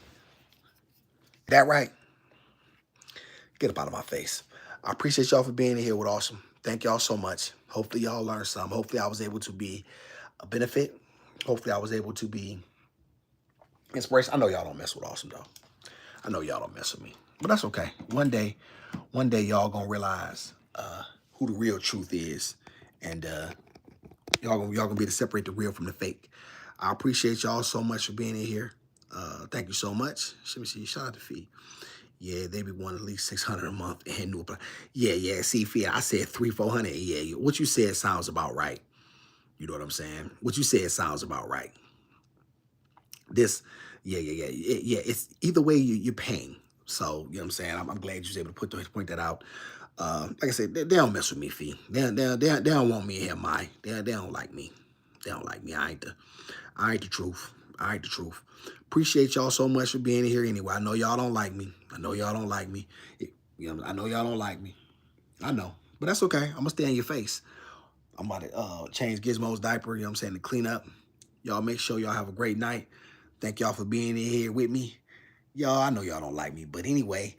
That right? Get up out of my face. I appreciate y'all for being here with Awesome. Thank y'all so much. Hopefully y'all learned something. Hopefully I was able to be a benefit. Hopefully I was able to be inspiration. I know y'all don't mess with Awesome though. I know y'all don't mess with me, but that's okay. One day y'all gonna realize who the real truth is, and y'all gonna be able to separate the real from the fake. I appreciate y'all so much for being in here. Thank you so much. Let me see. Shout out to Fee. Yeah, they be wanting at least $600 a month and new. Yeah. See, Fee, I said $300-400. Yeah, what you said sounds about right. You know what I'm saying? What you said sounds about right. This, yeah. It's either way you're paying. So, you know what I'm saying? I'm glad you was able to point that out. Like I said, they don't mess with me, Fee. They don't want me in here, Mai. They don't like me. They don't like me. I ain't the truth. I ain't the truth. Appreciate y'all so much for being here anyway. I know y'all don't like me. I know y'all don't like me. I know y'all don't like me. I know. But that's okay. I'm going to stay in your face. I'm about to change Gizmo's diaper, you know what I'm saying, to clean up. Y'all make sure y'all have a great night. Thank y'all for being in here with me. Y'all, I know y'all don't like me. But anyway.